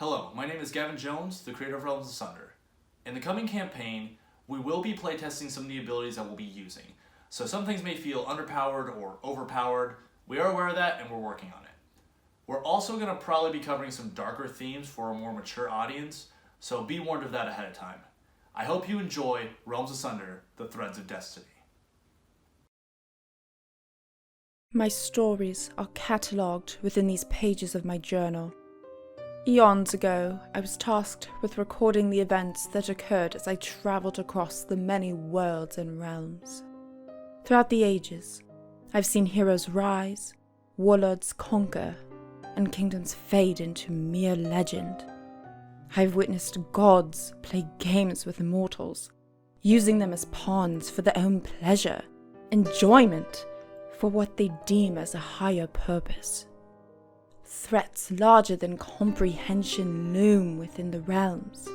Hello, my name is Gavin Jones, the creator of Realms Asunder. In the coming campaign, we will be playtesting some of the abilities that we'll be using. So some things may feel underpowered or overpowered. We are aware of that and we're working on it. We're also going to probably be covering some darker themes for a more mature audience, so be warned of that ahead of time. I hope you enjoy Realms Asunder, The Threads of Destiny. My stories are catalogued within these pages of my journal. Eons ago, I was tasked with recording the events that occurred as I travelled across the many worlds and realms. Throughout the ages, I've seen heroes rise, warlords conquer, and kingdoms fade into mere legend. I've witnessed gods play games with mortals, using them as pawns for their own pleasure, enjoyment, for what they deem as a higher purpose. Threats larger than comprehension loom within the realms.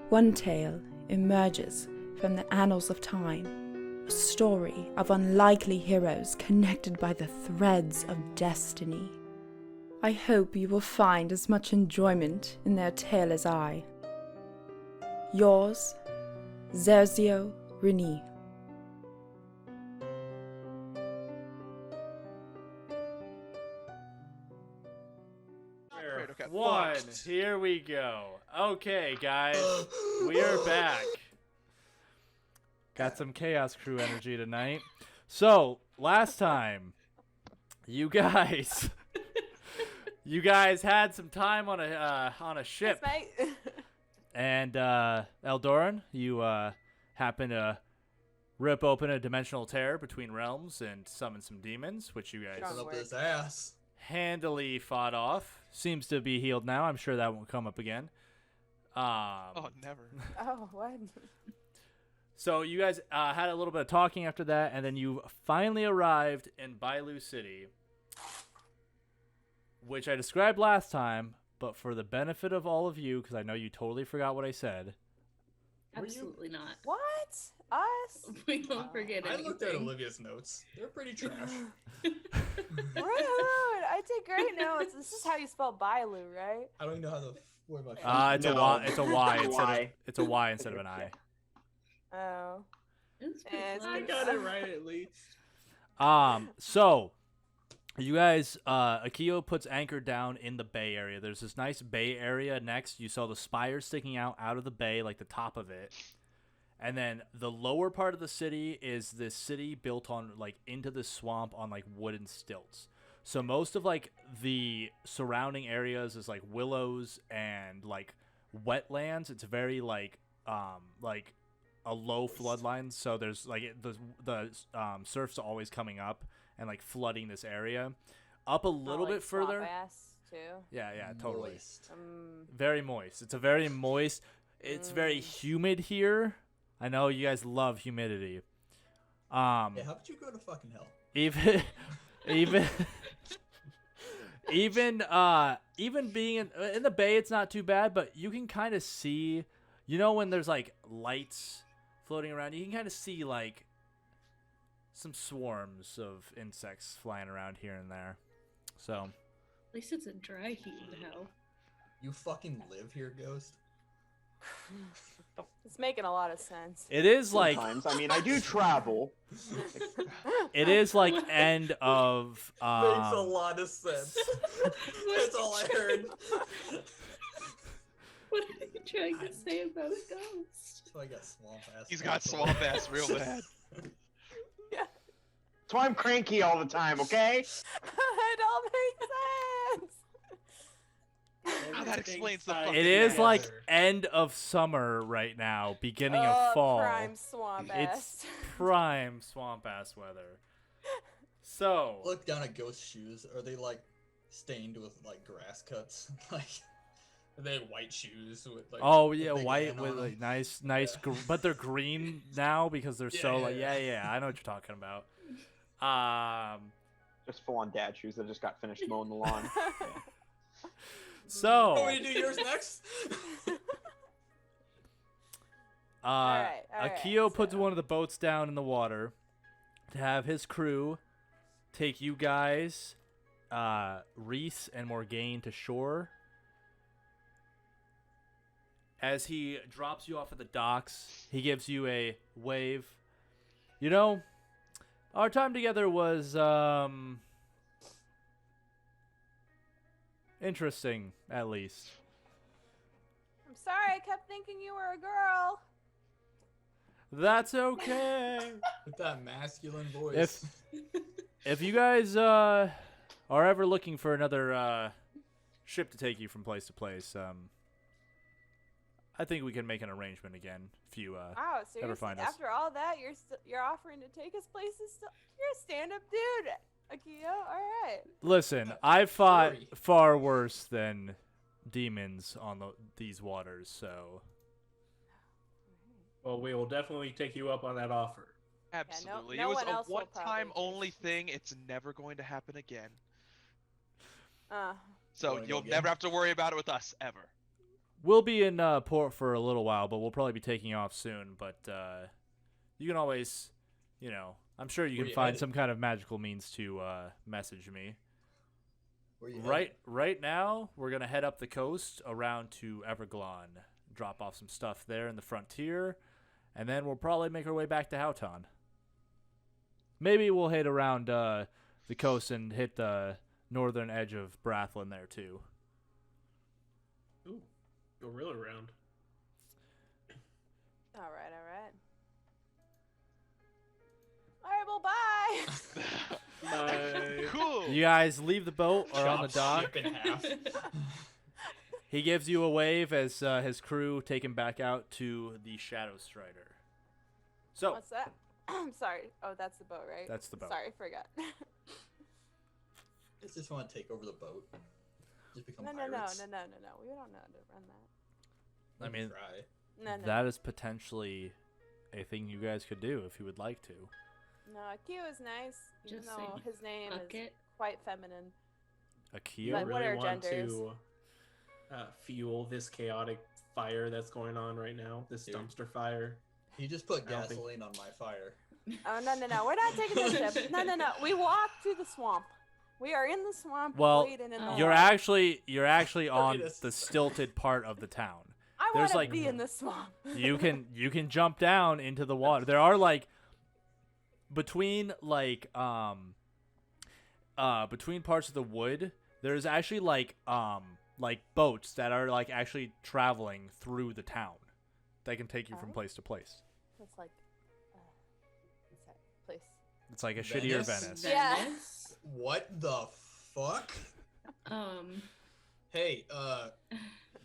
One tale emerges from the annals of time, a story of unlikely heroes connected by the threads of destiny. I hope you will find as much enjoyment in their tale as I. Yours, Zerzio Rini. One, here we go. Okay, guys, we are back. Got some Chaos Crew energy tonight. So, last time, you guys had some time on a ship, and Eldoran, you happened to rip open a dimensional tear between realms and summon some demons, which you guys Up his ass. handily fought off. Seems to be healed now. I'm sure that won't come up again. Oh, never. Oh, what? So you guys had a little bit of talking after that, and then you finally arrived in Bailu City, which I described last time, but for the benefit of all of you, because I know you totally forgot what I said. Absolutely not. What? Us? We won't forget I anything. looked at Olivia's notes. They're pretty trash. Rude! I take great notes. This is how you spell Bailu, right? I don't even know how to word my It's a No. Y. It's a Y It's a instead of Y. it's a Y instead of an I. Oh. It's it's I good. got it right at least. So you guys, Akio puts anchor down in the bay area. There's this nice bay area next. You saw the spires sticking out of the bay, like the top of it. And then the lower part of the city is this city built on, like, into the swamp on, like, wooden stilts. So most of, like, the surrounding areas is, like, willows and, like, wetlands. It's very, like a low flood line. So there's, like, the surf's always coming up and, like, flooding this area. Up a little like bit further. swamp ass, too. Yeah, totally. Moist. Very moist. It's a very moist. It's very humid here. I know you guys love humidity. Yeah, how about you go to fucking hell? Even even being in the bay, it's not too bad, but you can kind of see, you know, when there's like lights floating around, you can kind of see like some swarms of insects flying around here and there. So At least it's a dry heat now. You fucking live here, Ghost? It's making a lot of sense. it is like Sometimes. I mean, I do travel. it is like end of Makes a lot of sense. That's all I heard. What are you trying to say about a ghost? So I got swamp ass. He's got swamp ass real bad. That's why I'm cranky all the time, okay? It all makes sense. Oh, that explains the fucking It is like together. end of summer right now, beginning of fall. Prime swamp It's ass. prime swamp ass weather. So Look down at Ghost's shoes. Are they like stained with like grass cuts? Like, are they white shoes with like? oh a yeah, big white N with on 'em? like nice, Yeah. but they're green now because they're so like Yeah. I know what you're talking about. Just full on dad shoes. I just got finished mowing the lawn. So Want me to do yours next? Alright, Akio puts so- one of the boats down in the water to have his crew take you guys, Reese and Morgaine to shore. as he drops you off at the docks, he gives you a wave. You know, our time together was interesting, at least. I'm sorry, I kept thinking you were a girl. That's okay. With that masculine voice. If you guys are ever looking for another ship to take you from place to place, I think we can make an arrangement again if you Wow, seriously? find us. After all that, you're offering to take us places still? You're a stand-up dude, Akio. All right. Listen, I've fought Sorry. far worse than demons on these waters, so Well, we will definitely take you up on that offer. Absolutely. no it was one a else will one-time probably only take thing. It's never going to happen again. Uh, So Wanna go you'll again? never have to worry about it with us ever. we'll be in port for a little while, but we'll probably be taking off soon. But you can always, I'm sure you Where can you find headed? some kind of magical means to message me. Where you Right now, we're gonna head up the coast around to Everglon, drop off some stuff there in the frontier, and then we'll probably make our way back to Houghton. Maybe we'll hit around the coast and hit the northern edge of Brathlin there too. Ooh, go real around. all right, all right. All right, well, bye. Bye. Cool. You guys leave the boat or on the Chop dock. ship in half. He gives you a wave as his crew take him back out to the Shadow Strider. So, What's that? I'm sorry. Oh, that's the boat, right? That's the boat. Sorry, forgot. I just want to take over the boat. Just become no. We pirates. don't know how to run that. I mean, Try. No. that is potentially a thing you guys could do if you would like to. No, Akio is nice, even Just though say his name fuck is it. quite feminine. Akio? But what really are want genders? to fuel this chaotic fire that's going on right now. This Dude. dumpster fire. You just put I don't think- gasoline on my fire. Oh, no. We're not taking the ship. No. We walked through the swamp. We are in the swamp. Well, waiting in the Oh. You're water. actually on Yes. the stilted part of the town. I there's want to like- be in the swamp. You can jump down into the water. There are between between parts of the wood, there's actually like boats that are actually traveling through the town. They can take you from Oh. place to place. It's like, what's that place? It's like a shittier Venice? Venice. Yeah. Venice. What the fuck? Hey,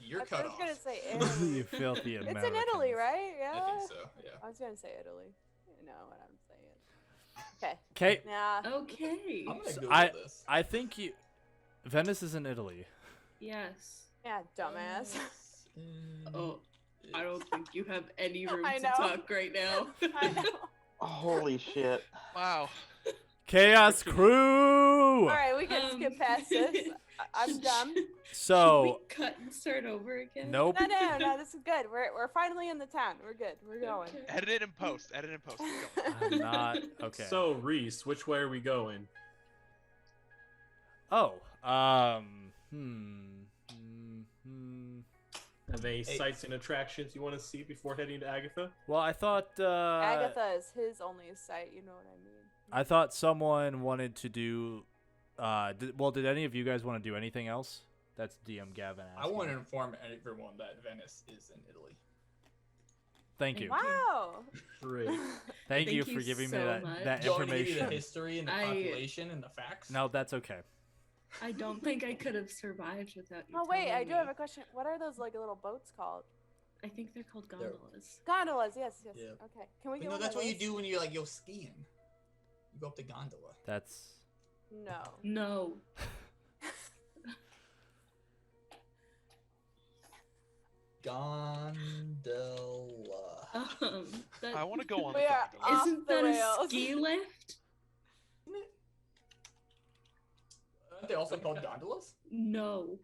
you're I cut was off. gonna say Italy. You filthy It's Americans. in Italy, right? Yeah. I think so. Yeah. I was gonna say Italy. You know what I'm saying. Okay. Okay, Nah. Okay. I'm gonna So Google this. I think Venice is in Italy. Yes. Yeah, dumbass. Oh, I don't think you have any room I to know. talk right now. I know. Holy shit. Wow. Chaos Crew. All right, we can skip past this. I'm dumb. So Should we cut and start over again? nope. No. This is good. We're finally in the town. We're good. We're going. Okay. Edit it in post. Edit it in post. Keep going. I'm not okay. So, Reese, which way are we going? Oh, Are they Hey. sights and attractions you want to see before heading to Agatha? well, I thought Agatha is his only site. You know what I mean? I thought someone wanted to do. Did any of you guys want to do anything else? That's DM Gavin I asking. want to inform everyone that Venice is in Italy. Thank you. Wow. Great. Thank you Thank for you giving me so that much. Do you want me to give you information. the history and the I- population and the facts? No, that's okay. I don't think I could have survived without you. Oh wait, telling I do have me. a question. What are those like little boats called? I think they're called They're- gondolas. Gondolas. Yes. Yeah. Okay. Can we But get no, one that's of what you those? do when you go skiing. You go up the gondola. That's No. No. Gondola. That, I want to go on the We are gondola. off Isn't the that rails. a ski lift? Aren't they also called gondolas? No.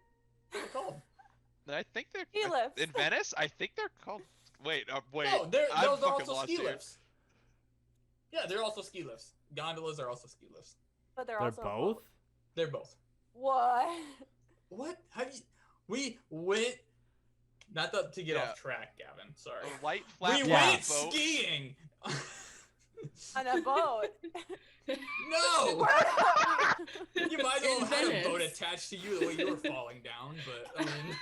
What are they called? I think they're Ski lifts. in Venice. I think they're called. Wait. Wait. No, those I'm are fucking also lost ski here. lifts. Yeah, they're also ski lifts. Gondolas are also ski lifts. But they're they're also both. They're both. What? What? Have you? We went Not to get Yeah. off track, Gavin. Sorry. A light flat We Yeah. went boat. skiing. On a boat. No. You might as well In have had a boat Venice. attached to you the way you were falling down, but I mean.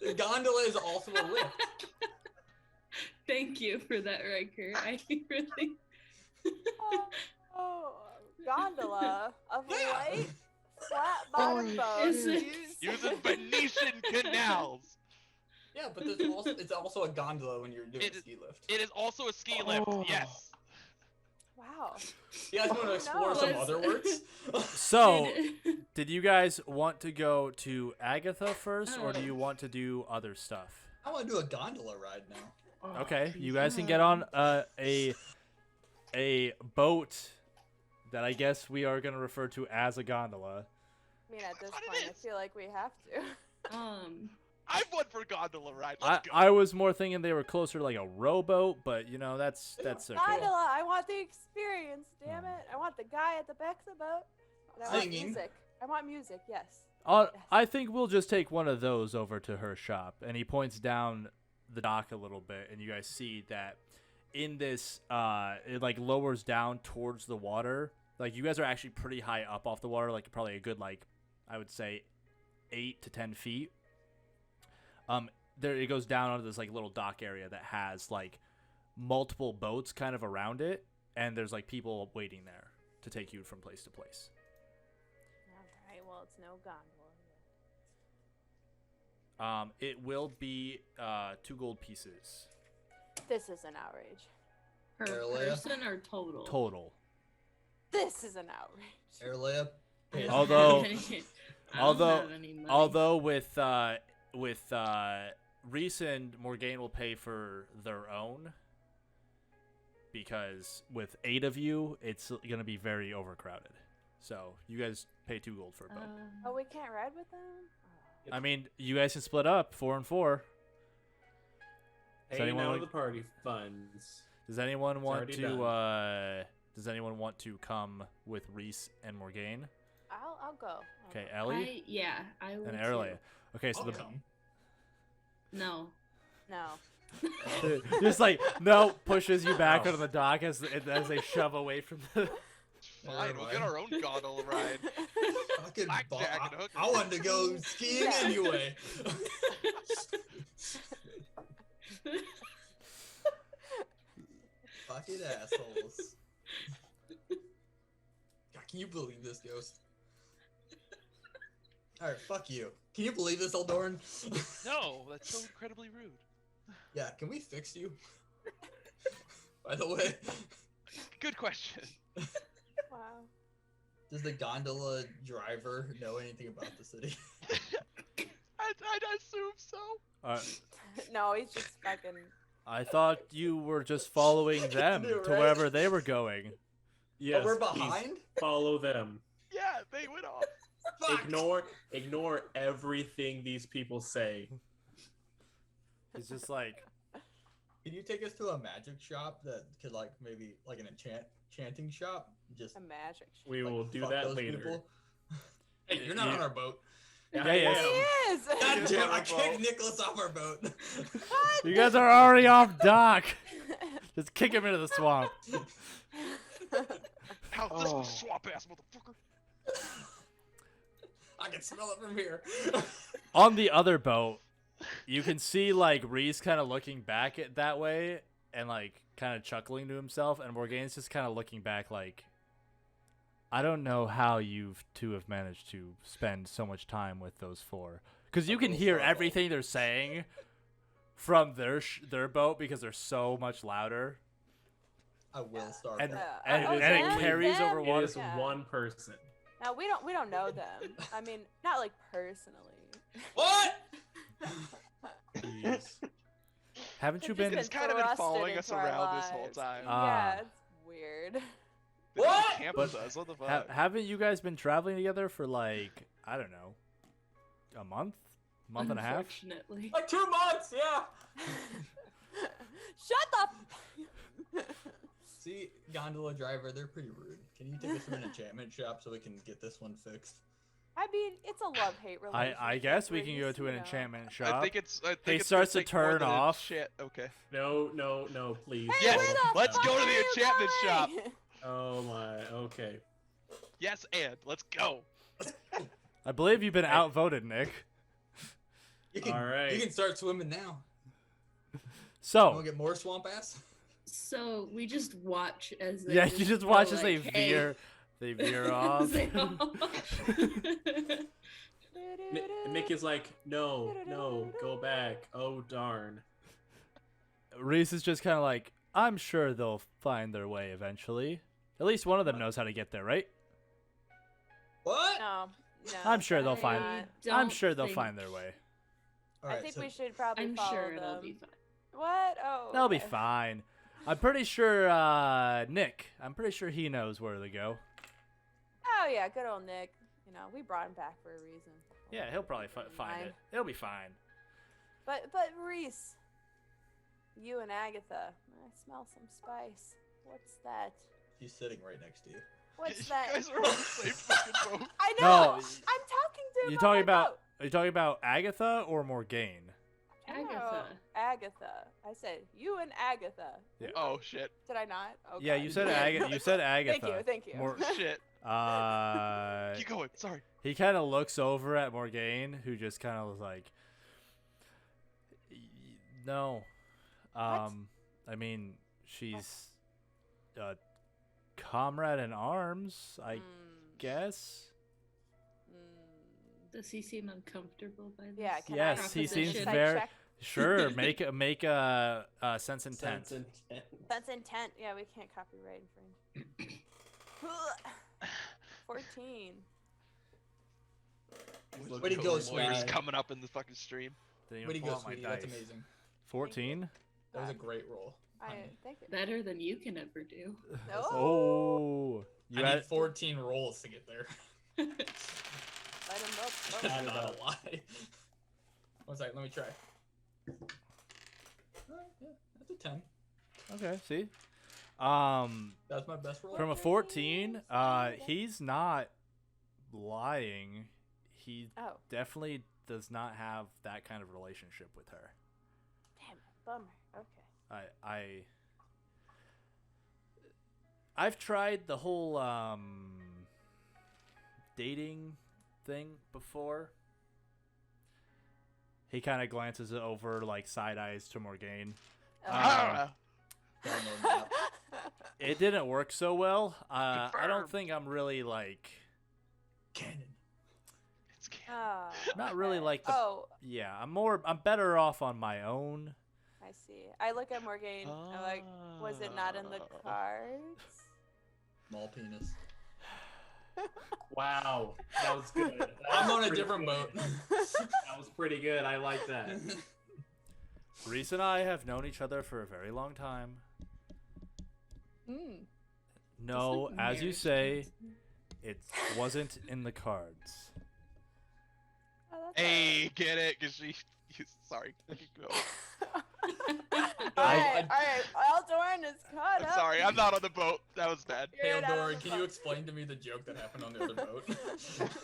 The gondola is also a lift. Thank you for that, Riker. I really. Oh, gondola of Yeah. light, flat bottom Holy boat. Is it- Using Venetian canals. Yeah, but it's also a gondola when you're doing It a is- ski lift. It is also a ski lift. Oh. Yes. Wow. You guys want to explore some Was- other words? So, Did- did you guys want to go to Agatha first, or do Oh. you want to do other stuff? I want to do a gondola ride now. Okay, you guys can get on a boat that I guess we are gonna refer to as a gondola. I mean, at this That's what it point, I is. feel like we have to. I'm one for gondola ride. Let's go. I was more thinking they were closer to like a rowboat, but you know that's okay. Gondola, I want the experience, damn it. I want the guy at the back of the boat. And I want Singing. music. I want music, yes. I think we'll just take one of those over to her shop, and he points down the dock a little bit, and you guys see that in this, it like lowers down towards the water. Like you guys are actually pretty high up off the water, like probably a good I would say 8 to 10 feet. There it goes down onto this like little dock area that has like multiple boats kind of around it, and there's like people waiting there to take you from place to place. Alright, well, it's no gondola. It will be 2 gold pieces This is an outrage. Per Aralea? person or total? total. This is an outrage. Airlaya. pay us. Although- I don't although- have any money. Although with Reese and Morgaine will pay for their own, because with 8 of you, it's gonna be very overcrowded. So you guys pay 2 gold for a boat. Oh, we can't ride with them? I mean, you guys can split up 4 and 4. Does Paying anyone out of like- the party funds. Does anyone want already to? Does anyone want to come with Reese and Morgaine? I'll go. Okay, Ellie I will. and too. Aralea. Okay, so I'll the come. No. No. just like no pushes you back Oh. onto the dock as they shove away from the. Fine, we'll get our own gondola ride. Fucking Blackjack and hookers. I wanted to go skiing Yeah. anyway. Fucking assholes. God, can you believe this, Ghost? Alright, fuck you. Can you believe this, Eldorn? No, that's so incredibly rude. Yeah, can we fix you? By the way, Good question. Wow. does the gondola driver know anything about the city? I'd assume so. No, he's just fucking. I thought you were just following them You're to right. wherever they were going. Yes, Oh, we're please behind? Follow them. Yeah, they went off. Fuck! Ignore everything these people say. It's just like Can you take us to a magic shop that could maybe an enchanting shop? Just A magic. We will do fuck that those later. people? Hey, you're not You- on our boat. Yeah, Yeah, I yeah. am. He is! God You're damn! on I our kicked boat. Nicholas off our boat. What? you guys are already off dock. Just kick him into the swamp. How's this Oh. swamp ass motherfucker? I can smell it from here. On the other boat, you can see Reese kind of looking back at that way and kind of chuckling to himself, and Morgaine's just kind of looking back I don't know how you two have managed to spend so much time with those 4, because you can hear everything they're saying from their boat because they're so much louder, I will start. and that. and, oh, and them? it carries Them? over It water. is Yeah. one person. No, we don't know them. I mean, not personally. What? Jeez. Haven't you They've been? just It's kind of been thrusted following us into our around this whole lives. time. Ah. Yeah, it's weird. They What? just Camp with us. What the fuck? Haven't you guys been traveling together for I don't know, a month and a half? Unfortunately. 2 months, yeah. Shut up! See, gondola driver, they're pretty rude. Can you take us to an enchantment shop so we can get this one fixed? I mean, it's a love-hate relationship. I guess we can go Reese, to an you know. enchantment I shop. think it's. I think He it's starts gonna to take more turn than a off. Shit. Okay. No, please. Hey, Yes, where the let's fuck go to are the you enchantment shop. going? Oh my. Okay. Yes, and let's go. I believe you've been outvoted, Nick. You can, All right. You can start swimming now. Want So, to get more swamp ass? So we just watch as they yeah, you just watch go as they like, "Hey." veer. They veer off. They all- Nick is like, no, go back. Oh darn. Reese is just kind of like, I'm sure they'll find their way eventually. At least one of them knows how to get there, right? What? No, no. I'm sure they'll probably find. not. I'm don't sure they'll think- find their way. All I right, think so we should probably I'm follow sure them. it'll be fine. What? Oh. They'll be okay. fine. I'm pretty sure Nick. I'm pretty sure he knows where to go. Oh yeah, good old Nick. You know, we brought him back for a reason. Yeah, he'll probably find Fine. it. It'll be fine. But Reese, you and Agatha, I smell some spice. What's that? She's sitting right next to you. What's You that? guys are on the same fucking boat. I No, know. I'm talking to him. You talking my about? boat. Are you talking about Agatha or Morgaine? No, Agatha. Agatha. I said you and Agatha. Oh shit. Did I not? Okay. Yeah, you said Agatha. You said Agatha. Thank you. Mor- Shit. uh, Keep going. Sorry. he kind of looks over at Morgaine, who just kind of was like, "No, I mean, she's a comrade in arms, I guess." Does he seem uncomfortable by this? Yeah, can Yes, I he seems proposition? Insight very check? sure. Make a sense intent. Sense intent. That's intent. Yeah, we can't copyright infringe. 14. Way to go, sweetie. Lawyers coming up in the fucking stream. Didn't Way to even go, pull out my sweetie. That's dice. amazing. 14. That was a great roll. Thank you. Better than you can ever do. No. Oh, you I had need 14 rolls to get there. Light 'em up. That's not a lie. One sec, let me try. Yeah, that's a 10. okay. See, That's my best roll. from a 14, he's not lying. He Oh, definitely does not have that kind of relationship with her. damn it. Bummer. Okay. I've tried the whole dating thing before. He kind of glances over, like side eyes to Morgaine. Ah! Download map. It didn't work so well. I don't Confirmed. think I'm really like Cannon. It's Oh, not really okay. like the Oh, yeah. I'm better off on my own. I see. I look at Morgaine. I'm like, was it not in the cards? Small penis. Wow, that was good. That I'm was on a pretty different good. boat. That was pretty good. I like that. Reese and I have known each other for a very long time. Hmm. No, like as you marriage say, it wasn't in the cards. Oh, that's Hey, get it? Cause she. Sorry. Go. Alright, alright. Aldoran is caught I'm up. sorry. I'm not on the boat. That was bad. Hey, You're not on Eldora, the can you boat. explain to me the joke that happened on the other boat?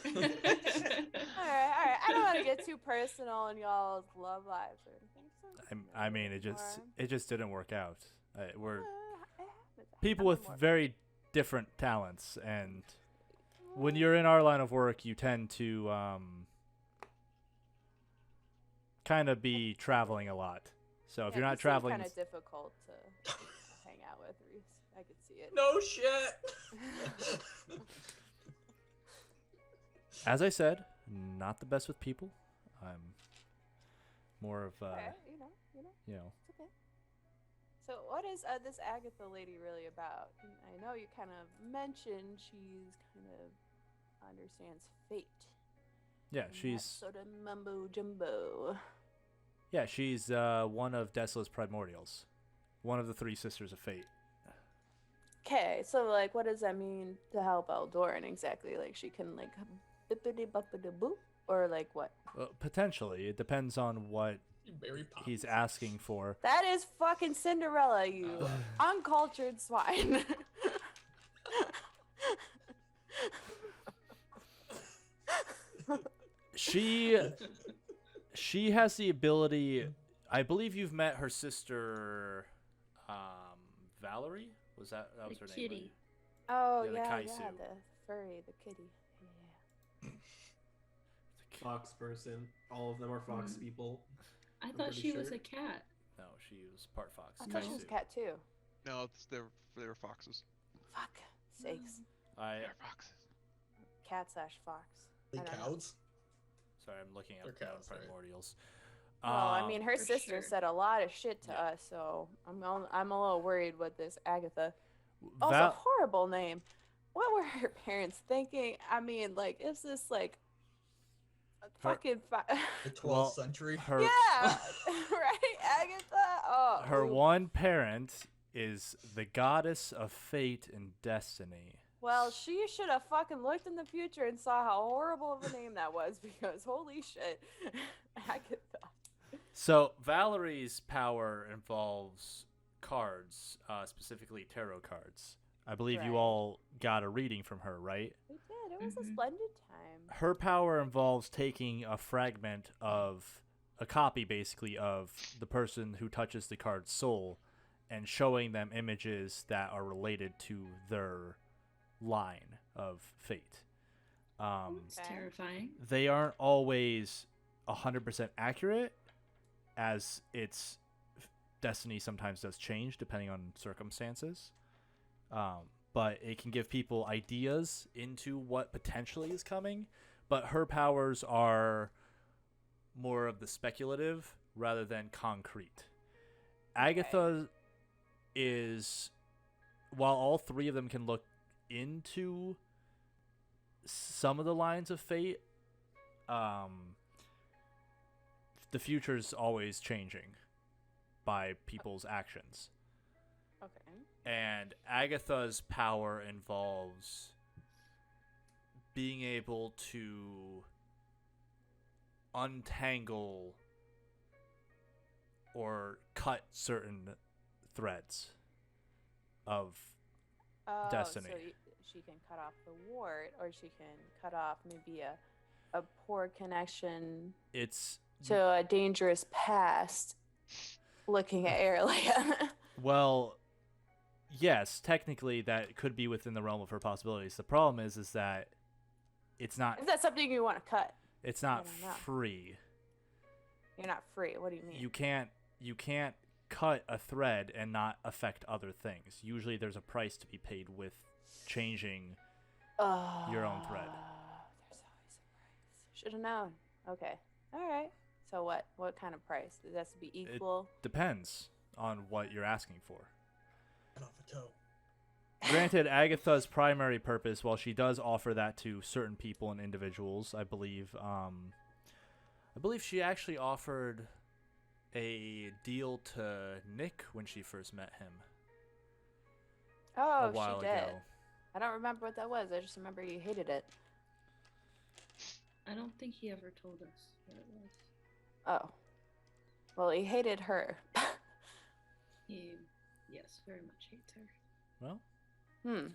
Alright. I don't want to get too personal in y'all's love lives or anything. So I mean, it just didn't work out. We're it happens. people with More- very different talents, and when you're in our line of work, you tend to kind of be traveling a lot. So if Yeah, you're you not seem traveling, kind of difficult to hang out with, Reese. I could see it. No shit. as I said, not the best with people. I'm more of Okay, you know. it's okay. So what is this Agatha lady really about? I know you kind of mentioned she's kind of understands fate. Yeah, and that she's sort of mumbo jumbo. one of Desla's primordials, one of the three sisters of fate. Okay, so like, what does that mean to help Eldoran exactly? Like, she can like bippity boppity boop, or like what? Potentially, it depends on what You Mary Poppins. he's asking for. That is fucking Cinderella, you uncultured swine. She has the ability. I believe you've met her sister, Valerie. Was that was The her kitty. name? Oh Yeah, the yeah, Kaisu. the furry, the kitty. Yeah. Fox person. All of them are fox Mm. people. I I'm thought pretty she was sure. a cat. No, she was part fox. I thought she was a Kaisu. cat too. No, they were foxes. Fuck sakes. I They're foxes. Cat/fox. The I don't know. cows? sorry, I'm looking They're up cows, right? primordials. Well, I mean, her For sister sure. said a lot of shit to Yeah. us, so I'm a little worried with this Agatha. Also, Val- horrible name. What were her parents thinking? I mean, like, is this like a Her- fucking The 12th Well, century? her yeah, right, Agatha. Oh, her ooh. one parent is the goddess of fate and destiny. Well, she should have fucking looked in the future and saw how horrible of a name that was because holy shit, Agatha. So Valerie's power involves cards, specifically tarot cards. I believe you Right. all got a reading from her, right? We did. It was a Mhm. splendid time. Her power involves taking a fragment of a copy, basically, of the person who touches the card's soul and showing them images that are related to their line of fate. It's Okay. terrifying. They aren't always 100% accurate, as its destiny sometimes does change depending on circumstances. But it can give people ideas into what potentially is coming. But her powers are more of the speculative rather than concrete. Agatha is, while all three of them can look into some of the lines of fate, the future's always changing by people's actions. Okay. And Agatha's power involves being able to untangle or cut certain threads of Oh, Destiny. so she can cut off the wart, or she can cut off maybe a poor connection it's to a dangerous past. Looking at Airlia. well, yes, technically that could be within the realm of her possibilities. The problem is that it's not If that's something you want to cut, it's not don't know. free. you're not free. What do you mean? You can't cut a thread and not affect other things. Usually there's a price to be paid with changing your own thread. There's always a price. Should have known. Okay. All right. So what? What kind of price? Does it have to be equal? Depends on what you're asking for. Cut off a toe. Granted, Agatha's primary purpose, while she does offer that to certain people and individuals, I believe she actually offered a deal to Nick when she first met him Oh, a while she did. ago. I don't remember what that was. I just remember you hated it. I don't think he ever told us what it was. Oh. Well, he hated her. He, yes, very much hates her. Well, I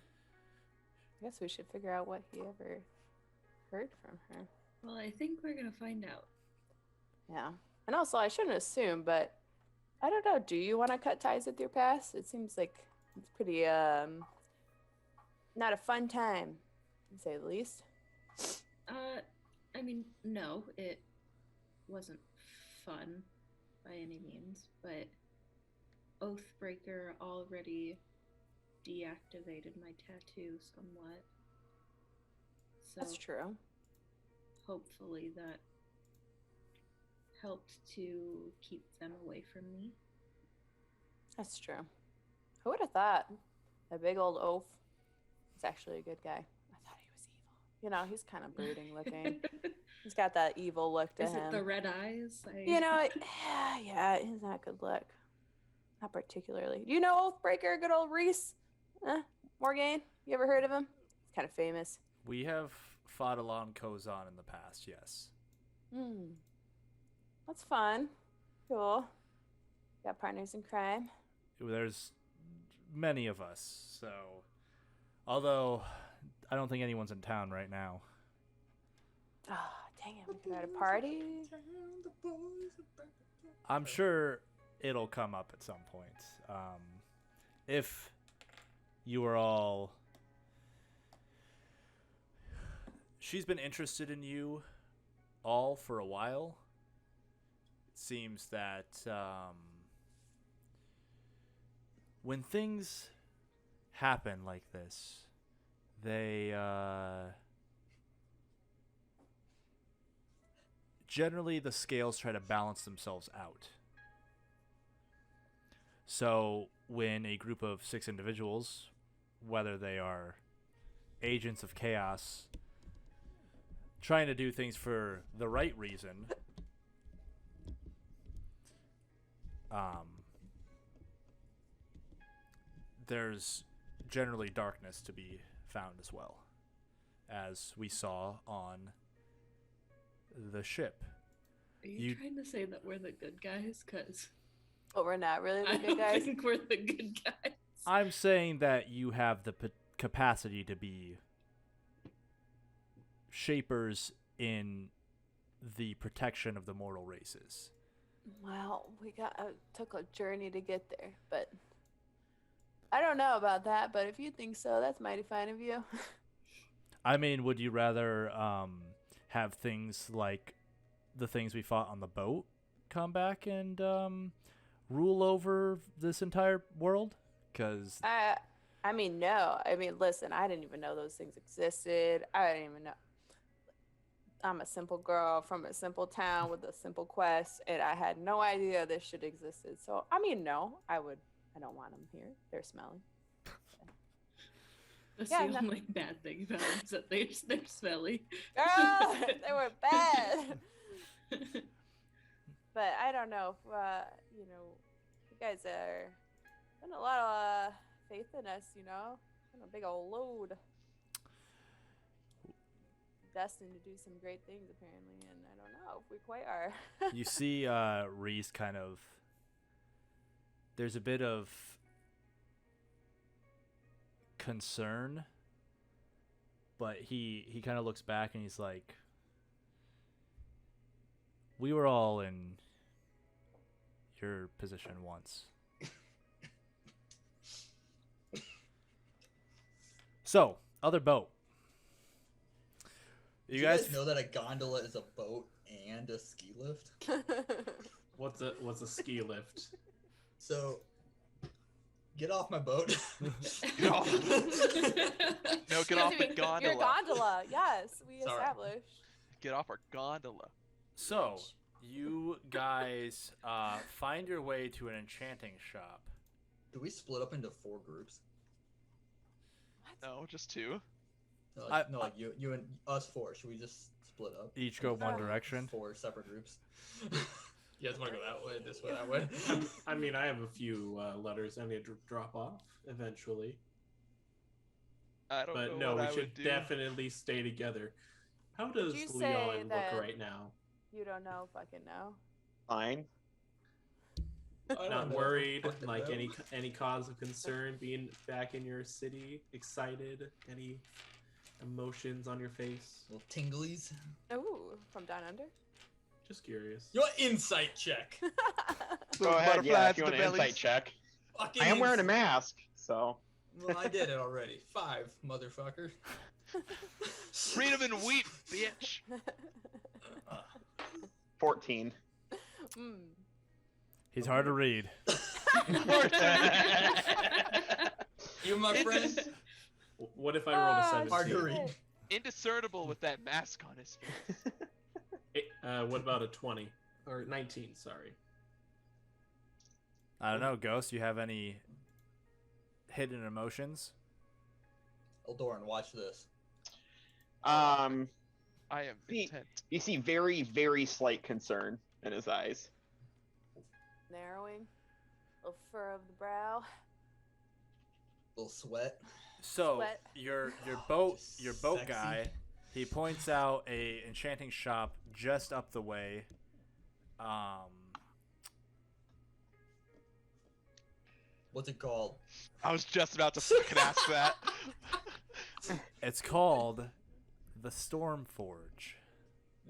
guess we should figure out what he ever heard from her. Well, I think we're gonna find out. Yeah. And also, I shouldn't assume, but I don't know. Do you want to cut ties with your past? It seems like it's pretty, not a fun time, to say the least. I mean, no, it wasn't fun by any means, but Oathbreaker already deactivated my tattoo somewhat. So That's true. hopefully that helped to keep them away from me. That's true. Who would have thought? A big old oaf is actually a good guy. I thought he was evil. You know, he's kind of brooding looking. He's got that evil look to Is him. it the red eyes? You know, yeah, he's not a good look. Not particularly. Do you know Oathbreaker, good old Reese? Morgaine? You ever heard of him? He's kind of famous. we have fought along Kozan in the past, yes. That's fun. Cool. Got partners in crime. There's many of us, so although I don't think anyone's in town right now. Ah, Dang it, we could have a party. I'm sure it'll come up at some point. If you are all... She's been interested in you all for a while. It seems that when things happen like this, they generally the scales try to balance themselves out. So when a group of 6 individuals, whether they are agents of chaos trying to do things for the right reason, there's generally darkness to be found as well, as we saw on the ship. Are you trying to say that we're the good guys? Because But we're not really I the good don't guys. think we're the good guys. I'm saying that you have the capacity to be shapers in the protection of the mortal races. Well, took a journey to get there, but I don't know about that. But if you think so, that's mighty fine of you. I mean, would you rather have things like the things we fought on the boat come back and rule over this entire world? Because I mean, no. I mean, listen, I didn't even know those things existed. I didn't even know. I'm a simple girl from a simple town with a simple quest, and I had no idea this shit existed. So, I mean, no, I don't want them here. They're smelly. That's Yeah, the no. only bad thing about them is that they're smelly. Oh, they were bad. But I don't know if, you guys are putting a lot of faith in us, Putting a big old load. Destined to do some great things, apparently, and I don't know if we quite are. you see Reese kind of... There's a bit of concern, but he kind of looks back and he's like, we were all in your position once. So, other boat. Do you guys know that a gondola is a boat and a ski lift? What's a ski lift? So, get off my boat. Get off. No, get off the gondola. Your gondola, yes, we Sorry. established. Get off our gondola. So, you guys find your way to an enchanting shop. Do we split up into 4 groups? No, just 2. No, like you and us 4. Should we just split up? Each go one direction. 4 separate groups. You guys want to go that way, this way, that way? I mean, I have a few letters I need to drop off eventually. I don't But know no, what I we would should do. definitely stay together. How does you say Leon that- look right now? You don't know, fucking know. Fine. I don't Not know. worried? Fucking Like know. any cause of concern? Being back in your city? Excited? Any emotions on your face? Little tinglies. Ooh, from down under. Just curious. You want insight check? Go Little ahead, yeah, if butterflies you in want the an insight bellies. check. Fucking I am wearing a insight. mask, so... Well, I did it already. 5, motherfucker. Read 'em and weep, bitch. 14. Mm. He's hard to read. You, my friend, What if I rolled a Ah, 17? hard to read. Indiscernible with that mask on his face. What about a 20? Or 19, sorry. I don't know, Ghost, you have any hidden emotions? Eldoran, watch this. I am See- intent. You see very, very slight concern in his eyes. Narrowing. Little fur of the brow. Little sweat. So Sweat. your Just boat sexy. guy, he points out a enchanting shop just up the way. What's it called? I was just about to fucking ask that. It's called the Stormforge.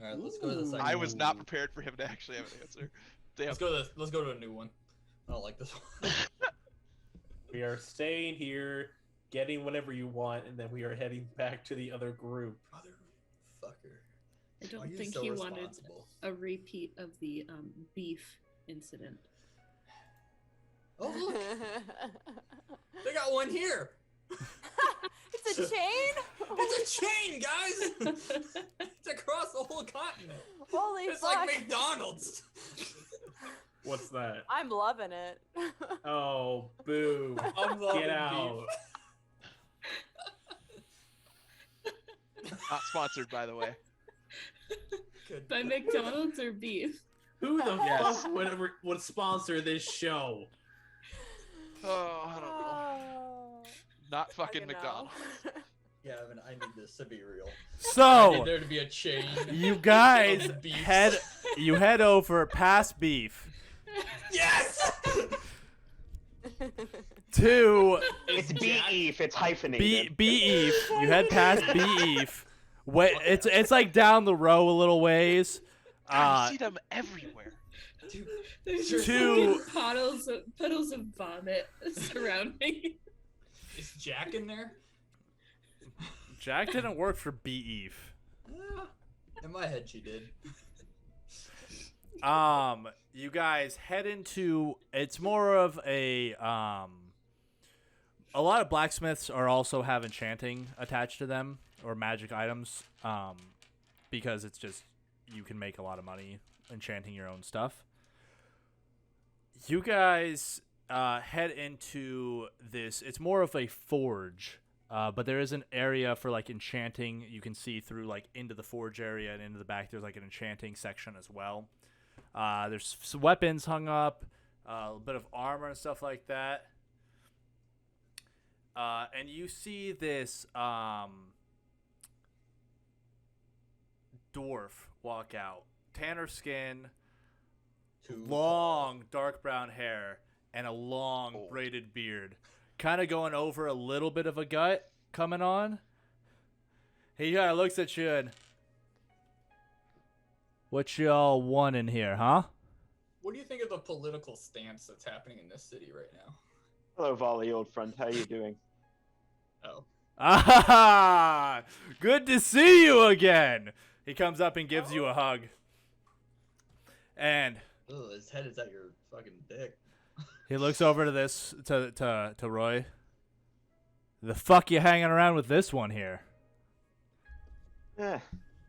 All right, let's go to the second. I was one. not prepared for him to actually have an answer. Damn. Let's go to a new one. I don't like this one. We are staying here, getting whatever you want, and then we are heading back to the other group. Motherfucker. I Why don't are you think so he wanted responsible? a repeat of the beef incident. Oh look, they got one here. It's a chain? It's a chain, guys. It's across the whole continent. Holy It's fuck. like McDonald's. What's that? I'm loving it. Oh, boo. I'm loving Get out. Not sponsored, by the way. Good. By McDonald's or beef? Who the Yes. fuck would sponsor this show? Oh, I don't know. Oh, Not fucking know. McDonald's. Yeah, Evan, I need this to be real. I So need there to be a chain. you guys of beefs. head over past beef Yes. to It's Jack. beef. It's hyphenated. beef. You head past beef. Wait, it's like down the row a little ways. God, you see them everywhere. Dude, There's just Two- fucking puddles of vomit surrounding. is Jack in there? Jack didn't work for beef. In my head, she did. You guys head into. It's more of a lot of blacksmiths are also have enchanting attached to them or magic items. Because it's just you can make a lot of money enchanting your own stuff. You guys head into this. It's more of a forge, but there is an area for like enchanting. You can see through like into the forge area and into the back. There's like an enchanting section as well. There's some weapons hung up, a bit of armor and stuff like that. And you see this dwarf walk out, tanner skin, long dark brown hair, and a long Old. braided beard, kind of going over a little bit of a gut coming on. He kind of looks at you and, what y'all want in here, huh? What do you think of the political stance that's happening in this city right now? Hello, Volley, old friend. How you doing? Oh. Ah, good to see you again. He comes up and gives you a hug. And Ugh, his head is at your fucking dick. he looks over to this to Roy. The fuck you hanging around with this one here? Eh,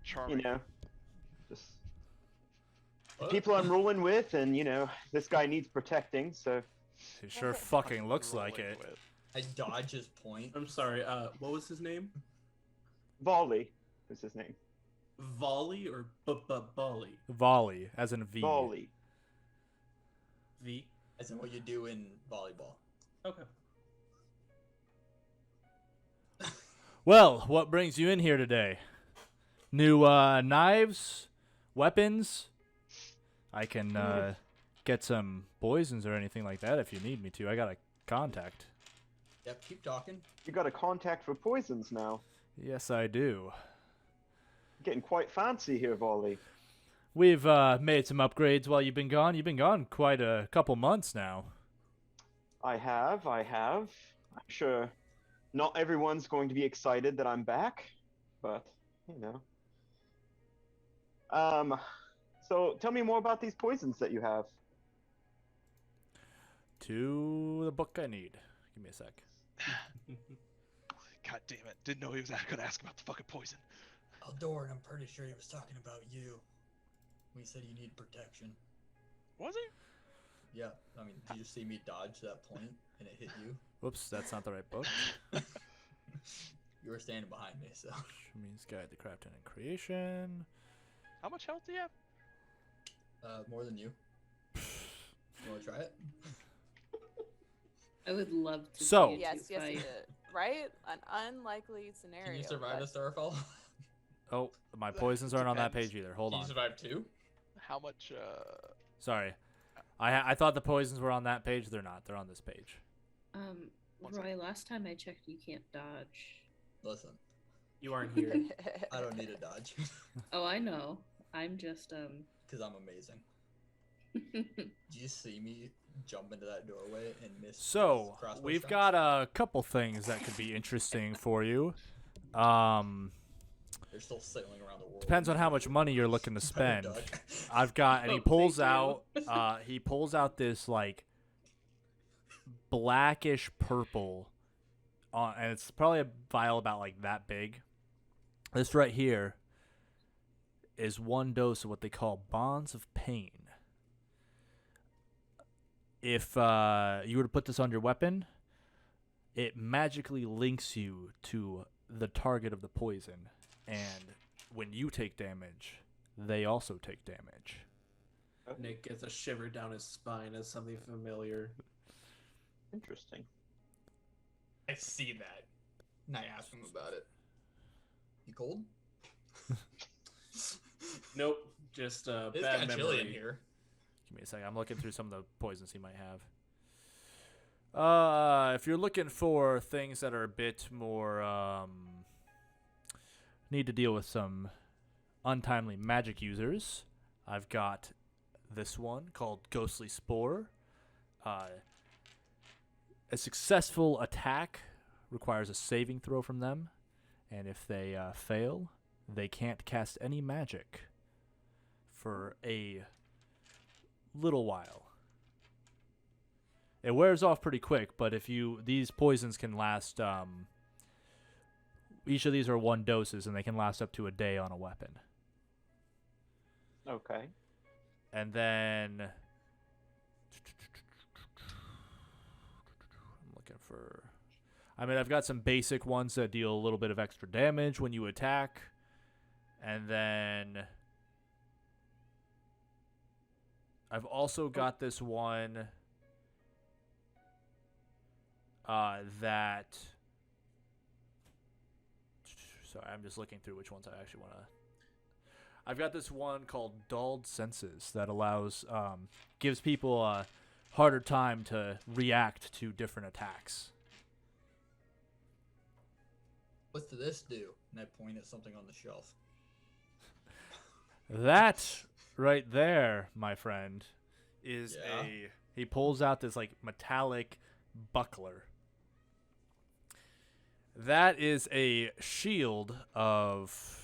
Charming. you know, just the What? people I'm rolling with, and you know, this guy needs protecting, so He sure fucking looks like Rolling it. with. I dodge his point. I'm sorry, what was his name? Volley is his name. Volley or Volley? Volley, as in V. Volley. V? As in what you do in volleyball. Okay. Well, what brings you in here today? New knives, weapons. I can get some poisons or anything like that if you need me to. I got a contact. Yep, keep talking. You got a contact for poisons now. Yes, I do. Getting quite fancy here, Volley. We've made some upgrades while you've been gone. You've been gone quite a couple months now. I have. I'm sure not everyone's going to be excited that I'm back, but, you know. So tell me more about these poisons that you have. To the book I need. Give me a sec. God damn it. Didn't know he was gonna ask about the fucking poison. Eldor, I'm pretty sure he was talking about you. We said you need protection. Was he? Yeah, I mean, did you see me dodge that point and it hit you? Whoops, that's not the right book. You were standing behind me, so. Which means Guide to Crafting and Creation. How much health do you have? More than you. You want to try it? I would love to. So- see you Yes, two yes, fight. you did. Right? An unlikely scenario. Can you survive but- a Starfall? Oh, my poisons aren't on that Depends. page either. Hold Can you on. survive two? How much, Sorry. I thought the poisons were on that page. They're not. They're on this page. One Roy, last time I checked, you can't dodge. Listen, You aren't here. I don't need a dodge. Oh, I know. I'm just Because I'm amazing. Did you see me jump into that doorway and miss? So crossbow we've shots? got a couple things that could be interesting for you. They're still sailing around the world. Depends on how much money you're looking to Better spend. duck. I've got, and he Oh, pulls thank out. you. He pulls out this like blackish purple, and it's probably a vial about like that big. This right here is one dose of what they call bonds of pain. If you were to put this on your weapon, it magically links you to the target of the poison, and when you take damage, they also take damage. Nick gets a shiver down his spine as something familiar. Interesting. I see that. And I ask him about it. You cold? Nope, just It's bad kind of chilly in memory. here. Give me a second. I'm looking through some of the poisons he might have. If you're looking for things that are a bit more, need to deal with some untimely magic users, I've got this one called Ghostly Spore. A successful attack requires a saving throw from them, and if they fail, they can't cast any magic for a little while. It wears off pretty quick, but if these poisons can last, each of these are 1 doses, and they can last up to a day on a weapon. Okay. And then I'm looking for, I've got some basic ones that deal a little bit of extra damage when you attack, and then I've also got this one that, sorry, I'm just looking through which ones I actually want to. I've got this one called Dulled Senses that allows, gives people a harder time to react to different attacks. What's this do? And I point at something on the shelf. That right there, my friend, is Yeah? he pulls out this like metallic buckler. That is a shield of.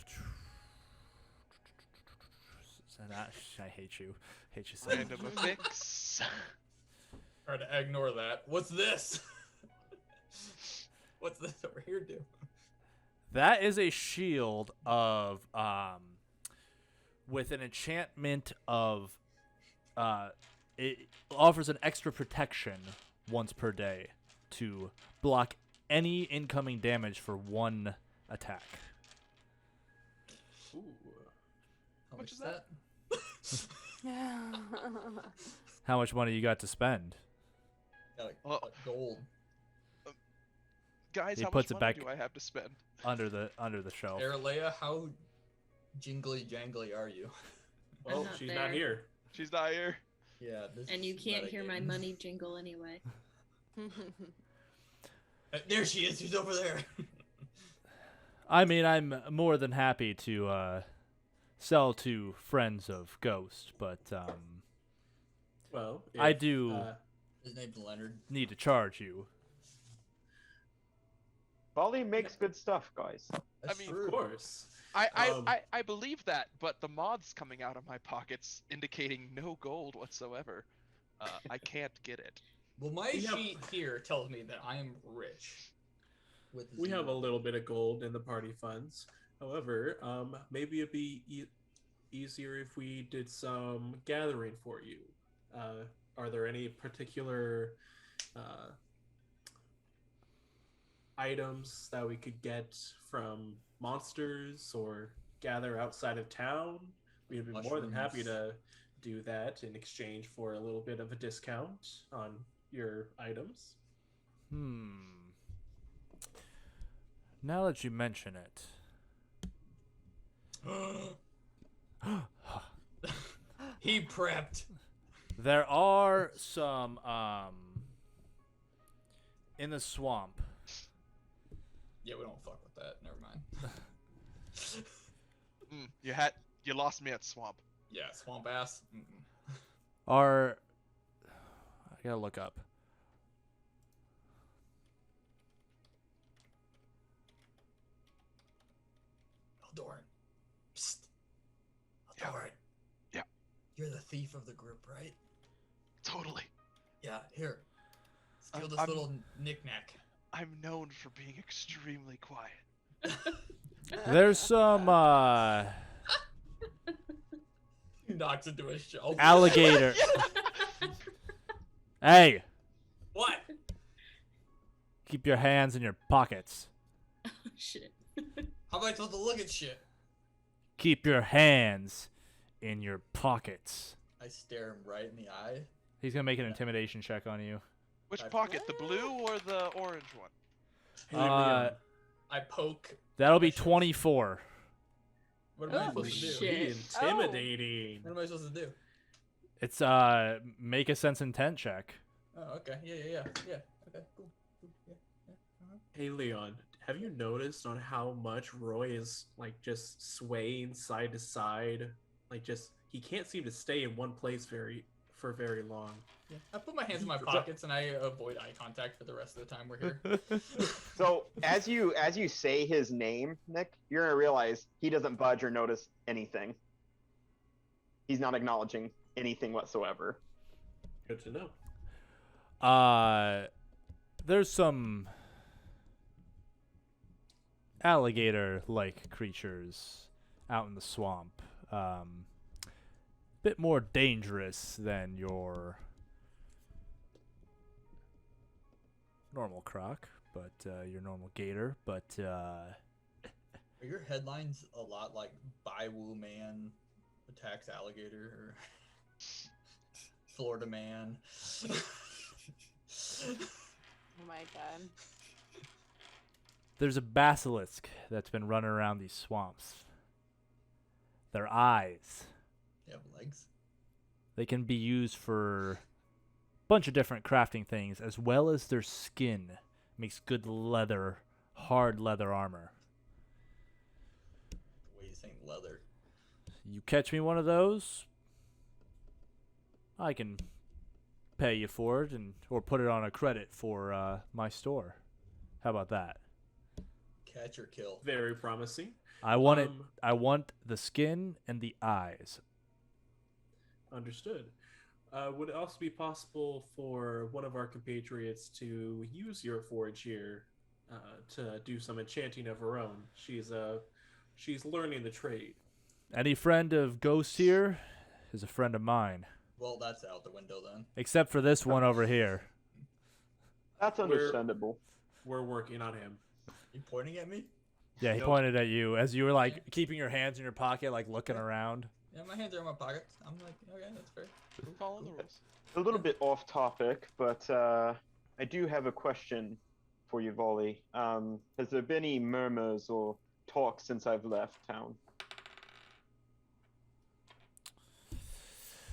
I hate you. Hate you so much. Random affix. Try to ignore that. What's this? What's this over here do? That is a shield of with an enchantment of it offers an extra protection once per day to block any incoming damage for 1 attack. Ooh. How much is is that? How much money you got to spend? Got Well- a gold. Guys, He how puts much it money back- do I have to spend? Under the shelf. Aralea, how jingly jangly are you? Well, not she's there. not here. She's not here. Yeah, this And you is can't meta hear my game. money jingle anyway. There she is. She's over there. I'm more than happy to sell to friends of Ghost, but Well, I if, do His name's Leonard. need to charge you. Volley makes good stuff, guys. That's mean, true. of course. I believe that, but the mods coming out of my pockets indicating no gold whatsoever. I can't get it. Well, my We have- sheet here tells me that I am rich. With We have a zero. little bit of gold in the party funds. However, maybe it'd be easier if we did some gathering for you. Are there any particular items that we could get from monsters or gather outside of town? We'd be more than happy Mushrooms. to do that in exchange for a little bit of a discount on your items. Now that you mention it, He prepped. there are some in the swamp. Yeah, we don't fuck with that. Never mind. You lost me at swamp. Yeah, swamp ass. Mm-mm. I gotta look up. Eldoran. Psst. Yeah. Eldoran. Yeah. You're the thief of the group, right? Totally. Yeah, here. Steal this I'm- little knick-knack. I'm known for being extremely quiet. There's some He knocks into a shelf. alligator. Hey, What? keep your hands in your pockets. Shit. How am I supposed to look at shit? Keep your hands in your pockets. I stare him right in the eye. He's gonna make an intimidation check on you. Which I've- pocket, the blue or the orange one? Hey, Leon, I poke. That'll be 24. What am I Oh, supposed to do? shit. be intimidating. What am I supposed to do? It's make a sense intent check. Oh, okay. Yeah. Okay, cool. Yeah. Hey Leon, have you noticed on how much Roy is like just swaying side to side? Like just he can't seem to stay in one place for very long. Yeah. I put my hands in my pockets and I avoid eye contact for the rest of the time we're here. So as you say his name, Nick, you're gonna realize he doesn't budge or notice anything. He's not acknowledging anything whatsoever. Good to know. There's some alligator-like creatures out in the swamp. Bit more dangerous than your normal croc, but your normal gator. But Are your headlines a lot like Baiwu Man attacks alligator or Florida Man? Oh my god. there's a basilisk that's been running around these swamps. Their eyes, They have legs. they can be used for a bunch of different crafting things, as well as their skin makes good leather, hard leather armor. The way you saying leather. You catch me one of those, I can pay you for it, or put it on a credit for my store. How about that? Catch or kill. Very promising. I want it. Um, I want the skin and the eyes. Understood. Would it also be possible for one of our compatriots to use your forge here to do some enchanting of her own? She's learning the trade. Any friend of Ghost here is a friend of mine, Well, that's out the window then. except for this one over here. That's We're- understandable. We're working on him. You pointing at me? Yeah, he Nope. pointed at you as you were like keeping your hands in your pocket, like looking around. Yeah, my hands are in my pockets. I'm like, okay, that's fair. Following the rules. A little bit off topic, but I do have a question for you, Volley. Has there been any murmurs or talk since I've left town?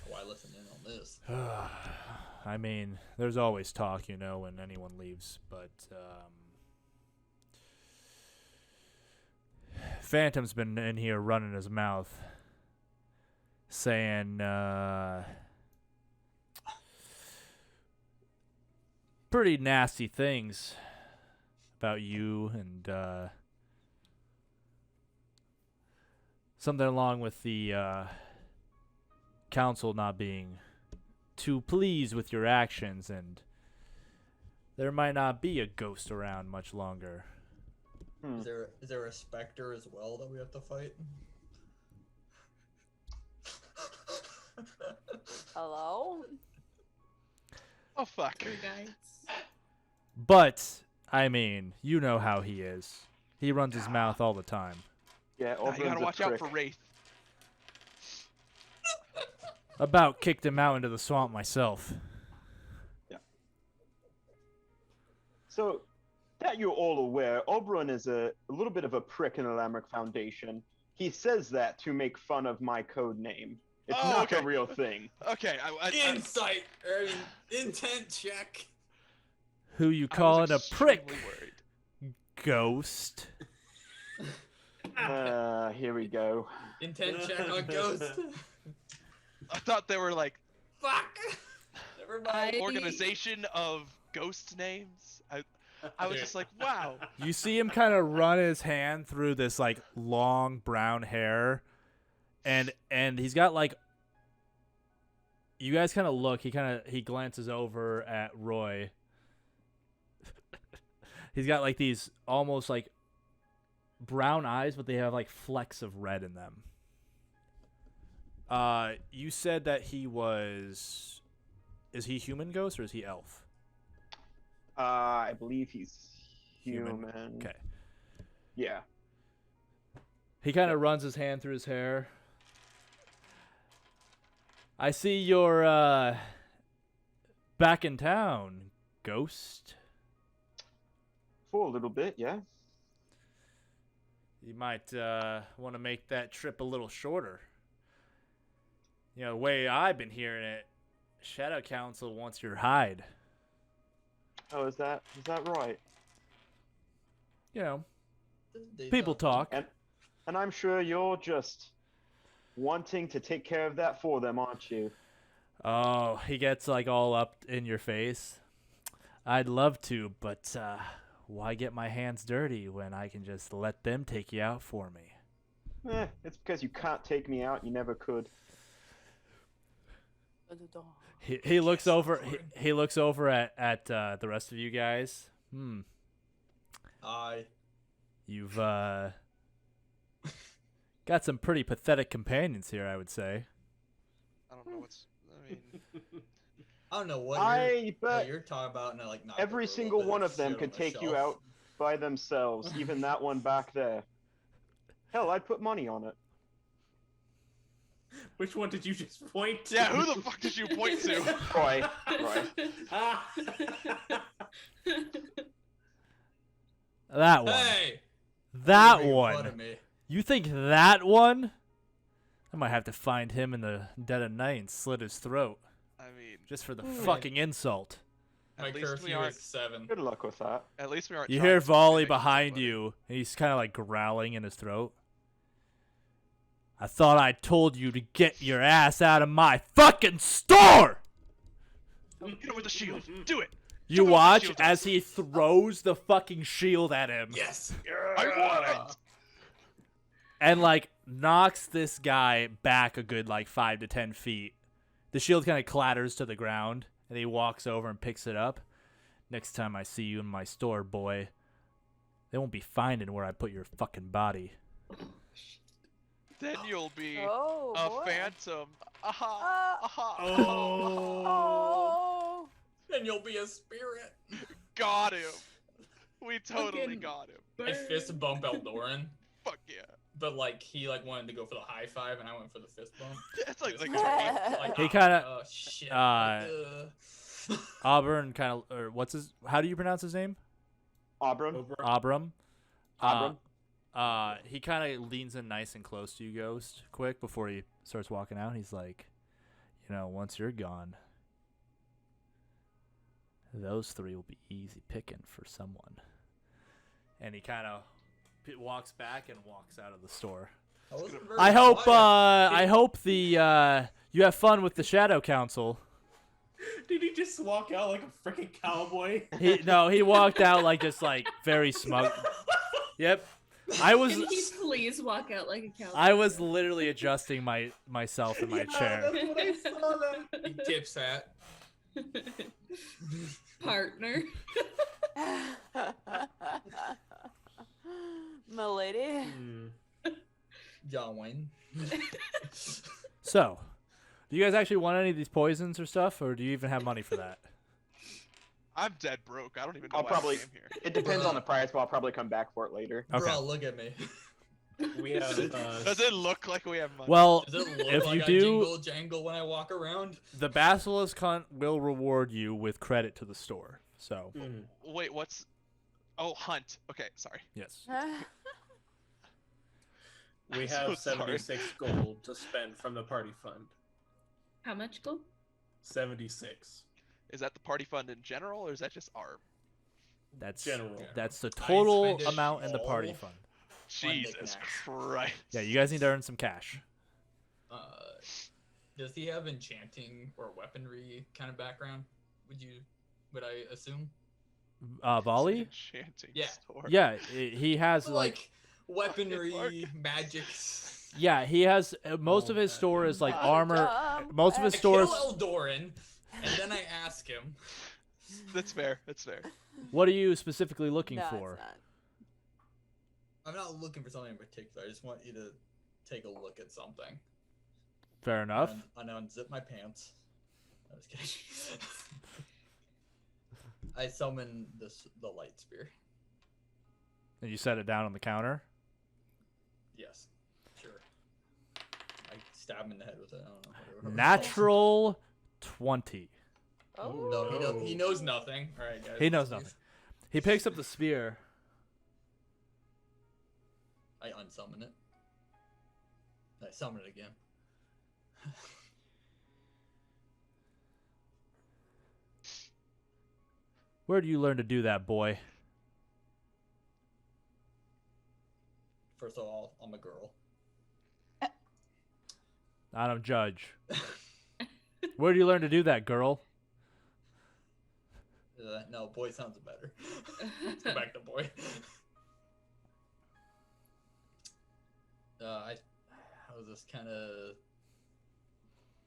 Why listen in on this? I mean, there's always talk, when anyone leaves, but Phantom's been in here running his mouth, saying pretty nasty things about you, and something along with the council not being too pleased with your actions, and there might not be a ghost around much longer. Hmm. Is there a specter as well that we have to fight? Hello? Oh fuck. Your guides. But, I mean, you know how he is. He runs his mouth all the time. Yeah, Nah, you gotta Oberon's a watch out prick. for Wraith. About kicked him out into the swamp myself. So, that you're all aware, Oberon is a little bit of a prick in the Lamric Foundation. He says that to make fun of my code name. It's Oh, not okay. a real thing. Okay, Insight or intent check. Who you I was calling a prick, extremely worried. ghost? Here we go. Intent check on ghost. I thought they were like Fuck. Never mind. organization of ghost names. I was just like, wow. You see him kind of run his hand through this like long brown hair, and he's got like. You guys kind of look. He glances over at Roy. He's got like these almost like brown eyes, but they have like flecks of red in them. You said that he was. Is he human ghost or is he elf? I believe he's Human. human. Okay. Yeah. He kind of runs his hand through his hair. I see you're back in town, ghost. For a little bit, yeah. You might want to make that trip a little shorter. You know, the way I've been hearing it, Shadow Council wants your hide. Oh, is that right? You know, They people don't- talk. And I'm sure you're just wanting to take care of that for them, aren't you? Oh, he gets like all up in your face. I'd love to, but why get my hands dirty when I can just let them take you out for me? It's because you can't take me out. You never could. He looks over. He looks over at the rest of you guys. You've got some pretty pathetic companions here, I would say. I don't know what's. I mean, I don't know what bet you're talking about, and I like knocked every over a single little one bit of them shit could on the take you shelf. out by themselves. Even that one back there. Hell, I'd put money on it. Which one did you just point to? yeah, who the fuck did you point to? Roy. That one. Hey. That You're making fun one. of me. You think that one? I might have to find him in the dead of night and slit his throat I mean, just for the fucking insult. My at least we curfew aren't. is 7. Good luck with that. At least we aren't. You trying hear to Volley mimic behind somebody. you, and he's kind of like growling in his throat. I thought I told you to get your ass out of my fucking store! Hit him with the shield. Do it. You Someone with the watch shield as he throws the fucking shield at him Yes. I want it. and like knocks this guy back a good like 5 to 10 feet. The shield kind of clatters to the ground, and he walks over and picks it up. Next time I see you in my store, boy, they won't be finding where I put your fucking body. Then you'll be Oh, a boy. phantom. Aha. Aha. Oh. Then you'll be a spirit. Got him. We totally Fucking got him. I fist bump Eldoran, Fuck yeah. but like he like wanted to go for the high five, and I went for the fist bump. It's like Like, He kinda, oh shit. Auburn kind of, or what's his? How do you pronounce his name? Abram. Abram. Abram. He kind of leans in nice and close to you, Ghost, quick before he starts walking out. He's like, you know, once you're gone, those 3 will be easy picking for someone. And he kind of walks back and walks out of the store. I hope the you have fun with the Shadow Council. Did he just walk out like a freaking cowboy? He walked out like just like very smug. Yep. Can he please walk out like a cowboy? I was literally adjusting myself in my chair. That's what I saw that. He tips that. Partner. Milady. John Wayne. So, do you guys actually want any of these poisons or stuff, or do you even have money for that? I'm dead broke. I don't even know I'll why probably. I came here. It depends on the price, but I'll probably come back for it later. Okay. Bro, look at me. We have. Does it look like we have money? Well, Does it look if like you I do, jingle jangle when I walk around? the Basilisk Hunt will reward you with credit to the store. So, Wait, what's? Oh, hunt. Okay, sorry. yes. We I'm have so sorry. 76 gold to spend from the party fund. How much gold? 76. Is that the party fund in general, or is that just our? That's General. That's the I total spend it amount in the party all. fund. Jesus knickknacks. Christ. Yeah, you guys need to earn some cash. Does he have enchanting or weaponry kind of background? Would I assume? Volley? Enchanting Yeah. store. Yeah, he has like weaponry, magics. yeah, he has most of his Okay. store is like Gotta armor. jump. Most of his I stores. kill Eldoran, and then I ask him. That's fair. That's fair. What are you specifically looking No, for? it's not. I'm not looking for something in particular. I just want you to take a look at something. Fair enough. And unzip my pants. I was kidding. I summon the light spear. And you set it down on the counter. Yes, sure. I stab him in the head with it. I don't know. whatever. Natural 20. Oh. No, he knows nothing. All right, guys. He knows let's nothing. He picks up the spear. leave. I unsummon it. I summon it again. Where do you learn to do that, boy? First of all, I'm a girl. I don't judge. Where do you learn to do that, girl? No, boy sounds better. Let's go back to boy. I was just kind of.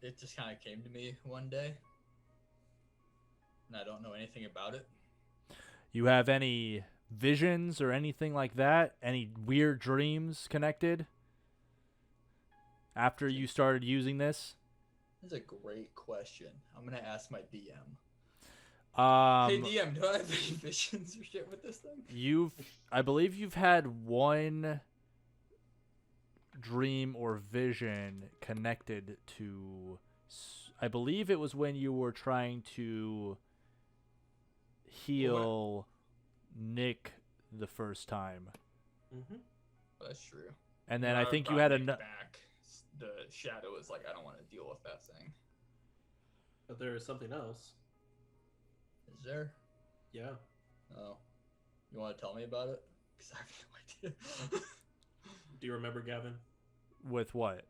It just kind of came to me one day, and I don't know anything about it. You have any visions or anything like that? Any weird dreams connected? After you started using this? That's a great question. I'm gonna ask my DM. Um, Hey DM, do I have any visions or shit with this thing? I believe you've had one dream or vision connected to, I believe it was when you were trying to heal Nick the first time. Mm-hmm. That's true. And then I think you brought had Nick a back. The shadow was like, I don't want to deal with that thing. But there is something else. Is there? Yeah. Oh, you want to tell me about it? Because I have no idea. Do you remember, Gavin? with what?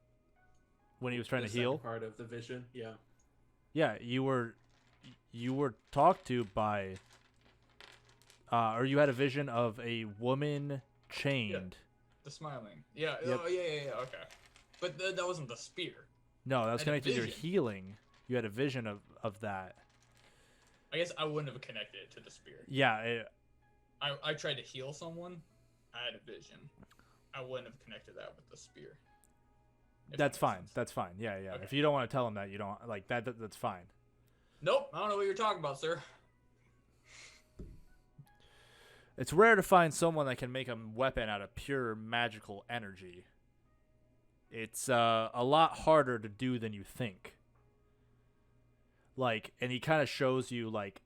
When he was trying The to heal? second part of the vision. Yeah. Yeah, you were talked to by or you had a vision of a woman chained. The smiling. Yeah. Yep. Oh, yeah. Okay. But that wasn't the spear. No, that was I had a connected to your vision. healing. You had a vision of that. I guess I wouldn't have connected it to the spear. Yeah, I tried to heal someone. I had a vision. I wouldn't have connected that with the spear. If that that's makes fine. sense. That's fine. Yeah. Okay. If you don't want to tell him that, you don't like that. That's fine. Nope. I don't know what you're talking about, sir. It's rare to find someone that can make a weapon out of pure magical energy. It's a lot harder to do than you think. Like, and he kind of shows you like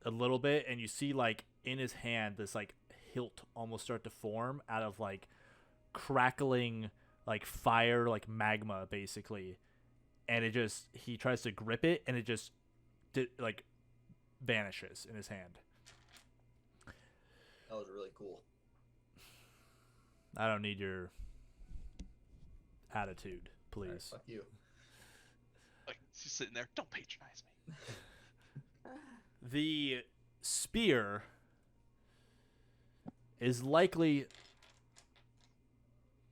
a little bit, and you see like in his hand this like hilt almost start to form out of like crackling like fire, like magma basically, and he tries to grip it, and it just like vanishes in his hand. That was really cool. I don't need your attitude, please. Alright, fuck you. Like, she's sitting there. Don't patronize me. The spear is likely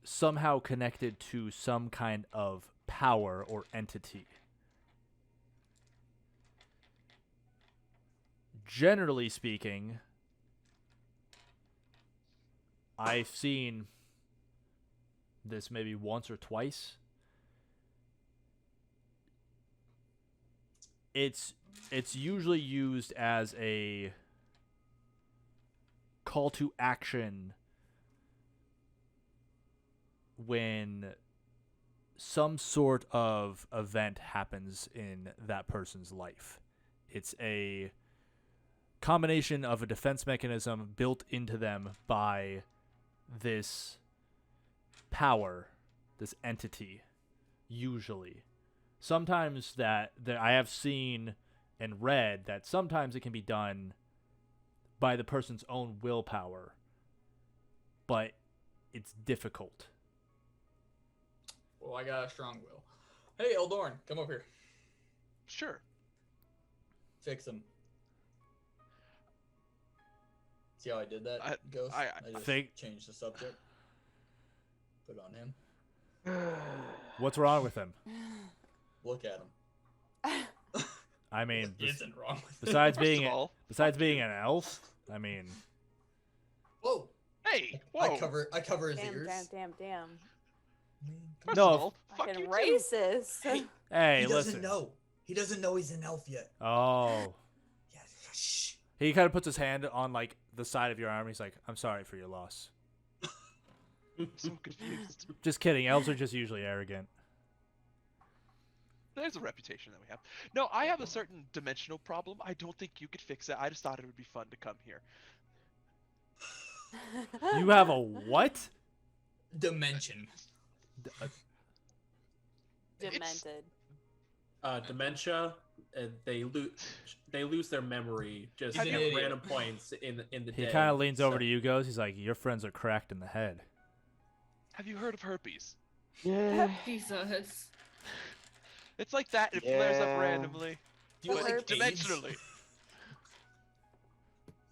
somehow connected to some kind of power or entity. Generally speaking, I've seen this maybe once or twice. It's usually used as a call to action when some sort of event happens in that person's life. It's a combination of a defense mechanism built into them by this power, this entity, usually. Sometimes that I have seen and read that sometimes it can be done by the person's own willpower. But it's difficult. Well, I got a strong will. Hey, Eldorn, come over here. Sure. Fix him. See how I did that, Ghost? I just think- changed the subject. Put on him. What's wrong with him? Look at him. I mean, What isn't wrong with him? besides First being of all, besides being an elf, I mean, Whoa! hey, whoa. I cover his Damn, ears. damn. First No, of all, fuck Fucking you too. racist. hey, He listen. doesn't know. He doesn't know he's an elf yet. Oh, Yeah, shh. he kind of puts his hand on like the side of your arm. He's like, "I'm sorry for your loss." So confused. Just kidding. Elves are just usually arrogant. There's a reputation that we have. No, I have a certain dimensional problem. I don't think you could fix it. I just thought it would be fun to come here. You have a what? Dimension. Demented. Dementia. They lose their memory just He's at an idiot. random points in the day. He kind of leans over So- to you, goes. He's like, "Your friends are cracked in the head." Have you heard of herpes? Yeah. Jesus. It's like that. It flares up Yeah. randomly. Do you but like Herpes. dimensionally.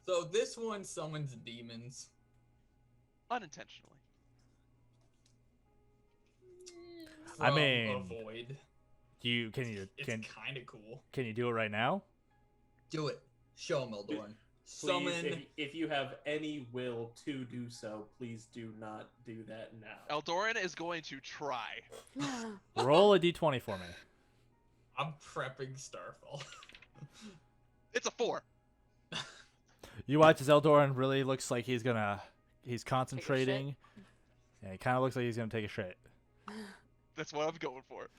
So this one summons demons. Unintentionally. I from mean, a void. Do you can you It's can kind of cool. can you do it right now? Do it. Show him, Eldorn. Please, Summon. if you have any will to do so, please do not do that now. Eldoran is going to try. Roll a d20 for me. I'm prepping Starfall. It's a 4. You watch as Eldoran really looks like he's concentrating. Yeah, he kind of looks like he's gonna take a shit. That's what I'm going for.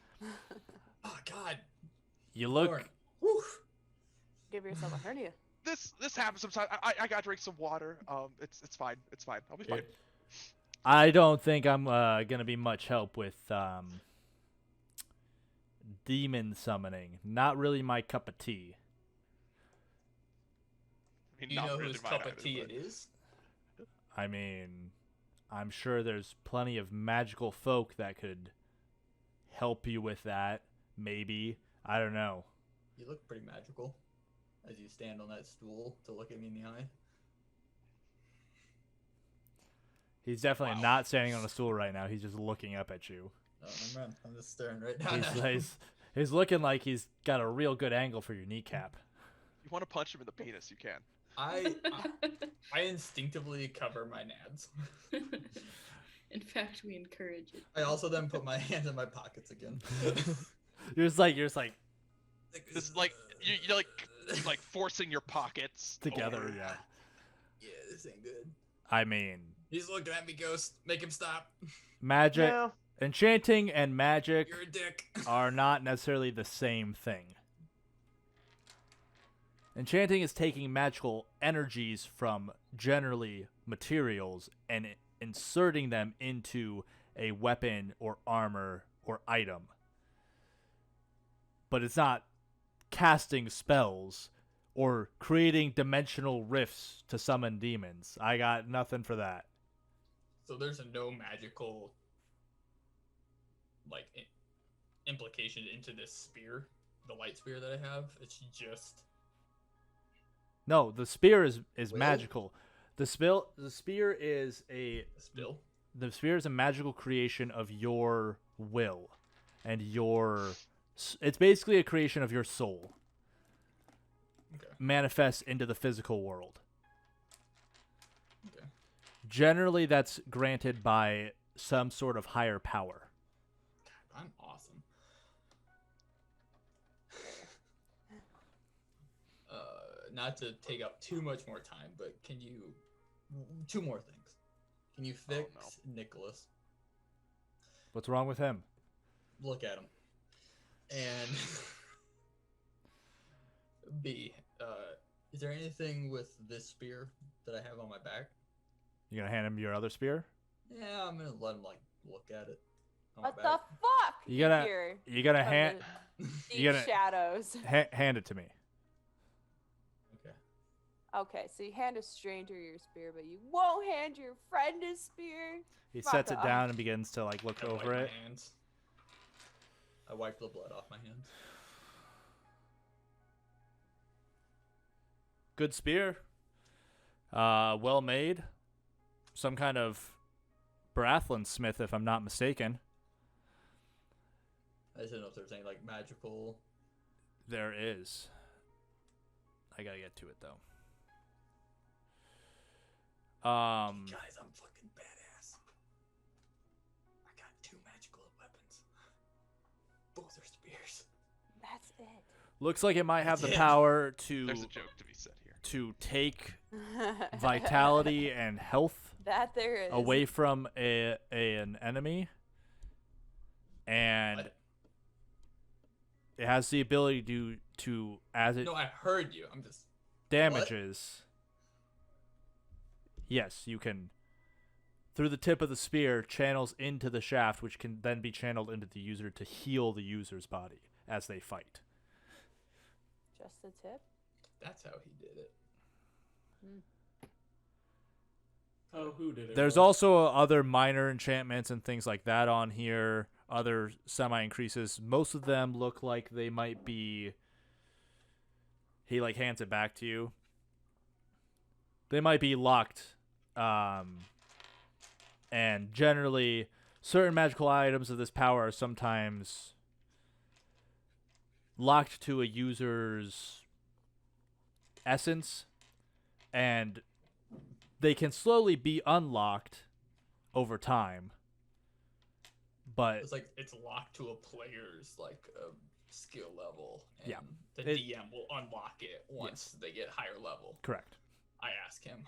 Oh God. You look. Eldorn. Whew. Give yourself a hernia. This happens sometimes. I gotta drink some water. It's fine. It's fine. I'll be fine. I don't think I'm gonna be much help with demon summoning. Not really my cup of tea. I mean, Do you not know really whose mine cup either, of tea but- it is? I mean, I'm sure there's plenty of magical folk that could help you with that. Maybe. I don't know. You look pretty magical as you stand on that stool to look at me in the eye. He's definitely Wow. not standing on a stool right now. He's just looking up at you. Oh, never mind. I'm just staring right down. He's, at him. he's looking like he's got a real good angle for your kneecap. You want to punch him in the penis? You can. I instinctively cover my nads. In fact, we encourage it. I also then put my hands in my pockets again. You're just like This is like you're like forcing your pockets together, over. yeah. Yeah, this ain't good. I mean, He's looking at me, Ghost. Make him stop. magic, No. enchanting, and magic You're a dick. are not necessarily the same thing. Enchanting is taking magical energies from generally materials and inserting them into a weapon or armor or item. But it's not casting spells or creating dimensional rifts to summon demons. I got nothing for that. So there's no magical like implication into this spear, the light spear that I have. It's just No, the spear is Will? magical. The spear is a spill. the spear is a magical creation of your will and it's basically a creation of your soul Okay. manifests into the physical world. Okay. Generally that's granted by some sort of higher power. I'm awesome. Not to take up too much more time, but can you two more things? Can you fix Nicholas? What's wrong with him? Look at him. And B, is there anything with this spear that I have on my back? You gonna hand him your other spear? Yeah, I'm gonna let him like look at it. on my What the back. fuck? You gotta Here, you gotta from hand the you deep gotta- shadows. hand it to me. Okay. Okay, so you hand a stranger your spear, but you won't hand your friend a spear? He Fuck sets it off. down and begins to like look I wipe over my it. hands. I wipe the blood off my hands. Good spear. Well made. Some kind of Barathlan smith, if I'm not mistaken. I just didn't know if there was any like magical. There is. I gotta get to it though. Guys, I'm fucking badass. I got 2 magical weapons. Both are spears. That's it. Looks like it might have the Yeah. power to There's a joke to be said here. take vitality and health That there is. away from an enemy, and What? it has the ability to as it No, I heard you. I'm just. damages. Yes, you can, through the tip of the spear, channels into the shaft, which can then be channeled into the user to heal the user's body as they fight. Just the tip? That's how he did it. Oh, who did it? There's Well, also other minor enchantments and things like that on here, other semi-increases. Most of them look like they might be... He, like, hands it back to you. They might be locked. And generally, certain magical items of this power are sometimes locked to a user's essence, and they can slowly be unlocked over time. But It's like it's locked to a player's like skill level, and Yeah. the It- DM will unlock it once they get higher level. correct. I ask him.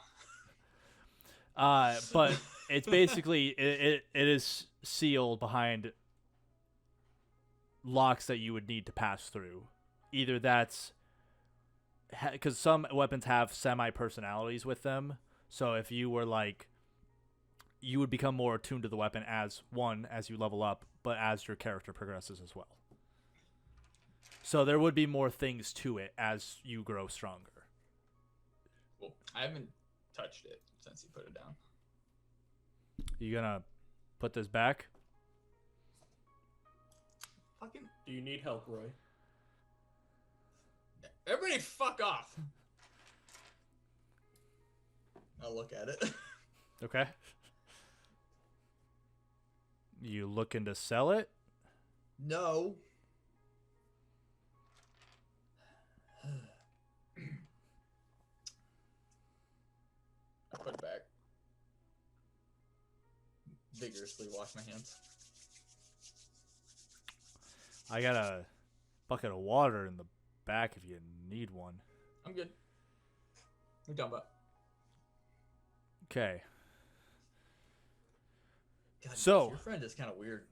But it's basically it is sealed behind locks that you would need to pass through. Either that's because some weapons have semi-personalities with them. So if you were like, you would become more attuned to the weapon as you level up, but as your character progresses as well. So there would be more things to it as you grow stronger. Well, I haven't touched it since he put it down. You gonna put this back? Fucking Do you need help, Roy? everybody, fuck off. I'll look at it. Okay. You looking to sell it? No. I put it back. Vigorously wash my hands. I got a bucket of water in the back if you need one. I'm good. What are you talking about? Okay. God, So- your friend is kind of weird.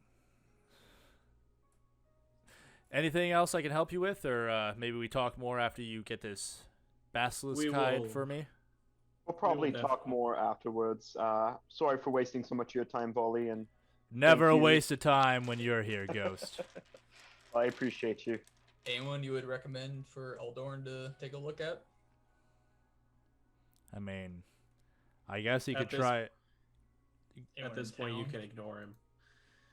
Anything else I can help you with, or maybe we talk more after you get this basilisk We hide will- for me? We'll probably will talk more afterwards. Sorry for wasting so much of your time, Volley, and Never a you. waste of time when you're here, Ghost. I appreciate you. Anyone you would recommend for Eldorn to take a look at? I mean, I guess you At could this- try it. Anyone At this in point, you town? can ignore him.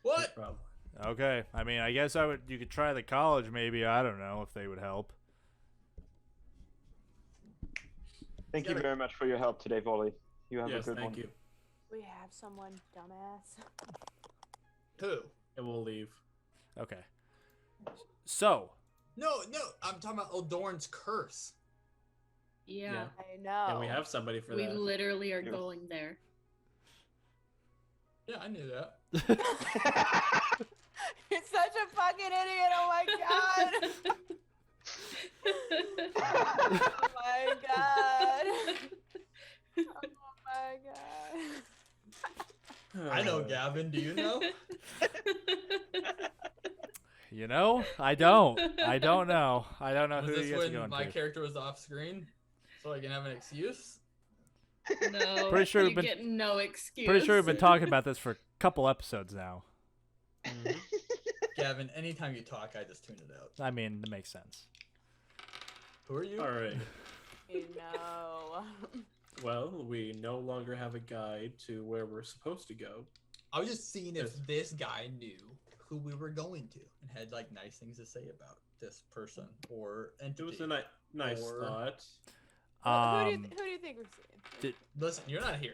What? Probably. Okay. I mean, I guess you could try the college maybe. I don't know if they would help. Thank you Gotta- very much for your help today, Volley. You have Yes, a good thank one. you. We have someone, dumbass. Who? And we'll leave. Okay. So, No, I'm talking about Eldorn's curse. Yeah, Yeah. I know. And we have somebody for we that. literally are Yes. going there. Yeah, I knew that. You're such a fucking idiot. Oh my god. Oh my god. Oh my god. I know Gavin. Do you know? you know, I don't. I don't know. I don't know Was who this you guys are when going my to. character was off screen, so I can have an excuse? No, Pretty sure you we've been- get no excuse. Pretty sure we've been talking about this for a couple episodes now. Mhm. Gavin, anytime you talk, I just tune it out. I mean, it makes sense. Who are you? All right. No. Well, we no longer have a guide to where we're supposed to go. I was just seeing if Yes. this guy knew who we were going to and had like nice things to say about this person or It entity. was a nice Or- thought. Who do you think we're seeing? Listen, you're not here.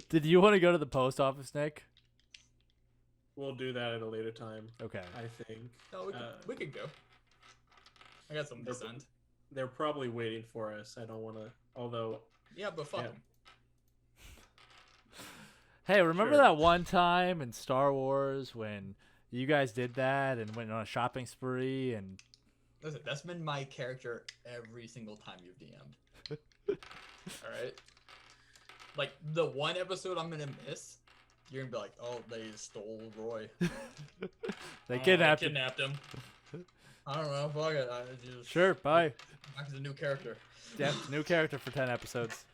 Did you want to go to the post office, Nick? We'll do that at a later time, Okay. I think. No, we could go. I got something to They're- send. They're probably waiting for us. I don't want to. Although, Yeah, but fuck Yeah. 'em. Hey, remember Sure. that one time in Star Wars when you guys did that and went on a shopping spree and Listen, that's been my character every single time you've DM'd. All right. Like the one episode I'm gonna miss, you're gonna be like, "Oh, they stole Roy. they Oh, kidnapped they him? kidnapped him." I don't know. Fuck it. I just Sure, bye. Max is a new character. Yep, new character for 10 episodes.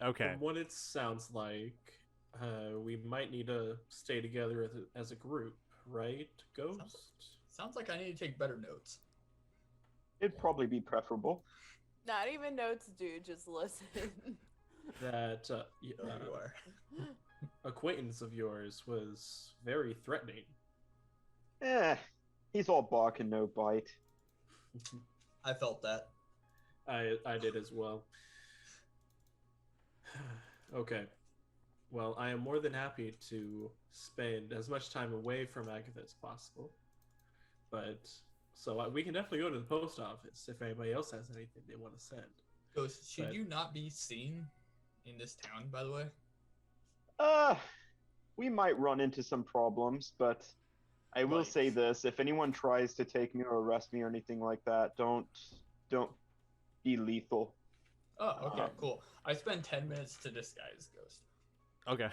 Okay. from what it sounds like, we might need to stay together as a group, right, Ghost? Sounds like I need to take better notes. It'd probably be preferable. Not even notes, dude. Just listen. That Oh, you are. acquaintance of yours was very threatening. He's all bark and no bite. I felt that. I did as well. Okay. Well, I am more than happy to spend as much time away from Agatha as possible. But so we can definitely go to the post office if anybody else has anything they want to send. Ghost, should But- you not be seen in this town, by the way? We might run into some problems, but I will Like- say this: if anyone tries to take me or arrest me or anything like that, don't be lethal. Oh, okay, cool. I spent 10 minutes to disguise Ghost. Okay.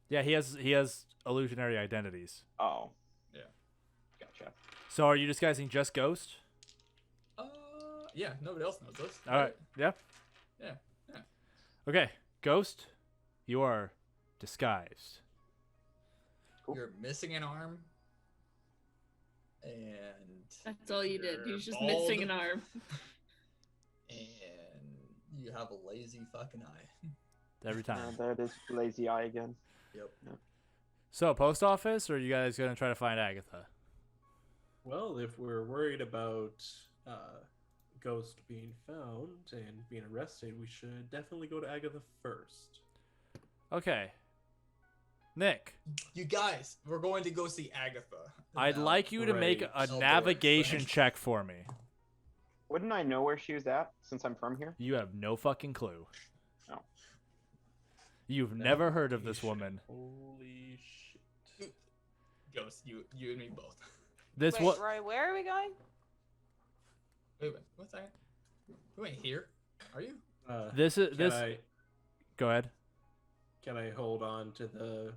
Yeah, he has illusionary identities. Oh. Yeah. Gotcha. So are you disguising just Ghost? Yeah, nobody else knows this. All right. Yeah. Yeah. Okay. Ghost, you are disguised. Cool. You're missing an arm. And That's all you did. He you're was just bald, missing an arm. And you have a lazy fucking eye. Every time. There it is, lazy eye again. Yep. So post office, or are you guys gonna try to find Agatha? Well, if we're worried about Ghost being found and being arrested, we should definitely go to Agatha first. Okay. Nick, You guys, we're going to go see Agatha. I'd Now. like you to make Right. a Oh, boy. navigation check for me. Wouldn't I know where she was at since I'm from here? You have no fucking clue. Oh. You've never heard of this woman. Holy shit. Ghost, you and me both. This Wait, what? Roy, where are we going? Wait, what's that? You ain't here, are you? This is Can this. I Go ahead. can I hold on to the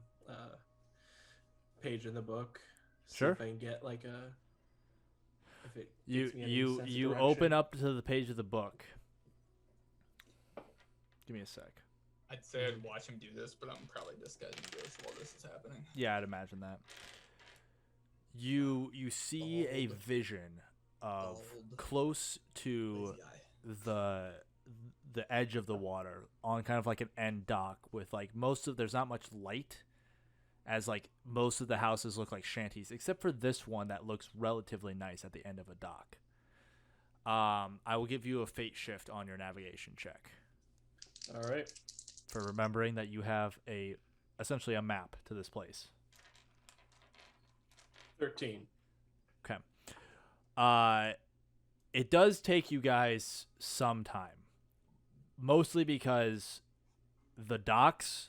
page in the book? See Sure. If I can get like a. If it You gives me any you sense of you direction. open up to the page of the book. Give me a sec. I'd say I'd watch him do this, but I'm probably disguising Ghost while this is happening. Yeah, I'd imagine that. You see a Bald. vision of Bald. close to Lazy eye. the edge of the water on kind of like an end dock with like there's not much light, as like most of the houses look like shanties except for this one that looks relatively nice at the end of a dock. I will give you a fate shift on your navigation check All right. for remembering that you have essentially a map to this place. 13. Okay. It does take you guys some time. Mostly because the docks,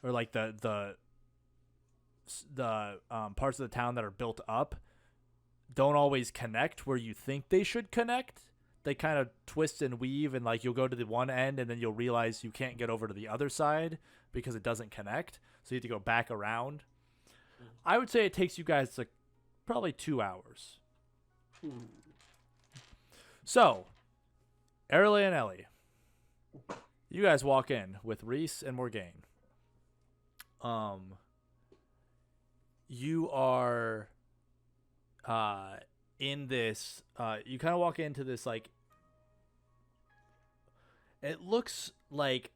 or like the parts of the town that are built up, don't always connect where you think they should connect. They kind of twist and weave, and like you'll go to the one end and then you'll realize you can't get over to the other side because it doesn't connect. So you have to go back around. I would say it takes you guys like probably 2 hours. So, Erle and Ellie, you guys walk in with Reese and Morgaine. You are in this, you kind of walk into this like. It looks like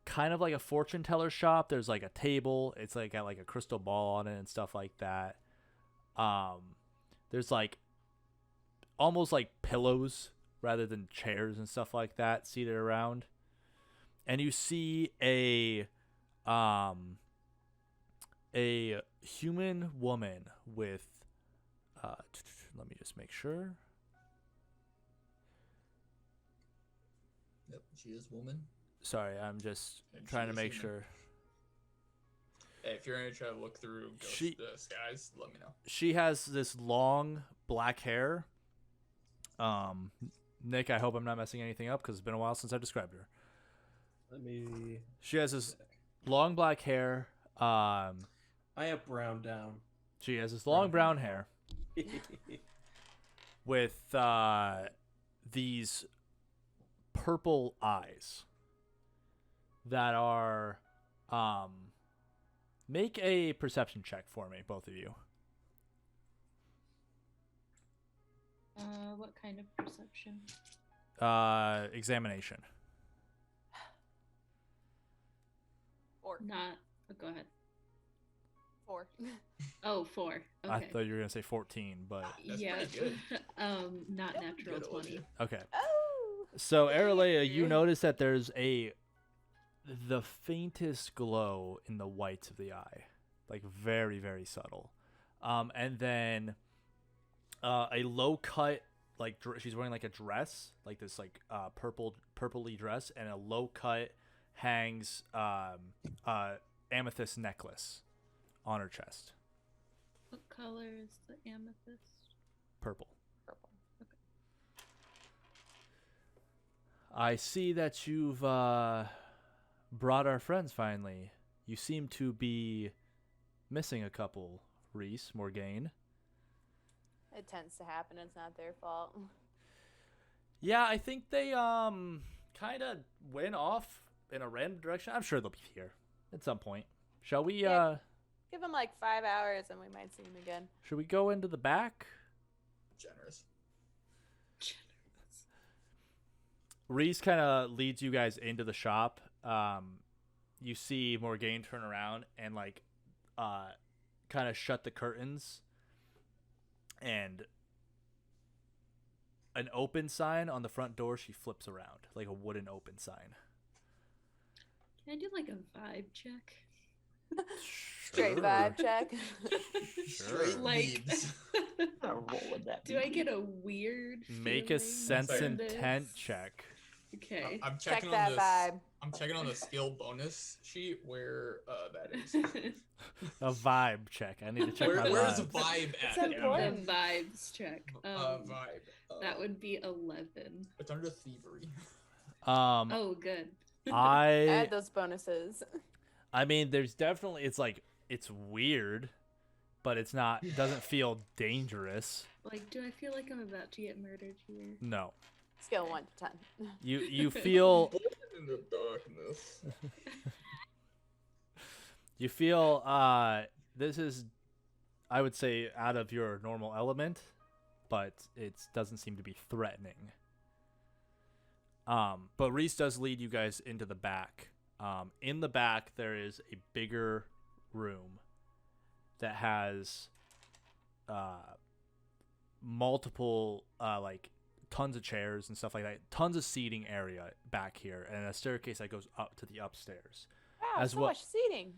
kind of like a fortune teller shop. There's like a table. It's like got like a crystal ball on it and stuff like that. There's like almost like pillows rather than chairs and stuff like that seated around. And you see a human woman with let me just make sure. Yep, she is woman. Sorry, I'm just And trying she to is make human. sure. Hey, if you're gonna try to look through ghost She- skies, let me know. She has this long black hair. Nick, I hope I'm not messing anything up because it's been a while since I described her. Let me. She has this long black hair. I have brown down. She has this long brown hair with these purple eyes that are make a perception check for me, both of you. What kind of perception? Examination. 4. Not. Oh, go ahead. 4. Oh, 4. Okay. I thought you were gonna say 14, but That's yeah. pretty good. Not Good natural old 20. you. okay. Oh. So Aralea, you notice that there's the faintest glow in the whites of the eye, like very, very subtle. And then a low cut, like she's wearing like a dress, like this like purpley dress, and a low cut hangs amethyst necklace on her chest. What color is the amethyst? Purple. Purple. I see that you've brought our friends finally. You seem to be missing a couple, Reese, Morgaine. It tends to happen. It's not their fault. Yeah, I think they kind of went off in a random direction. I'm sure they'll be here at some point. Shall we Yeah. Give them like 5 hours and we might see them again. should we go into the back? Generous. Reese kind of leads you guys into the shop. You see Morgaine turn around and like kind of shut the curtains, and an open sign on the front door she flips around, like a wooden open sign. Can I do like a vibe check? Straight vibe check. Straight Like, leaves. What role would that do I get a weird? Make a feeling sense from intent this? check. Okay. I'm Check checking that on this. vibe. I'm checking on the skill bonus sheet where that is. A vibe check. I need to check my Where's vibe. vibe It's at? important. The vibes check. Vibe. That would be 11. It's under thievery. Oh, good. Add those bonuses. I mean, there's definitely it's weird, but it's not doesn't feel dangerous. Like, do I feel like I'm about to get murdered here? No. Scale 1 to 10. You feel In the darkness. you feel this is, I would say, out of your normal element, but it doesn't seem to be threatening. But Reese does lead you guys into the back. In the back there is a bigger room that has multiple like tons of chairs and stuff like that, tons of seating area back here, and a staircase that goes up to the upstairs, Wow, As so well- much seating.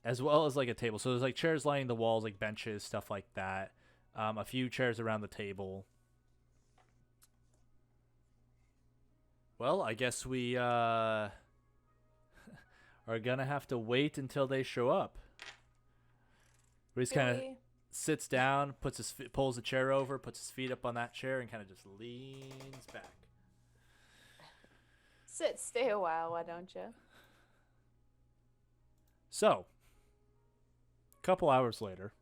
as well as like a table. So there's like chairs lining the walls, like benches, stuff like that. A few chairs around the table. Well, I guess we are gonna have to wait until they show up. Reese kind of Really? sits down, pulls a chair over, puts his feet up on that chair, and kind of just leans back. Stay a while, why don't you? So, a couple hours later,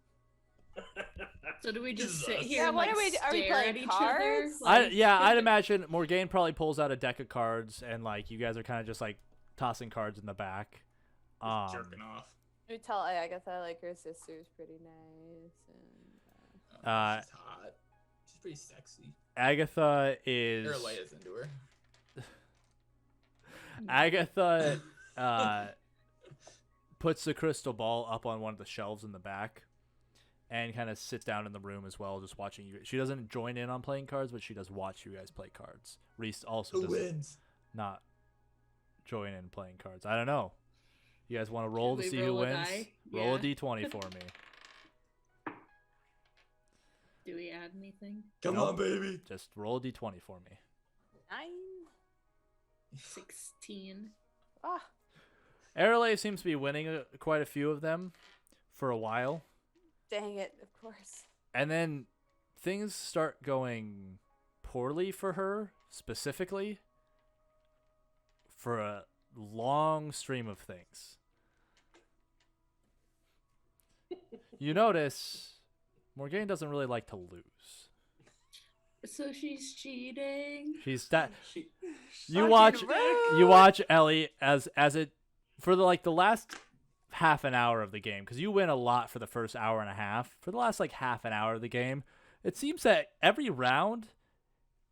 So do we just sit Jesus. here Yeah, and what like are we- are we stare playing at each cards? other? I'd imagine Morgaine probably pulls out a deck of cards, and like you guys are kind of just like tossing cards in the back. Just jerking off. We tell Agatha like her sister's pretty nice and Uh, She's hot. She's pretty sexy. Agatha is. Aralea's into her. Agatha puts the crystal ball up on one of the shelves in the back and kind of sits down in the room as well, just watching you. She doesn't join in on playing cards, but she does watch you guys play cards. Reese also Who does wins? not join in playing cards. I don't know. You guys want to roll to we see who roll a wins? die? Roll a Yeah. d20 for me. Do we add anything? Come Nope. on, baby. Just roll a d20 for me. 9. 16. Ah, Arale seems to be winning quite a few of them for a while. dang it, of course. And then things start going poorly for her, specifically for a long stream of things. You notice Morgane doesn't really like to lose. So she's cheating. She's that She, you watch Ellie as it for the last half an hour of the game, because you win a lot for the first hour and a half. For the last half an hour of the game, it seems that every round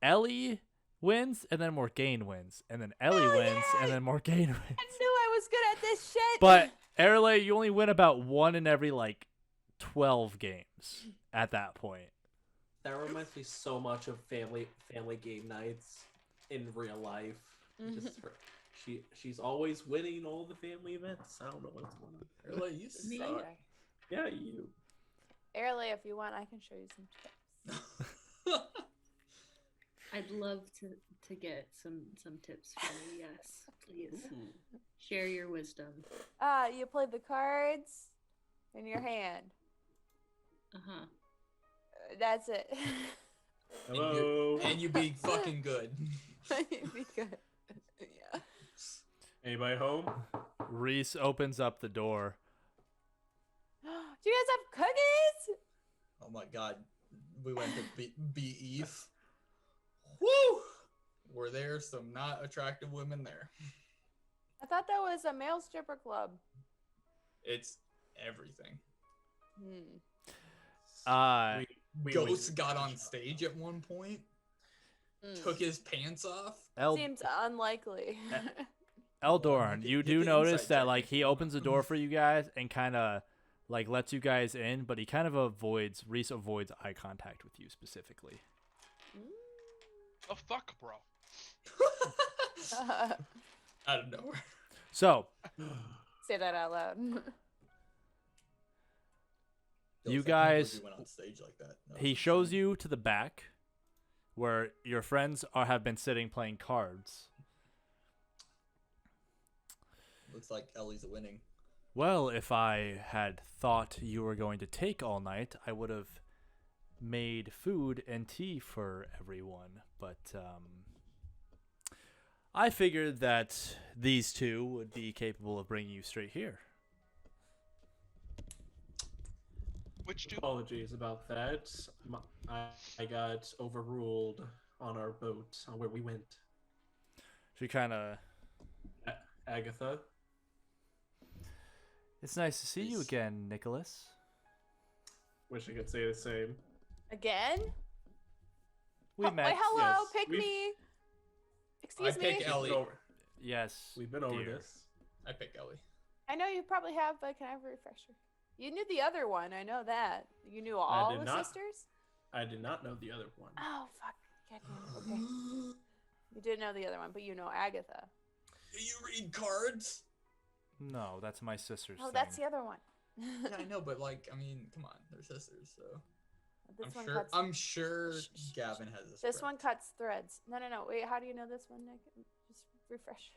Ellie wins and then Morgane wins, and then Ellie wins and then Morgane wins. I knew I was good at this shit. But Arale, you only win about one in every 12 games at that point. that reminds me so much of family game nights in real life. Just her, she's always winning all the family events. I don't know what's going on. Aralea, you Me? suck. Yeah, you. Arale, if you want, I can show you some tips. I'd love to get some tips from you. Yes, please. Share your wisdom. You play the cards in your hand. Uh-huh. That's it. Hello. And you be fucking good. You'd be good. Yeah. Anybody home? Reese opens up the door. Do you guys have cookies? Oh my god. We went to Beef. Woo! Were there some not attractive women there? I thought that was a male stripper club. It's everything. We Ghost waited. got on stage at one point, took his pants off. Seems unlikely. Eldorn, you Get do the notice inside that check. he opens the door for you guys and kind of lets you guys in, but he kind of Reese avoids eye contact with you specifically. Oh fuck, bro. Out of nowhere. So Say that out loud. You Ghost, I can't believe guys- you went on stage like that. That he was shows insane. you to the back where your friends have been sitting playing cards. Looks like Ellie's winning. Well, if I had thought you were going to take all night, I would have made food and tea for everyone. But I figured that these two would be capable of bringing you straight here. Which two? Apologies about that. I got overruled on our boat on where we went. She kind of... Agatha. It's nice to see you Yes. again, Nicholas. Wish I could say the same. Again? We met. Wait, hello, yes. pick We- me. I Excuse me. pick Ellie. Yes. We've been over dear. this. I pick Ellie. I know you probably have, but can I have a refresher? You knew the other one. I know that. You knew all did the not. sisters? I did not know the other one. Oh, fuck. Goddamn. Okay. You did know the other one, but you know Agatha. Do you read cards? No, that's my sister's Oh, thing. that's the other one. Yeah, I know, but I mean, come on, they're sisters, so This I'm one sure. cuts. I'm sure Gavin has this. This one cuts threads. No. Wait, how do you know this one, Nick? Just refresh.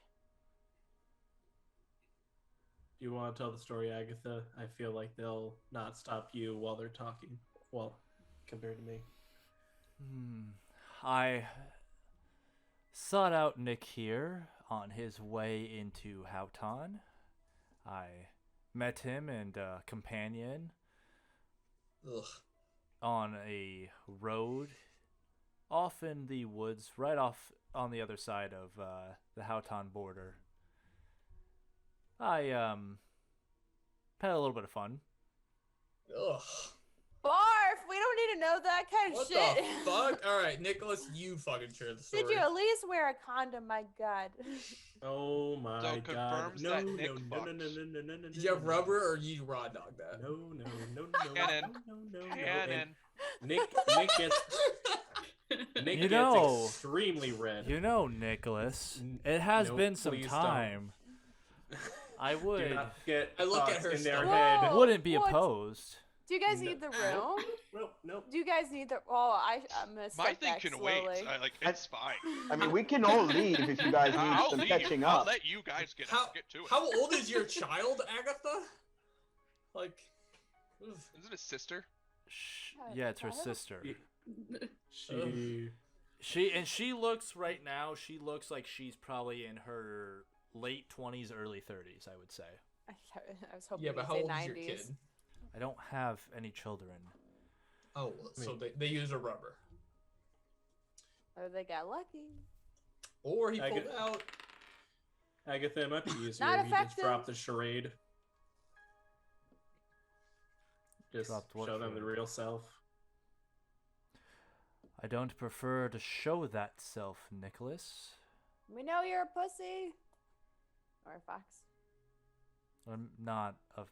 Do you want to tell the story, Agatha? I feel like they'll not stop you while they're talking. Well, compared to me. I sought out Nick here on his way into Houghton. I met him and a companion Ugh. on a road off in the woods, right off on the other side of the Houghton border. I had a little bit of fun. Ugh. Barf! We don't need to know that kind of What shit. the fuck? All right, Nicholas, you fucking share the story. Did you at least wear a condom? My God. Oh my So god. confirms No, that no, Nick no, no, no, no, fucks. no, no, no, Did you have no, rubber or you raw dog that? No, no, no, no, Cannon. no, no, no. Cannon. And Nick gets Nick You gets know- extremely red. You know, Nicholas, N- it has no, been some please don't. time. I Do would not get I look at thoughts her in their stomach. head. Whoa. wouldn't be What? opposed. Do you guys No. need the room? Nope, nope. Do you guys need the? Oh, I'm gonna My step thing back can slowly. wait. It's fine. I mean, we can all leave if you guys need I'll some leave. catching I'll up. let you guys get How to it. how old is your child, Agatha? Like, oof. Is it his sister? Yeah, it's her Child? sister. She She looks right now. She looks like she's probably in her late 20s, early 30s. I would say. I was hoping Yeah, you'd but how say old 90s. is your kid? I don't have any children. Oh, well, so they use a rubber, Or they got lucky. or he I pulled get- out. Agatha, it might be easier Not if you just effective. drop the charade. Just Dropped what show them the charade? real self. I don't prefer to show that self, Nicholas. We know you're a pussy. Or a fox. I'm not a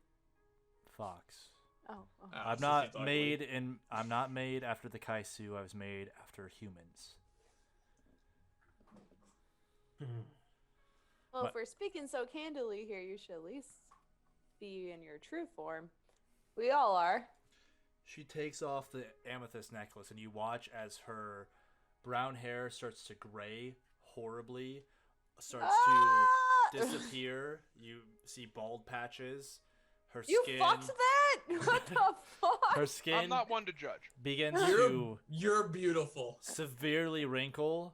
fox. Oh. Ah, I'm so not she's ugly. made in. I'm not made after the Kaisu. I was made after humans. Well, But- if we're speaking so candidly here, you should at least be in your true form. We all are. She takes off the amethyst necklace, and you watch as her brown hair starts to gray horribly, starts Ah! to disappear. You see bald patches. Her You skin. fucked that? What the fuck? Her skin I'm not one to judge. begins You're to you're beautiful. severely wrinkle,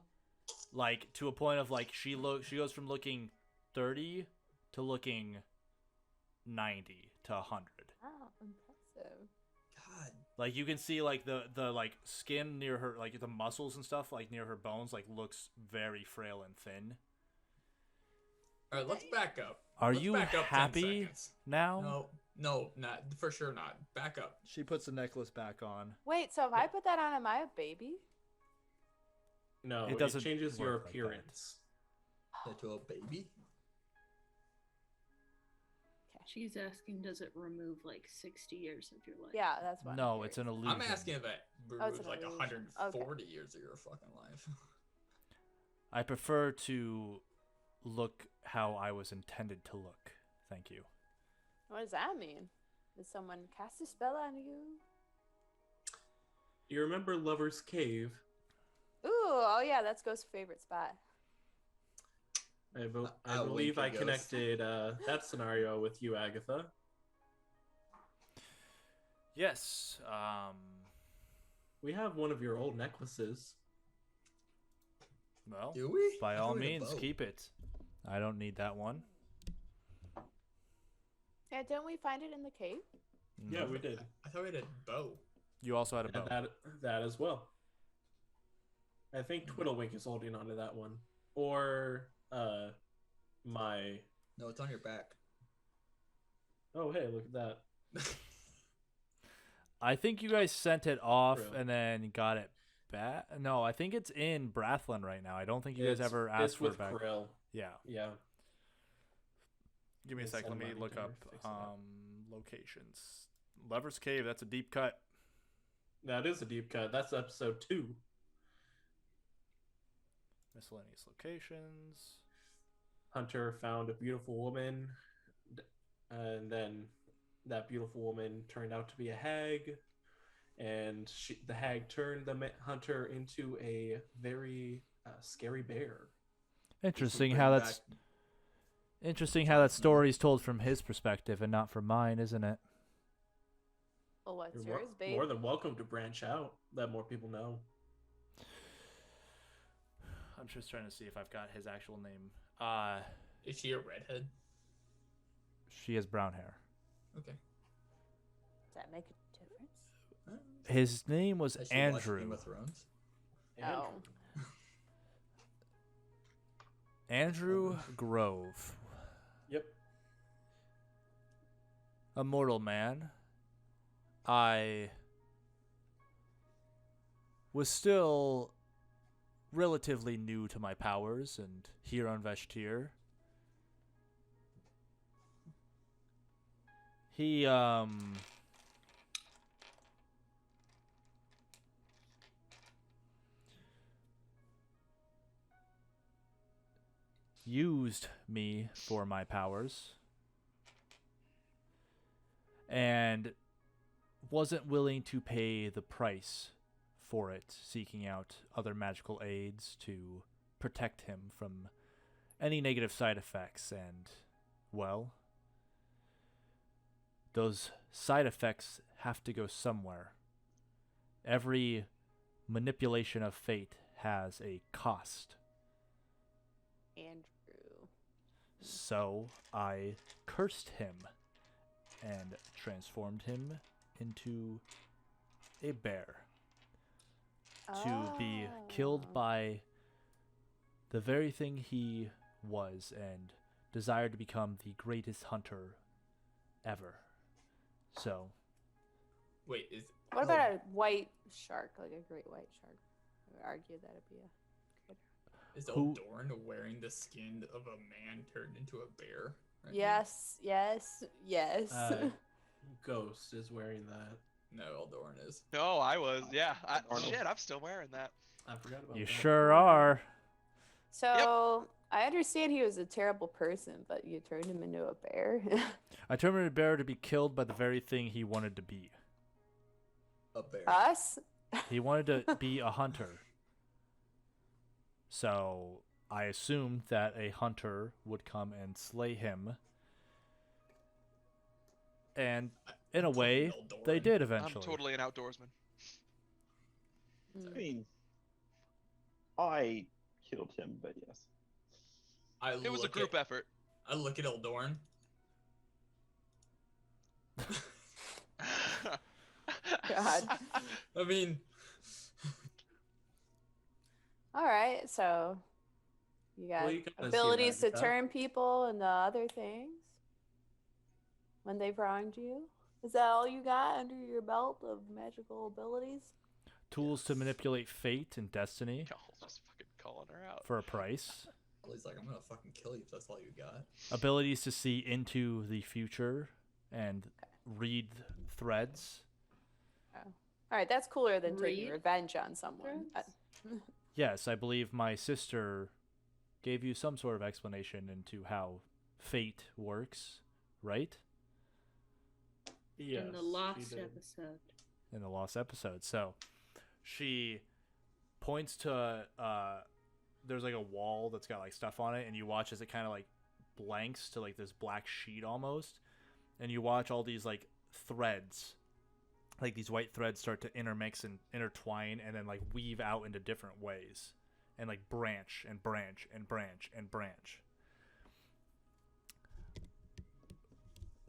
like to a point of like she goes from looking 30 to looking 90 to 100. Wow, impressive. God. Like you can see like the like skin near her, like the muscles and stuff like near her bones like looks very frail and thin. All right, let's back up. Are Let's you back up 10 happy seconds. now? No, not for sure. Not back up. She puts the necklace back on. Wait, so if I put that on, am I a baby? No, It it doesn't changes your work like that. appearance. To a baby. She's asking, does it remove like 60 years of your life? Yeah, that's what. No, it's an illusion. I'm asking if it Oh, it's removes an like illusion. 140 Okay. years of your fucking life. I prefer to look how I was intended to look. Thank you. What does that mean? Did someone cast a spell on you? You remember Lover's Cave? Ooh, oh yeah, that's Ghost's favorite spot. I I'll believe wink I at Ghost. connected that scenario with you, Agatha. Yes. We have one of your old necklaces. Well, Do we? by I all thought we had a means, bow. keep it. I don't need that one. Yeah, didn't we find it in the cave? Yeah, No. we did. I thought we had a bow. You also had a bow. And that as well. I think Twiddlewink is holding onto that one. Or my No, it's on your back. oh hey, look at that. I think you guys sent it off True. and then got it back. No, I think it's in Brathland right now. I don't think you guys It's- ever it's asked for with it back. Krill. Yeah. Yeah. Give me a We'll sec. Let send me money look to her up to fix that. locations. Lover's Cave. That's a deep cut. That is a deep cut. That's episode 2. Miscellaneous locations. Hunter found a beautiful woman, and then that beautiful woman turned out to be a hag, and the hag turned the hunter into a very scary bear. Interesting bring how back- that's interesting how that story's told from his perspective and not from mine, isn't it? Well, what's You're yours, babe? more than welcome to branch out. Let more people know. I'm just trying to see if I've got his actual name. Is she a redhead? She has brown hair. Okay. Does that make a difference? His name was Has she watched Andrew. Game of Thrones? Oh. Andrew Grove. Yep. A mortal man. I was still relatively new to my powers, and here on Veshtir, he used me for my powers and wasn't willing to pay the price for it, seeking out other magical aids to protect him from any negative side effects. And, well, those side effects have to go somewhere. Every manipulation of fate has a cost. Andrew. So I cursed him and transformed him into a bear to be killed by the very thing he was and desired to become the greatest hunter ever. So, Wait, is What about a white shark, like a great white shark? I would argue that'd be a good. is who- Eldorn wearing the skin of a man turned into a bear? right now? Yes, yes, yes. Ghost is wearing that. No, Eldorn is. No, I was. Yeah. Arnold. Shit, I'm still wearing that. I forgot about you that. sure are. So I understand he was a terrible person, but you turned him into a bear. I turned a bear to be killed by the very thing he wanted to be. A bear. Us? He wanted to be a hunter. So I assumed that a hunter would come and slay him. And in a way, they did eventually. I'm totally an outdoorsman. I mean, I killed him, but yes. It was a group effort. I look at Eldorn. God. I mean, All right, so you got Well, you gotta see abilities that, to yeah. turn people into other things when they've wronged you. Is that all you got under your belt of magical abilities? Tools to manipulate fate and destiny Y'all just fucking calling her out. for a price. He's like, I'm gonna fucking kill you if that's all you got. Abilities to see into the future and read threads. All right, that's cooler than taking Read revenge on someone. threads? Yes, I believe my sister gave you some sort of explanation into how fate works, right? Yes, In the she lost did. episode. In the lost episode. So she points to there's like a wall that's got like stuff on it, and you watch as it kind of like blanks to like this black sheet almost, and you watch all these like threads, like these white threads start to intermix and intertwine and then like weave out into different ways and like branch and branch and branch and branch.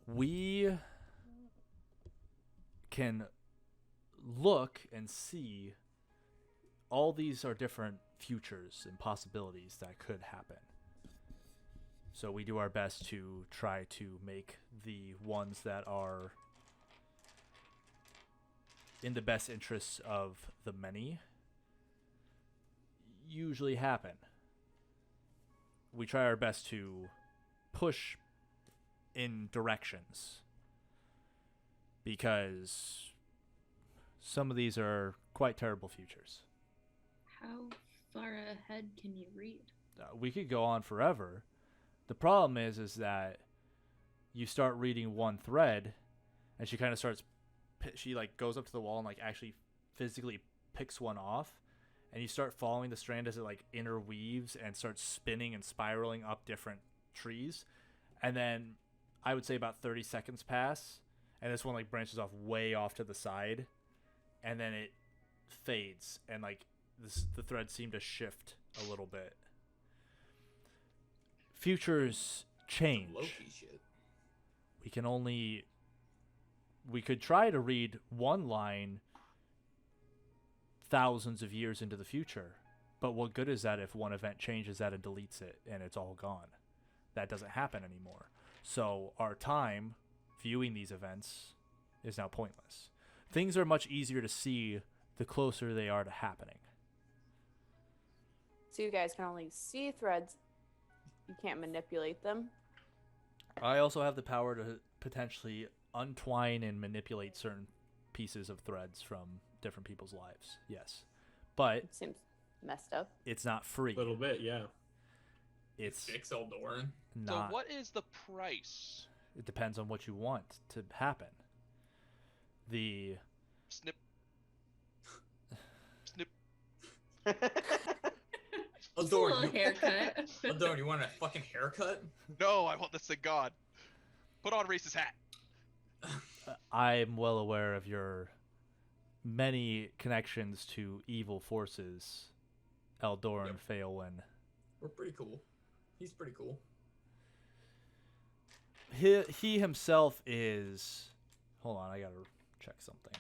We can look and see all these are different futures and possibilities that could happen. So we do our best to try to make the ones that are in the best interests of the many usually happen. We try our best to push in directions because some of these are quite terrible futures. How far ahead can you read? We could go on forever. The problem is that you start reading one thread and she kind of starts she like goes up to the wall and like actually physically picks one off, and you start following the strand as it like interweaves and starts spinning and spiraling up different trees. And then I would say about 30 seconds pass and this one like branches off way off to the side, and then it fades and like the threads seem to shift a little bit. Futures change. Loki shit. We could try to read one line thousands of years into the future, but what good is that if one event changes that and deletes it and it's all gone? That doesn't happen anymore. So our time viewing these events is now pointless. Things are much easier to see the closer they are to happening. So you guys can only see threads. You can't manipulate them. I also have the power to potentially untwine and manipulate certain pieces of threads from different people's lives. Yes. But It seems messed up. it's not free. A little bit, yeah. It's Fix Eldoran. not. So what is the price? It depends on what you want to happen. The Snip. Snip. Just a Eldoran, little haircut. Eldoran, you want a fucking haircut? No, I want this thing gone. Put on Reese's hat. I'm well aware of your many connections to evil forces, Eldoran Yep. Feowin. We're pretty cool. He's pretty cool. He himself is. Hold on, I gotta check something.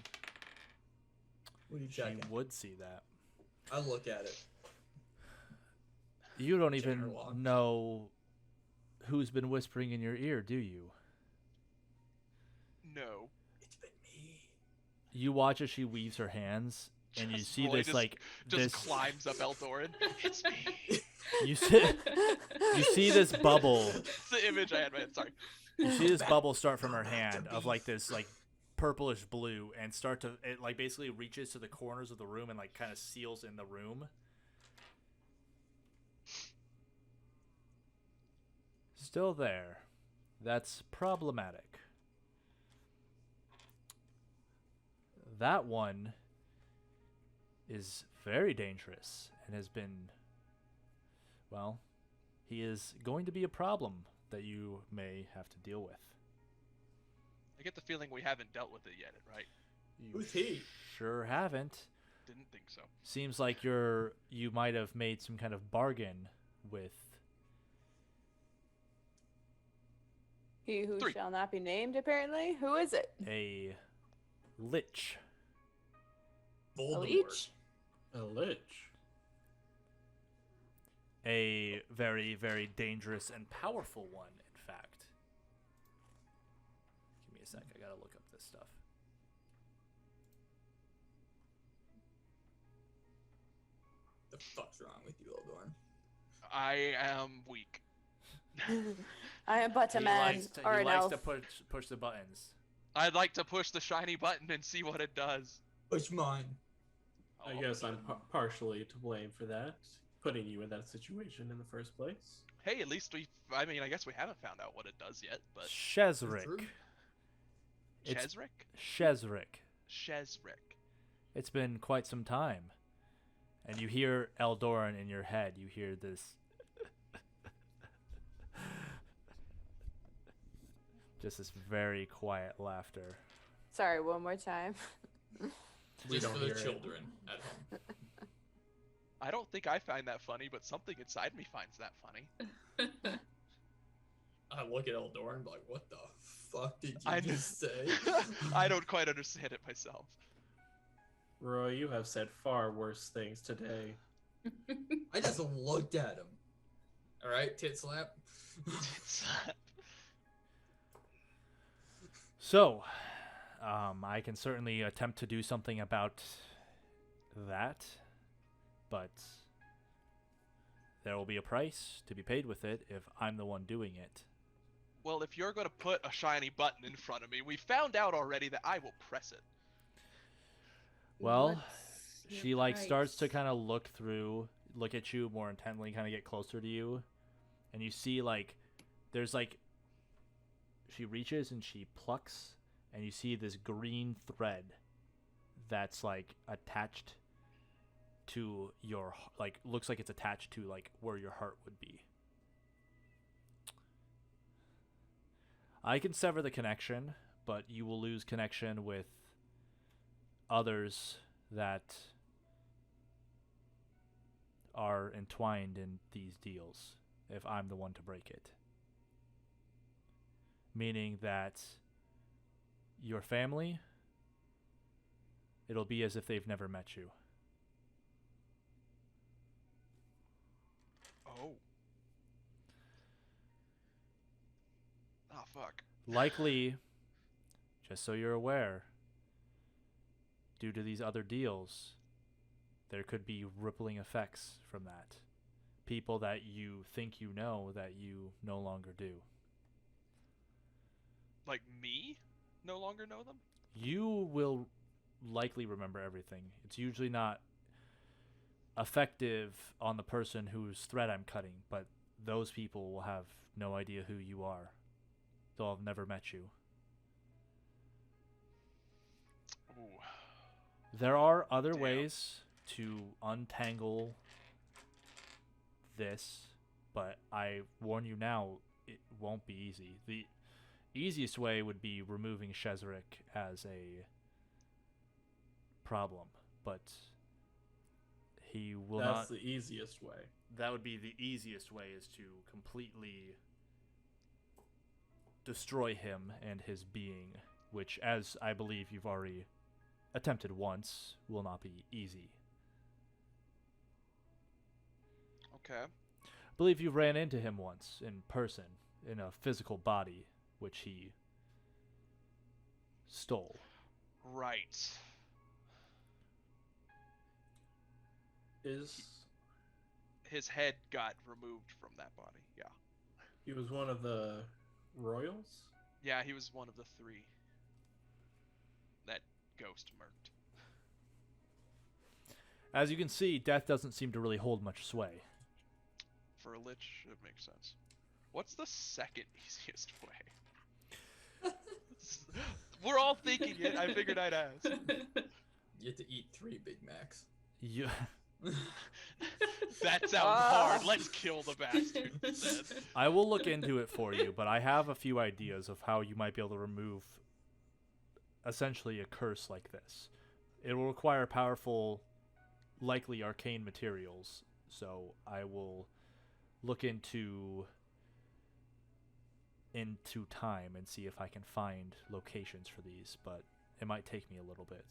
What are you She checking? would see that. I look at it. You don't even General. know who's been whispering in your ear, do you? No. It's been me. You watch as she weaves her hands, and you see Roy this just- like Just this. climbs up Eldoran. It's me. You see this bubble. It's the image I had in my head. Sorry. You see this bubble start from her hand of like this like purplish blue and start to it like basically reaches to the corners of the room and like kind of seals in the room. Still there. That's problematic. That one is very dangerous and has been, well, he is going to be a problem that you may have to deal with. I get the feeling we haven't dealt with it yet, right? You Who's he? sure haven't. Didn't think so. Seems like you might have made some kind of bargain with He who 3. shall not be named, apparently. Who is it? a lich. A Voldemort. leech? A lich. A very, very dangerous and powerful one, in fact. Give me a sec, I gotta look up this stuff. The fuck's wrong with you, Eldoran? I am weak. I am but a man or he an likes elf. to push the buttons. I'd like to push the shiny button and see what it does. Push mine. I Oh, guess I'm partially to blame for that, putting you in that situation in the first place. Hey, at least I mean, I guess we haven't found out what it does yet, but Shezrick. true. It's Chesrick? Shezrick. Shezrick. It's been quite some time. And you hear Eldoran in your head. You hear this. Just this very quiet laughter. Sorry, one more time. We Just don't for the hear it. children at home. I don't think I find that funny, but something inside me finds that funny. I look at Eldoran and be like, what the fuck did you I kn- just say? I don't quite understand it myself. Roy, you have said far worse things today. I just looked at him. Alright, tit slap. So, I can certainly attempt to do something about that, but there will be a price to be paid with it if I'm the one doing it. Well, if you're going to put a shiny button in front of me, we found out already that I will press it. Well, What's your she like starts to price? kind of look at you more intently, kind of get closer to you, and you see like there's like she reaches and she plucks, and you see this green thread that's like attached to your like looks like it's attached to like where your heart would be. I can sever the connection, but you will lose connection with others that are entwined in these deals if I'm the one to break it. Meaning that your family, it'll be as if they've never met you. Oh. Oh, fuck. Likely, just so you're aware, due to these other deals, there could be rippling effects from that. People that you think you know that you no longer do. Like me? No longer know them? You will likely remember everything. It's usually not effective on the person whose thread I'm cutting, but those people will have no idea who you are. They'll have never met you. Ooh. There are other Damn. ways to untangle this, but I warn you now, it won't be easy. The easiest way would be removing Shezrik as a problem, but he will That's not. the easiest way. That would be the easiest way, is to completely destroy him and his being, which, as I believe you've already attempted once, will not be easy. Okay. I believe you ran into him once in person, in a physical body, which he stole. Right. His head got removed from that body. Yeah. He was one of the royals? Yeah, he was one of the 3 that Ghost murked. As you can see, death doesn't seem to really hold much sway. For a lich, it makes sense. What's the second easiest way? We're all thinking it. I figured I'd ask. You have to eat 3 Big Macs. You, That sounds hard. Let's kill the bastard instead. I will look into it for you, but I have a few ideas of how you might be able to remove essentially a curse like this. It will require powerful, likely arcane materials, so I will look into time and see if I can find locations for these, but it might take me a little bit.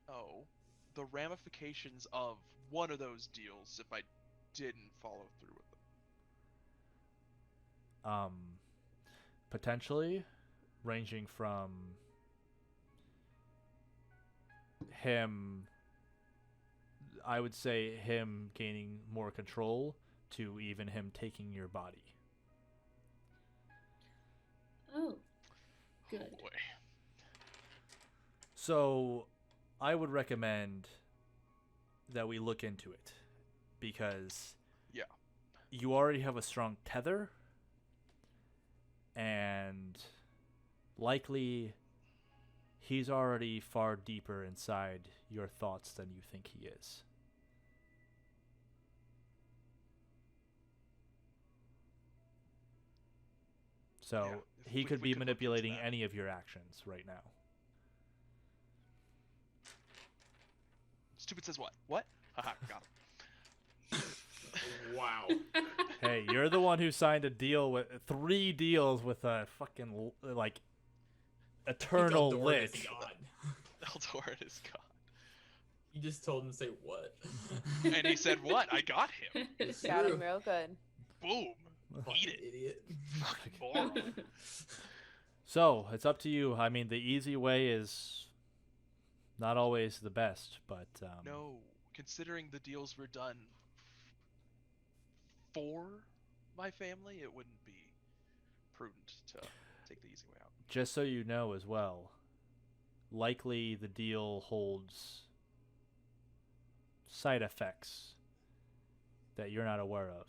Oh, the ramifications of one of those deals if I didn't follow through with them. Potentially ranging from him, I would say him gaining more control, to even him taking your body. Oh, good. Oh boy. So I would recommend that we look into it, because Yeah. you already have a strong tether, and likely he's already far deeper inside your thoughts than you think he is. So Yeah, he if could we be could look into manipulating that. any of your actions right now. Stupid says what? What? Haha, got him. Wow. Hey, you're the one who signed a deal with 3 deals with a fucking like eternal Eldoran is lich. God. Eldoran is God. You just told him to say what? And he said what? I got him. It's Got true. him real good. Boom. Fucking Eat it. idiot. Fucking moron. So it's up to you. I mean, the easy way is not always the best, but No, considering the deals were done for my family, it wouldn't be prudent to take the easy way out. just so you know as well, likely the deal holds side effects that you're not aware of.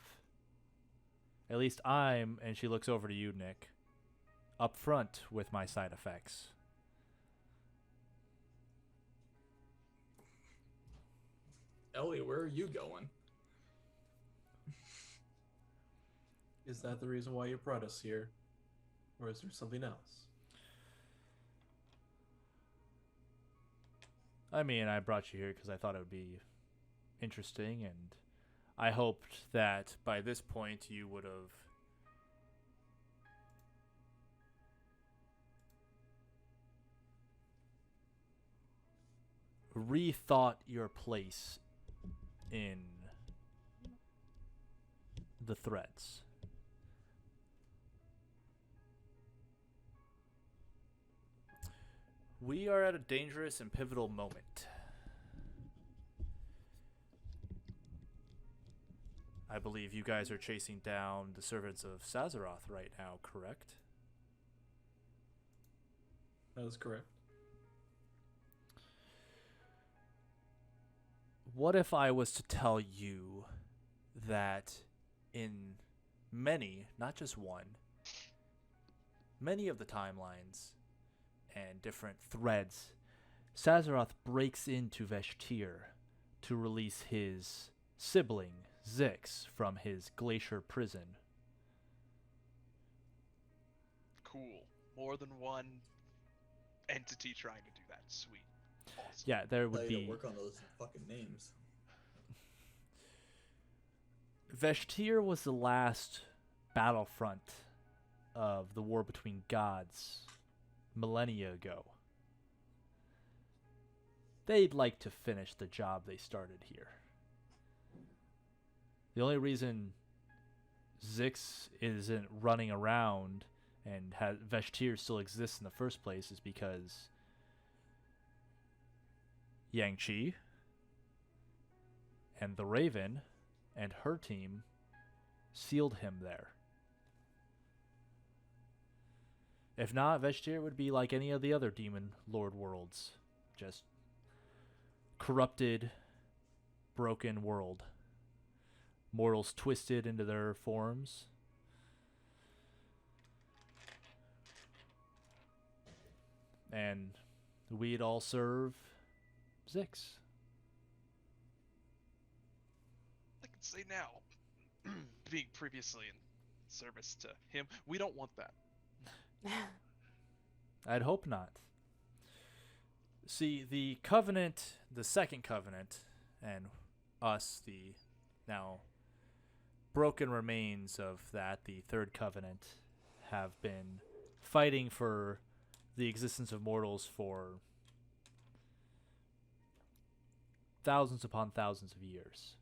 At least I'm, and she looks over to you, Nick, upfront with my side effects. Ellie, where are you going? Is that the reason why you brought us here? Or is there something else? I mean, I brought you here because I thought it would be interesting, and I hoped that by this point you would have rethought your place in the threads. We are at a dangerous and pivotal moment. I believe you guys are chasing down the servants of Sazaroth right now, correct? That is correct. What if I was to tell you that in many, not just one, many of the timelines and different threads, Sazaroth breaks into Veshtir to release his sibling, Zix, from his glacier prison. Cool. More than one entity trying to do that. Sweet. Awesome. Yeah, there Tell would you to be... work on those fucking names. Veshtir was the last battlefront of the war between gods millennia ago. They'd like to finish the job they started here. The only reason Zix isn't running around and Veshtir still exists in the first place is because Yang Qi and the Raven and her team sealed him there. If not, Veshtir would be like any of the other Demon Lord worlds. Just corrupted, broken world. Mortals twisted into their forms. And we'd all serve Zix. I can say now, being previously in service to him, we don't want that. I'd hope not. See, the Covenant, the Second Covenant, and us, the now broken remains of that, the Third Covenant, have been fighting for the existence of mortals for thousands upon thousands of years.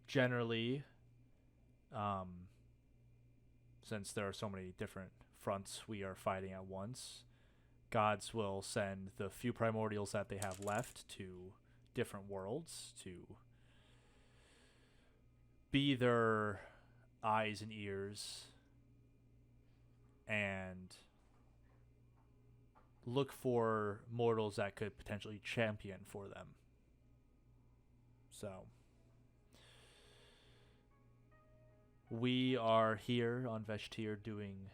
Generally, since there are so many different fronts we are fighting at once, gods will send the few primordials that they have left to different worlds to be their eyes and ears and look for mortals that could potentially champion for them. So we are here on Veshtir doing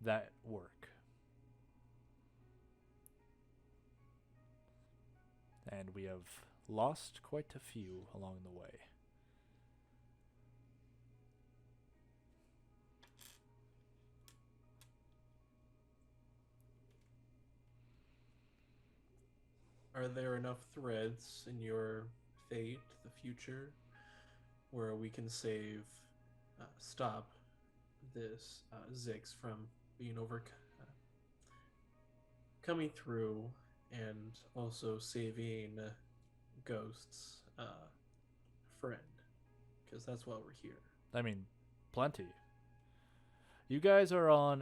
that work. And we have lost quite a few along the way. Are there enough threads in your fate, the future, where we can stop this Zix from being coming through, and also saving Ghost's friend? Because that's why we're here. I mean, plenty. You guys are on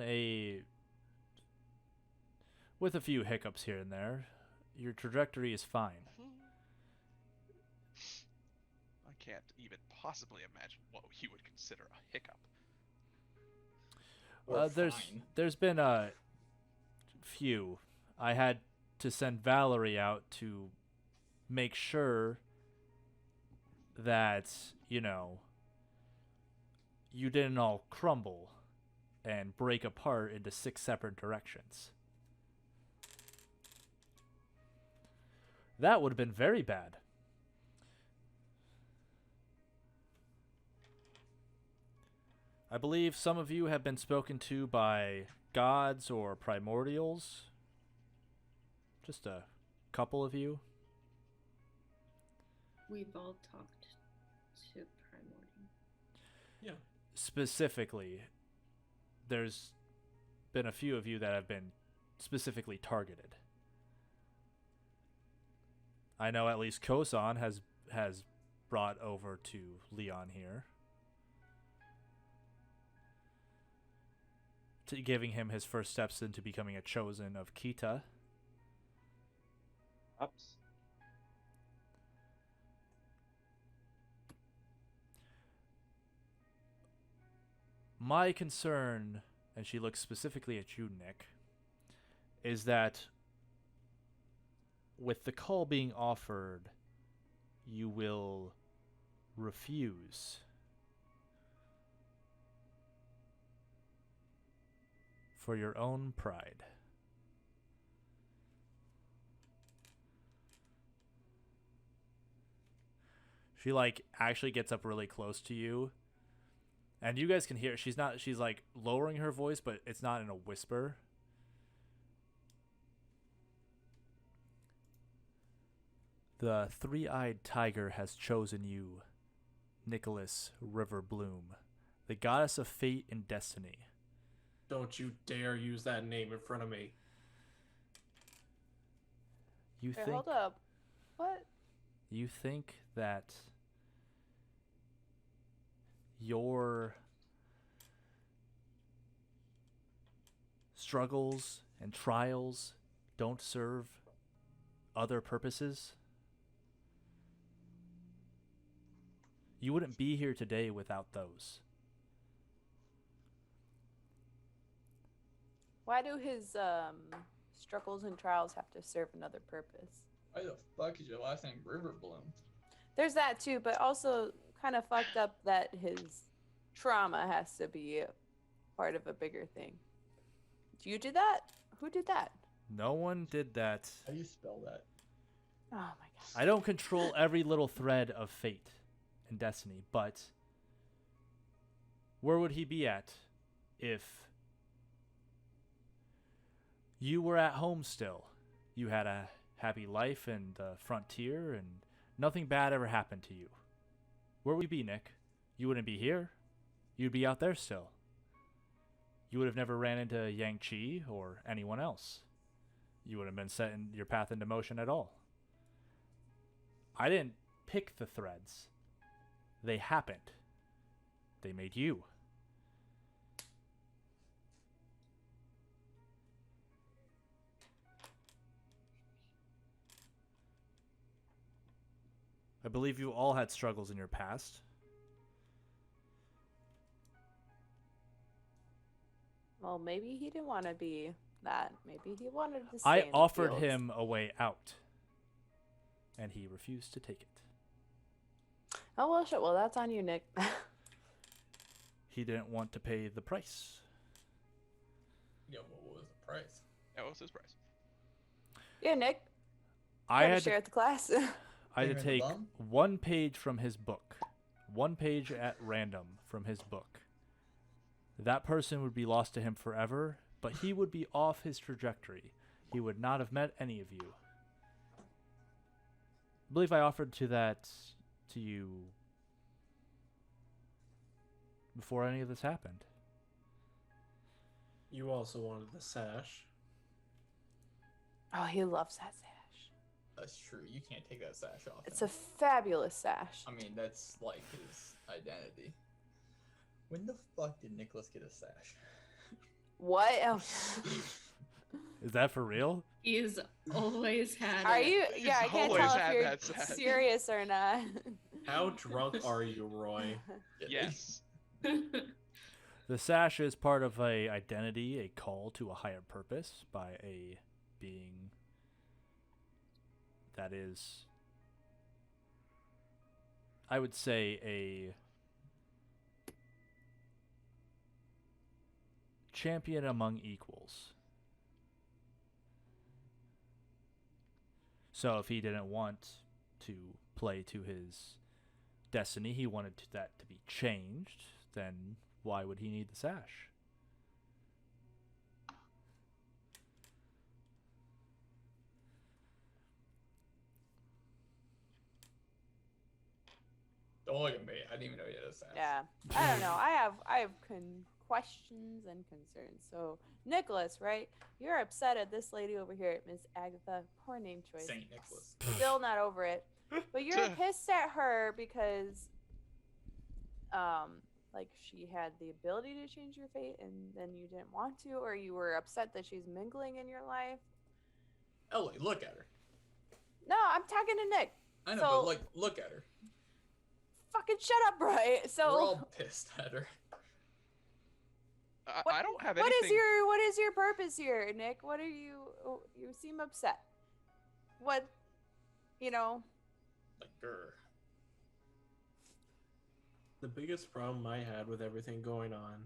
with a few hiccups here and there. Your trajectory is fine. I can't even possibly imagine what you would consider a hiccup. There's been a few. I had to send Valerie out to make sure that, you didn't all crumble and break apart into 6 separate directions. That would have been very bad. I believe some of you have been spoken to by gods or primordials. Just a couple of you. We've all talked to Primordial. Yeah. Specifically, there's been a few of you that have been specifically targeted. I know at least Kosan has brought over to Leon here. giving him his first steps into becoming a chosen of Kita. Ups. My concern, and she looks specifically at you, Nick, is that with the call being offered, you will refuse. For your own pride. She actually gets up really close to you. And you guys can hear she's lowering her voice, but it's not in a whisper. The three-eyed tiger has chosen you, Nicholas Riverbloom, the goddess of fate and destiny. Don't you dare use that name in front of me. You Wait, think hold up. What? You think that your struggles and trials don't serve other purposes? You wouldn't be here today without those. Why do his struggles and trials have to serve another purpose? Why the fuck is your last name Riverbloom? There's that too, but also kind of fucked up that his trauma has to be part of a bigger thing. Do you do that? Who did that? No one did that. How do you spell that? Oh my god. I don't control every little thread of fate and destiny, but where would he be at if you were at home still? You had a happy life in the frontier and nothing bad ever happened to you. Where would you be, Nick? You wouldn't be here. You'd be out there still. You would have never ran into Yang Chi or anyone else. You would have been setting your path into motion at all. I didn't pick the threads. They happened. They made you. I believe you all had struggles in your past. Well, maybe he didn't want to be that. Maybe he wanted to stay I in the offered fields. him a way out, and he refused to take it. Oh well, shit. Well, that's on you, Nick. He didn't want to pay the price. Yeah, what was the price? That was his price. Yeah, Nick. I You gotta had share to, at the class. I had to Finger in take the bum? one page from his book, one page at random from his book. That person would be lost to him forever, but he would be off his trajectory. He would not have met any of you. I believe I offered to you before any of this happened. You also wanted the sash. Oh, he loves that sash. That's true. You can't take that sash off. It's him. a fabulous sash. I mean, that's like his identity. When the fuck did Nicholas get a sash? What? Oh. Is that for real? He's always had Are it. you? Yeah, I can't always tell if had you're that sash. serious or not. How drunk are you, Roy? Yes. The sash is part of a identity, a call to a higher purpose by a being that is, I would say, a champion among equals. So if he didn't want to play to his destiny, he wanted that to be changed, then why would he need the sash? Don't look at me. I didn't even know you had a sash. Yeah, I don't know. I have questions and concerns. So Nicholas, right? You're upset at this lady over here, Miss Agatha. Poor name choice. Saint Nicholas. Still not over it. But you're pissed at her because like she had the ability to change your fate and then you didn't want to, or you were upset that she's mingling in your life? Ellie, look at her. No, I'm talking to Nick. I know, So- but like, look at her. Fucking shut up, right? So We're all pissed at her. I don't have what anything. is your purpose here, Nick? What are you? You seem upset. What? You know. Like, grr. The biggest problem I had with everything going on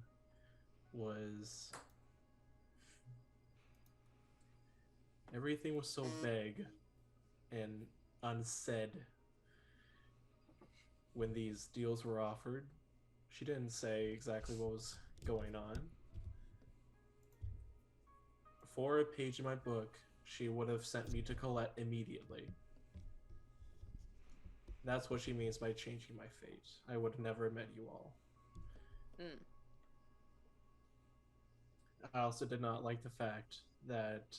was everything was so vague and unsaid when these deals were offered. She didn't say exactly what was going on. For a page in my book, she would have sent me to Colette immediately. That's what she means by changing my fate. I would have never met you all. Mm. I also did not like the fact that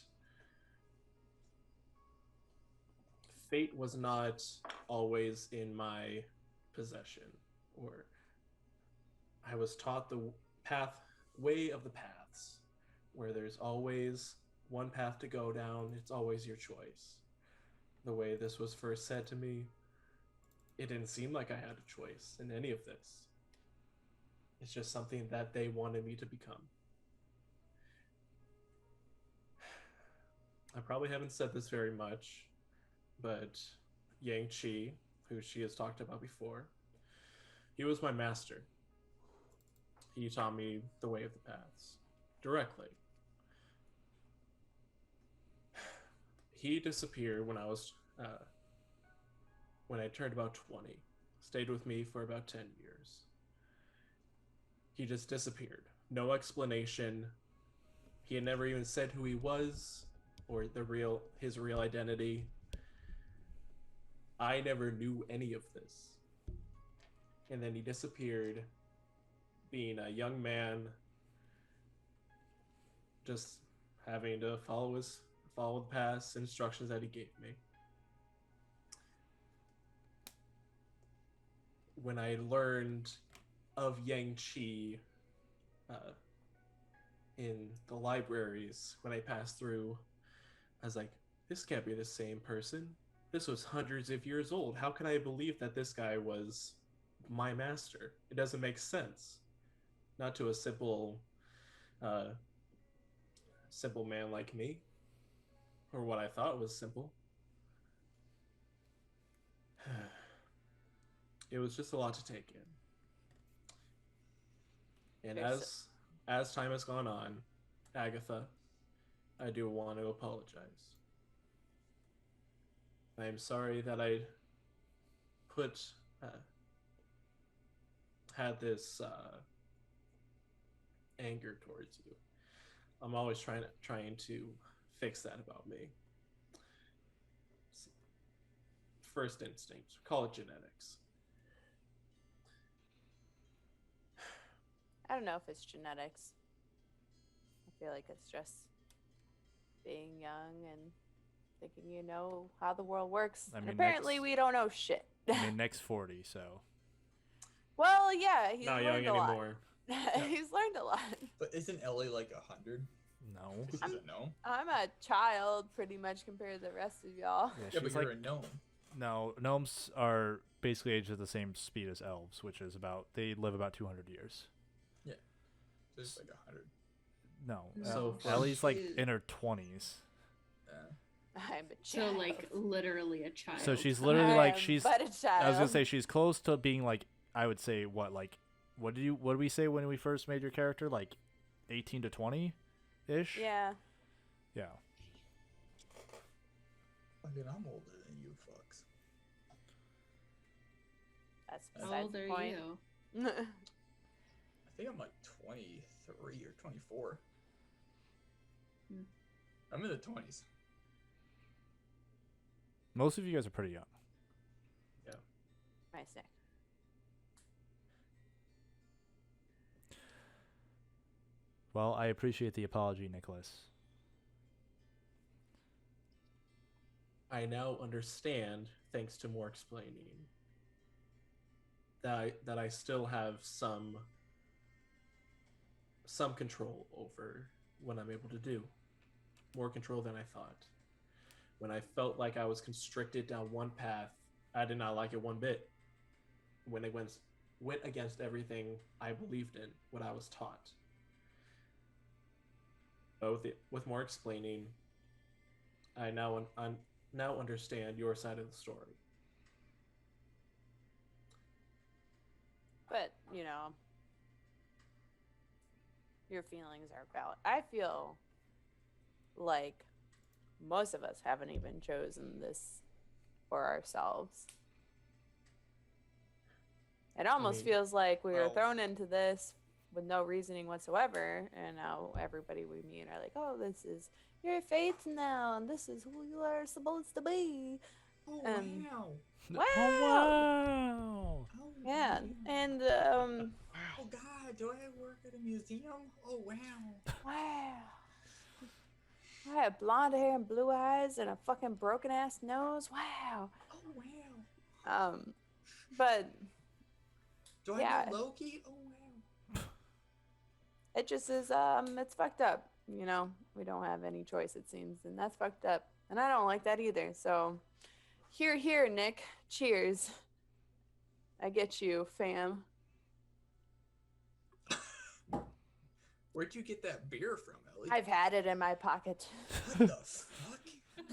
fate was not always in my possession, or I was taught the way of the paths, where there's always one path to go down. It's always your choice. The way this was first said to me, it didn't seem like I had a choice in any of this. It's just something that they wanted me to become. I probably haven't said this very much, but Yang Chi, who she has talked about before, he was my master. He taught me the way of the paths directly. He disappeared when I turned about 20. Stayed with me for about 10 years. He just disappeared. No explanation. He had never even said who he was or his real identity. I never knew any of this. And then he disappeared, being a young man, just having to follow the past instructions that he gave me. When I learned of Yang Chi in the libraries, when I passed through, I was like, this can't be the same person. This was hundreds of years old. How can I believe that this guy was my master? It doesn't make sense. Not to a simple man like me, or what I thought was simple. It was just a lot to take in. And as time has gone on, Agatha, I do want to apologize. I am sorry that I had this anger towards you. I'm always trying to fix that about me. First instinct, call it genetics. I don't know if it's genetics. I feel like it's just being young and thinking you know how the world works. I And mean, apparently Nick's- we don't know shit. I mean, Nick's 40, so. Well, yeah, he's Not learned young a lot. anymore. He's learned a lot. But isn't Ellie like 100? No. This isn't no. I'm a child pretty much compared to the rest of y'all. Yeah, Yeah, but she's you're like, a gnome. no, gnomes are basically aged at the same speed as elves, which is they live about 200 years. So it's like 100. No, So for- Ellie's like Shoot. in her 20s. I'm a So child. like literally a child. So she's literally like I am she's. but a child. I was gonna say she's close to being like, I would say what did we say when we first made your character, like 18 to 20 ish? Yeah. Yeah. I mean, I'm older than you fucks. That's How How besides old the are point. you? I think I'm like 23 or 24. Hmm. I'm in the 20s. Most of you guys are pretty young. Nice, Nick. Well, I appreciate the apology, Nicholas. I now understand, thanks to more explaining, that I still have some some control over what I'm able to do. More control than I thought. When I felt like I was constricted down one path, I did not like it one bit. When it went against everything I believed in, what I was taught. But with more explaining, I now understand your side of the story. But, you know, your feelings are valid. I feel like most of us haven't even chosen this for ourselves. It almost feels like we were well- thrown into this with no reasoning whatsoever, and now everybody we meet are like, "Oh, this is your fate now, and this is who you are supposed to be." Oh Wow. Oh, wow. Oh, Yeah, wow. and Wow. Oh God, do I work at a museum? Oh wow. wow. I have blonde hair and blue eyes and a fucking broken ass nose. Wow. Oh wow. But Do I Yeah. know Loki? Oh wow. it just is it's fucked up. You know, we don't have any choice, it seems, and that's fucked up. And I don't like that either. So here, Nick. Cheers. I get you, fam. Where'd you get that beer from, Ellie? I've had it in my pocket. What the fuck?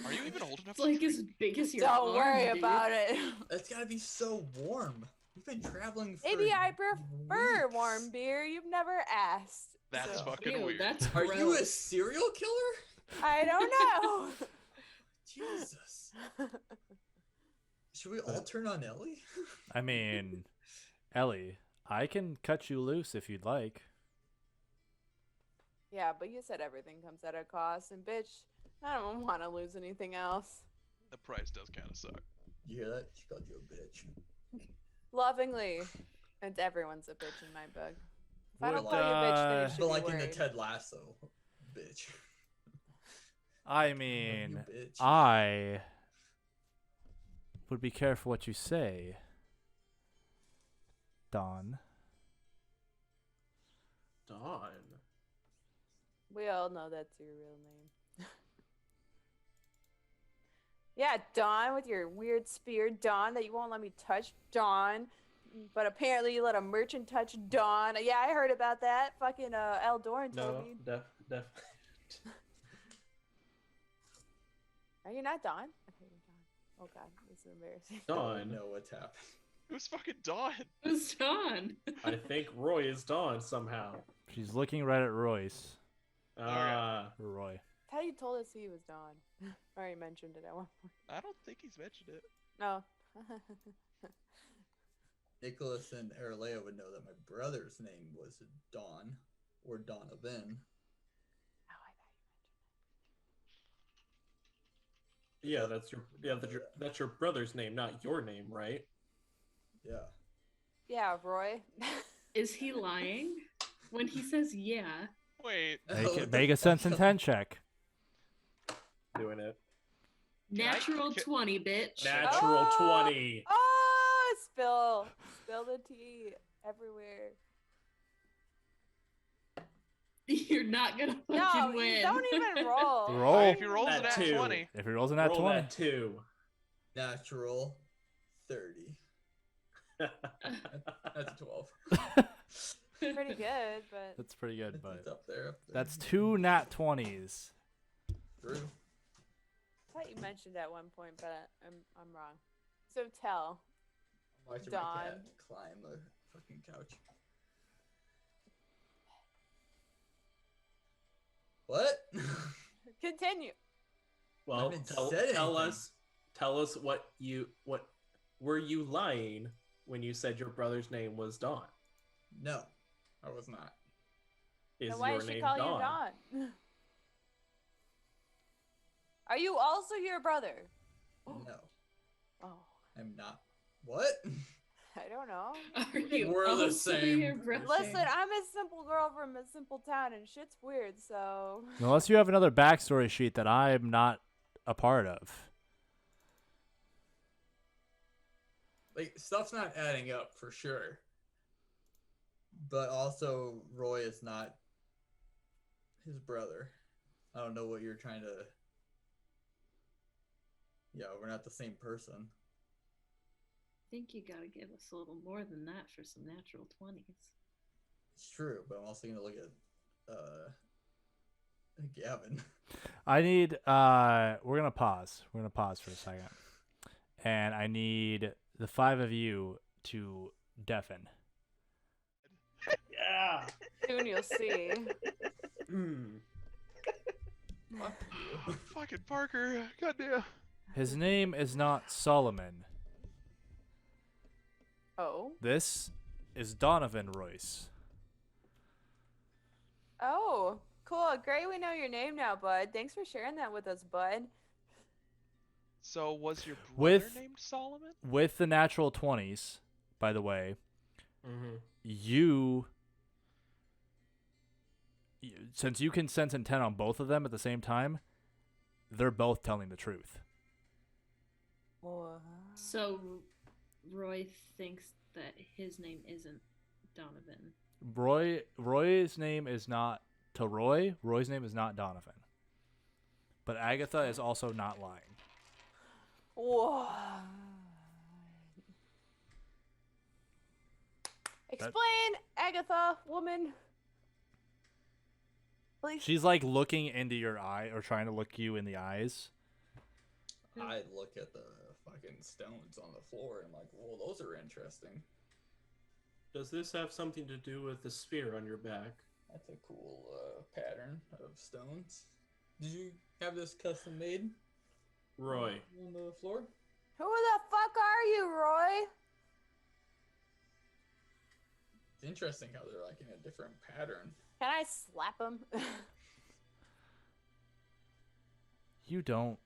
Are you even old enough It's to like drink? as big as your Don't arm, worry dude. about it. That's gotta be so warm. You've been traveling for Maybe I prefer weeks. warm beer. You've never asked. That's so. fucking Ew, weird. that's Are you a gross. serial killer? I don't know. Jesus. Should we all turn on Ellie? I mean, Ellie, I can cut you loose if you'd like. Yeah, but you said everything comes at a cost, and bitch, I don't want to lose anything else. The price does kind of suck. You hear that? She called you a bitch. Lovingly, and everyone's a bitch in my book. If I don't Would, call you a bitch, then you uh, should But be like in the worried. Ted Lasso, bitch. I You mean, bitch. I would be careful what you say, Dawn. Dawn. We all know that's your real name. Yeah, Dawn, with your weird spear, Dawn, that you won't let me touch, Dawn. But apparently you let a merchant touch Dawn. Yeah, I heard about that. Fucking Eldoran told No, me. def. Are you not Dawn? Okay, you're Dawn. Oh god, this is embarrassing. I Dawn. know what's happened. Who's fucking Dawn? Who's Dawn? I think Roy is Dawn somehow. She's looking right at Royce. Ah. Or Roy. How you told us he was Dawn? Or you mentioned it at one point. I don't think he's mentioned it. No. Nicholas and Aralea would know that my brother's name was Dawn, or Donovan. Yeah, that's your brother's name, not your name, right? Yeah. Yeah, Roy. Is he lying when he says yeah? Wait. Make a sense intent check. Doing it. Natural can- 20, bitch. Natural Oh! 20. Oh, spill the tea everywhere. You're not gonna No, fucking you win. don't even roll. Roll. If he rolls That an at two. 20, If he rolls an at Roll 20. that 2. Natural 30. That's 12. Pretty good, but That's pretty good, It's but up there. that's 2 nat 20s. True. I thought you mentioned at one point, but I'm wrong. So tell. Watching Dawn. my cat climb a fucking couch. What? Continue. Well, haven't said tell anything. us what were you lying when you said your brother's name was Dawn? No, I was not. Is Then why your did she name call Dawn? you Dawn? Are you also your brother? No, Oh, I'm not. What? I don't know. Are you We're the also same. your brother? Listen, I'm a simple girl from a simple town, and shit's weird. So Unless you have another backstory sheet that I'm not a part of. Like, stuff's not adding up for sure. But also, Roy is not his brother. I don't know what you're trying to. Yeah, we're not the same person. I think you gotta give us a little more than that for some natural 20s. It's true, but I'm also gonna look at Gavin. I need we're gonna pause. We're gonna pause for a second. And I need the 5 of you to deafen. Yeah. Soon you'll see. Mm. Fuck you. Fucking Parker. Goddamn. His name is not Solomon. Oh. This is Donovan Royce. Oh, cool. Great, we know your name now, bud. Thanks for sharing that with us, bud. So was your brother With- named Solomon? With the natural 20s, by the way, Mm-hmm. since you can sense intent on both of them at the same time, they're both telling the truth. So Roy thinks that his name isn't Donovan. Roy's name is not to Roy. Roy's name is not Donovan. But Agatha is also not lying. What? Explain, Agatha, woman. Please. She's like looking into your eye or trying to look you in the eyes. I look at the fucking stones on the floor and I'm like, well, those are interesting. Does this have something to do with the spear on your back? That's a cool pattern of stones. Did you have this custom made Roy. on the floor? Who the fuck are you, Roy? It's interesting how they're like in a different pattern. Can I slap him? You don't.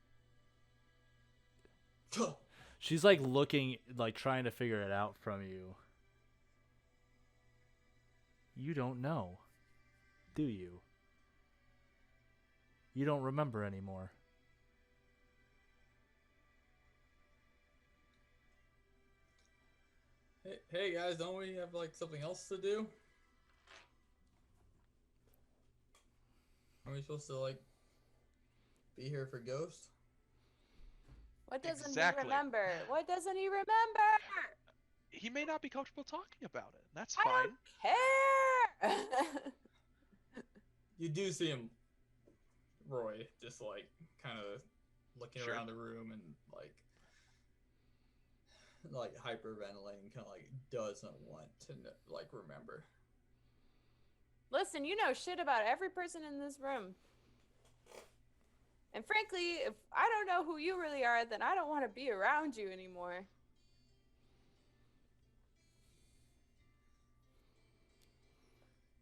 She's like looking, like trying to figure it out from you. You don't know, do you? You don't remember anymore. Hey guys, don't we have like something else to do? Are we supposed to like be here for Ghost? What doesn't Exactly. he remember? What doesn't he remember? He may not be comfortable talking about it. That's I fine. don't care. You do see him, Roy, just like kind of looking Sure. around the room and like hyperventilating, kind of like doesn't want to like remember. Listen, you know shit about every person in this room. And frankly, if I don't know who you really are, then I don't want to be around you anymore.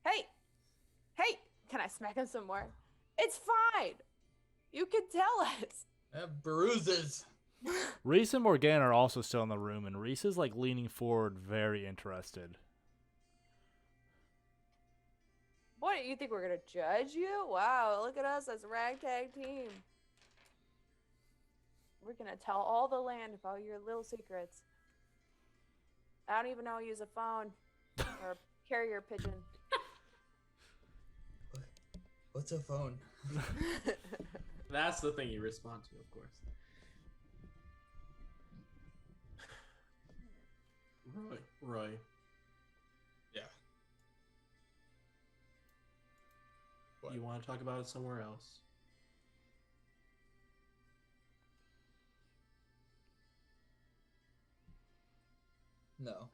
Hey! Hey! Can I smack him some more? It's fine! You can tell us! I have bruises. Reese and Morgan are also still in the room, and Reese is like leaning forward, very interested. What, you think we're gonna judge you? Wow, look at us as a ragtag team. We're gonna tell all the land about your little secrets. I don't even know how to use a phone or a carrier pigeon. What's a phone? That's the thing you respond to, of course. Roy. Yeah. What? You want to talk about it somewhere else? No.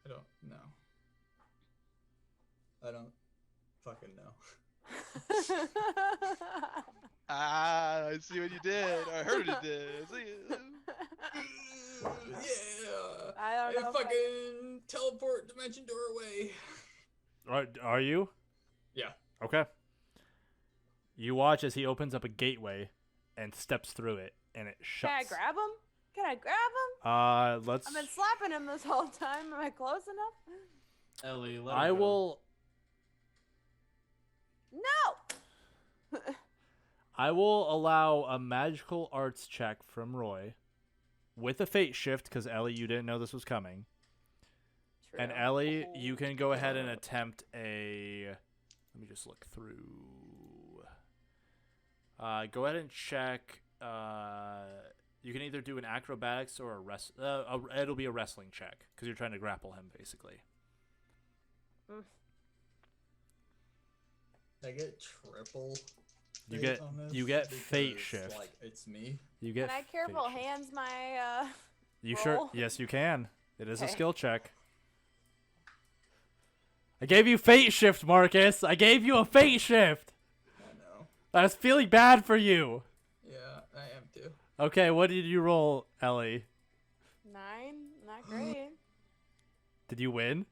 I don't know. I don't fucking know. Ah, I see what you did. I heard what you did. See? Yeah. I don't know. If fucking teleport dimension doorway. Are you? Yeah. Okay. You watch as he opens up a gateway and steps through it, and it Can I shuts. grab him? Can I grab him? Let's. I've been slapping him this whole time. Am I close enough? Ellie, let I her go. will. No! I will allow a magical arts check from Roy, with a fate shift, because Ellie, you didn't know this was coming. true. And Ellie, you can go ahead and attempt a. Let me just look through. Go ahead and check. You can either do an acrobatics or it'll be a wrestling check because you're trying to grapple him, basically. I get triple. You fate get on this you get fate because, shift. Like it's me. You get. Can I careful fate shift. hands my You sure? roll? Yes, you can. It is a Okay. skill check. I gave you fate shift, Marcus. I gave you a fate shift. I know. I was feeling bad for you. Yeah, I am too. Okay, what did you roll, Ellie? 9, not great. Did you win?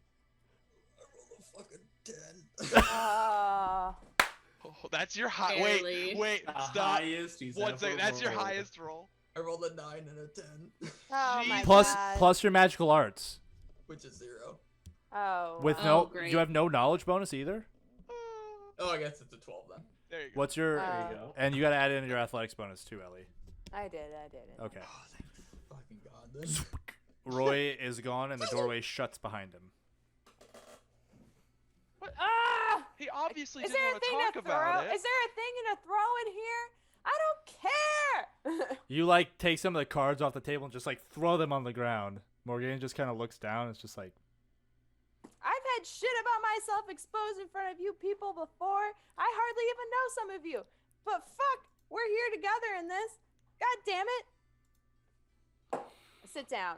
I rolled a fucking 10. Oh, that's your high. Barely. Wait, The stop. highest he's One ever second. That's your rolled. highest roll. I rolled a 9 and a 10, Oh my Plus god. plus your magical arts. which is 0. Oh. With wow. no, great. you have no knowledge bonus either. Oh, I guess it's a 12 then. There you go. What's your? There you go. And you got to add in your athletics bonus too, Ellie. I did it. Okay. Oh, thank fucking god then. Roy is gone, and the doorway shuts behind him. Ah! He obviously Is didn't there a want to thing talk to about throw? it. Is there a thing to throw in here? I don't care. You like take some of the cards off the table and just like throw them on the ground. Morgan just kind of looks down. It's just like, I've had shit about myself exposed in front of you people before. I hardly even know some of you. But fuck, we're here together in this. God damn it. Sit down.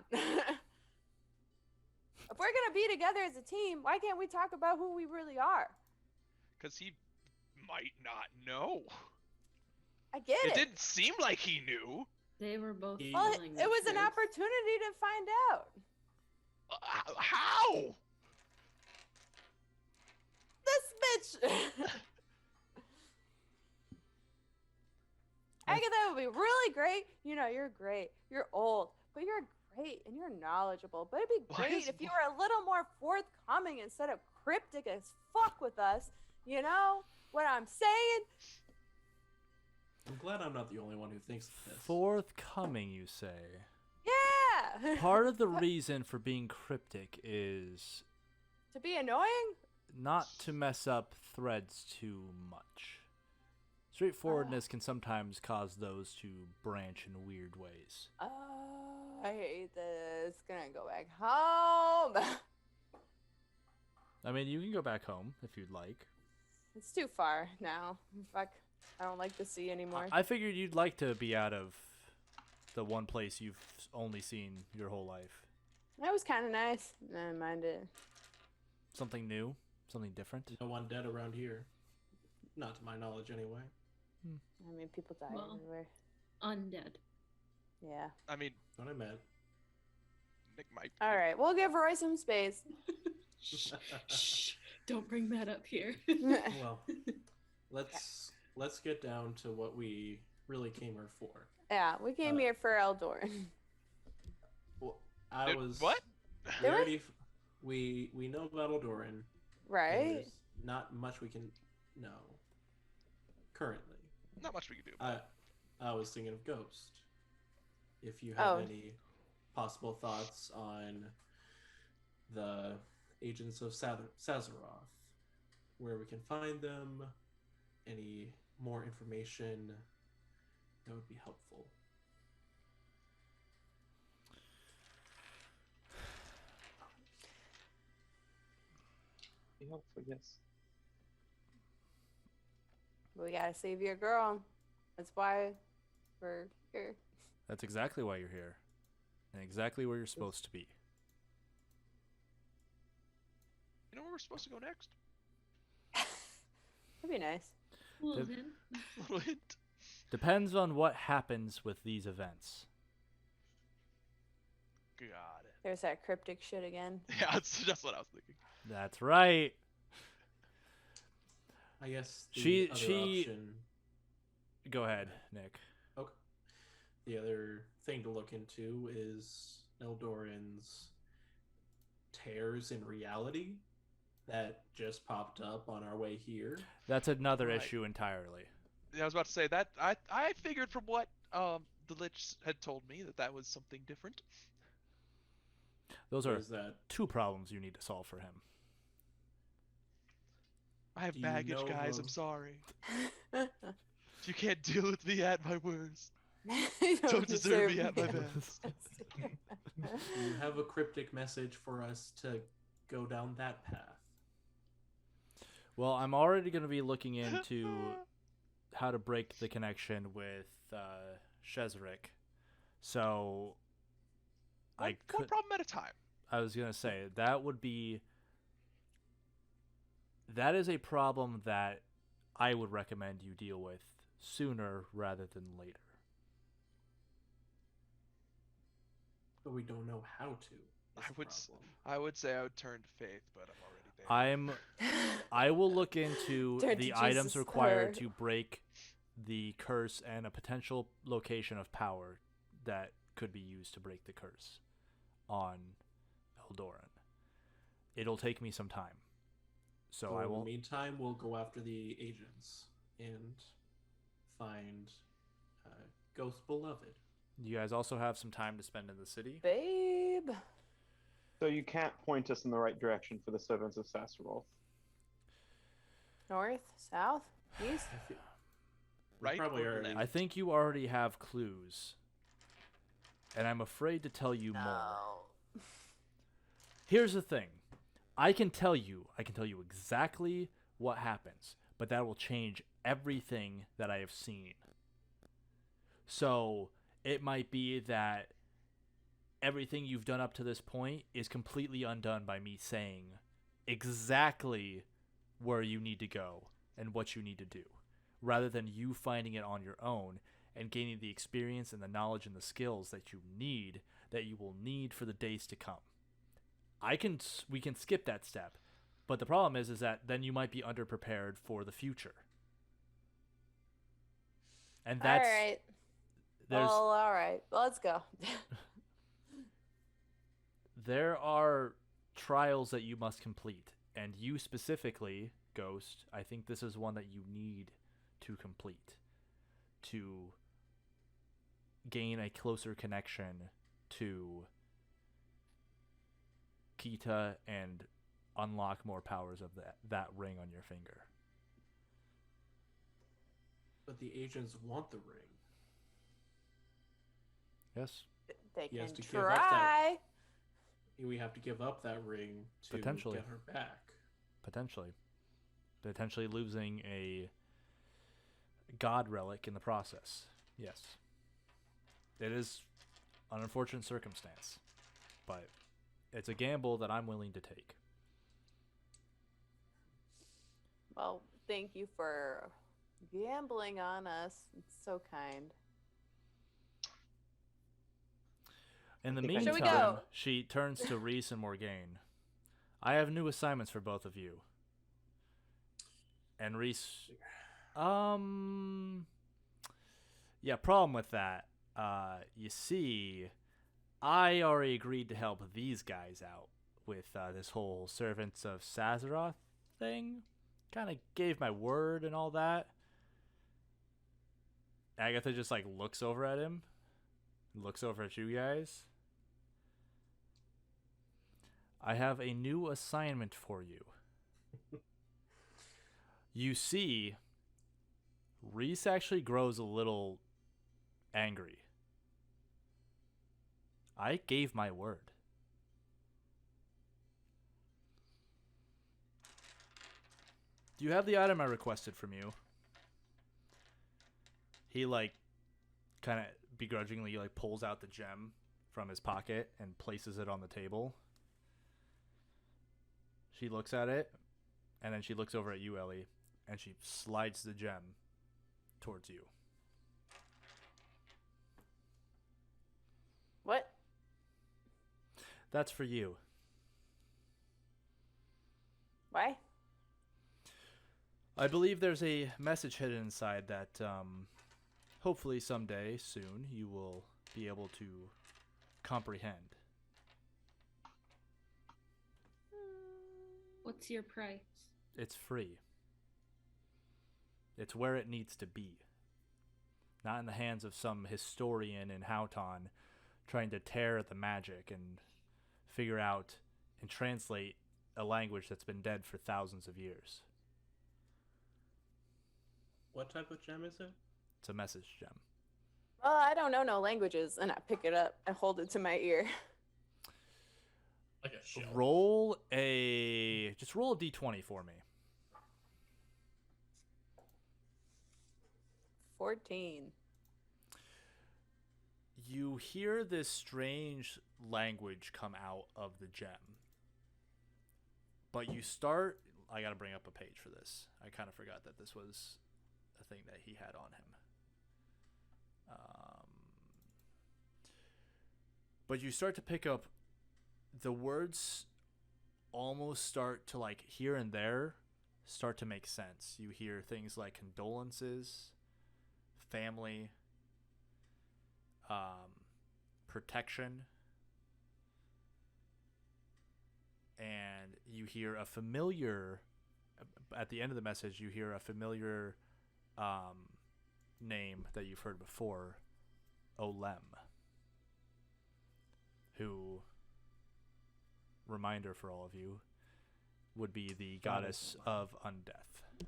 If we're gonna be together as a team, why can't we talk about who we really are? Because he might not know. I get It it. didn't seem like he knew. They were both. Well, feeling it was an truth. opportunity to find out. How? This bitch. Agatha would be really great. You know, you're great. You're old, but you're great and you're knowledgeable. But it'd be Why great is if you were a little more forthcoming instead of cryptic as fuck with us. You know what I'm saying? I'm glad I'm not the only one who thinks this. forthcoming, you say. Yeah. Part of the reason for being cryptic is To be annoying? not to mess up threads too much. Straightforwardness can sometimes cause those to branch in weird ways. I hate this. Gonna go back home. I mean, you can go back home if you'd like. It's too far now. Fuck. I don't like the sea anymore. I figured you'd like to be out of the one place you've only seen your whole life. That was kind of nice. I didn't mind it. Something new, something different. No one dead around here. Not to my knowledge, anyway. I mean, people die Well. everywhere. Undead. Yeah. I mean, What I meant. Nick might. All right, we'll give Roy some space. Shh! Don't bring that up here. Well, let's get down to what we really came here for. Yeah, we came here for Eldor. Well, I Did- was what? We already we know about Eldoran. and Right? there's not much we can know currently. Not much we can do. I was thinking of Ghost. If you have Oh. any possible thoughts on the agents of Sazaroth, where we can find them, any more information that would be helpful. Be helpful, yes. We gotta save your girl. That's why we're here. That's exactly why you're here. And exactly where you're supposed to be. You know where we're supposed to go next? That'd be nice. Well, Did- then. Little hint. Depends on what happens with these events. Got it. There's that cryptic shit again. Yeah, that's just what I was thinking. That's right. I guess She- other she- option. Go ahead, Nick. Okay. The other thing to look into is Eldoran's tears in reality that just popped up on our way here. That's another Right. issue entirely. Yeah, I was about to say that. I figured from what the Lich had told me that was something different. Those Or are is that 2 problems you need to solve for him. I have Do you baggage, know guys. of- I'm sorry. You can't deal with me at my worst. You Don't deserve me at my best. do you have a cryptic message for us to go down that path? Well, I'm already going to be looking into how to break the connection with Shezrik. So One problem at a time. I was going to say that is a problem that I would recommend you deal with sooner rather than later. But we don't know how to. I would say I would turn to faith, but I'm already there. I will look into Turn to the items Jesus, required her. to break the curse and a potential location of power that could be used to break the curse on Eldoran. It'll take me some time. So I In will. the meantime, we'll go after the agents and find Ghost Beloved. You guys also have some time to spend in the city. Babe. So you can't point us in the right direction for the servants of Sasseroth. North, south, east. Right Probably or already. left? I think you already have clues, and I'm afraid to tell you more. No. Here's the thing. I can tell you exactly what happens, but that will change everything that I have seen. So it might be that everything you've done up to this point is completely undone by me saying exactly where you need to go and what you need to do, rather than you finding it on your own and gaining the experience and the knowledge and the skills that you will need for the days to come. We can skip that step, but the problem is that then you might be underprepared for the future. And that's All right. there's Well, all right. Let's go. there are trials that you must complete, and you specifically, Ghost, I think this is one that you need to complete to gain a closer connection to Kita and unlock more powers of that ring on your finger. But the agents want the ring. Yes? They He has can to give up that- try. We have to give up that ring to Potentially. get her back. Potentially losing a god relic in the process. Yes. It is an unfortunate circumstance, but it's a gamble that I'm willing to take. Well, thank you for gambling on us. It's so kind. In the I think I Shall we meantime, go? she turns to Reese and Morgaine. I have new assignments for both of you. And Reese, yeah, problem with that. You see, I already agreed to help these guys out with this whole Servants of Sazerath thing. Kind of gave my word and all that. Agatha just like looks over at him, looks over at you guys. I have a new assignment for you. You see, Reese actually grows a little angry. I gave my word. Do you have the item I requested from you? He kind of begrudgingly pulls out the gem from his pocket and places it on the table. She looks at it, and then she looks over at you, Ellie, and she slides the gem towards you. What? That's for you. Why? I believe there's a message hidden inside that hopefully someday soon you will be able to comprehend. What's your price? It's free. It's where it needs to be. Not in the hands of some historian in Houghton trying to tear at the magic and figure out and translate a language that's been dead for thousands of years. What type of gem is it? It's a message gem. Well, I don't know no languages, and I pick it up and hold it to my ear. Like a shell. Roll a d20 for me. 14. You hear this strange language come out of the gem. But you start... I gotta bring up a page for this. I kind of forgot that this was a thing that he had on him. But you start to pick up the words almost start to, like, here and there start to make sense. You hear things like condolences, family, protection, and you hear a familiar, at the end of the message, you hear a familiar name that you've heard before, Olem, who, reminder for all of you, would be the goddess of undeath.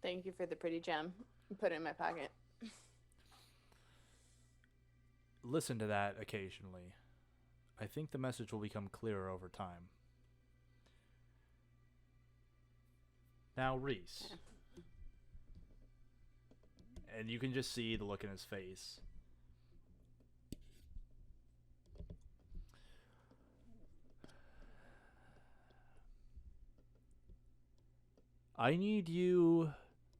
Thank you for the pretty gem. Put it in my pocket. Listen to that occasionally. I think the message will become clearer over time. Now, Reese. And you can just see the look in his face. I need you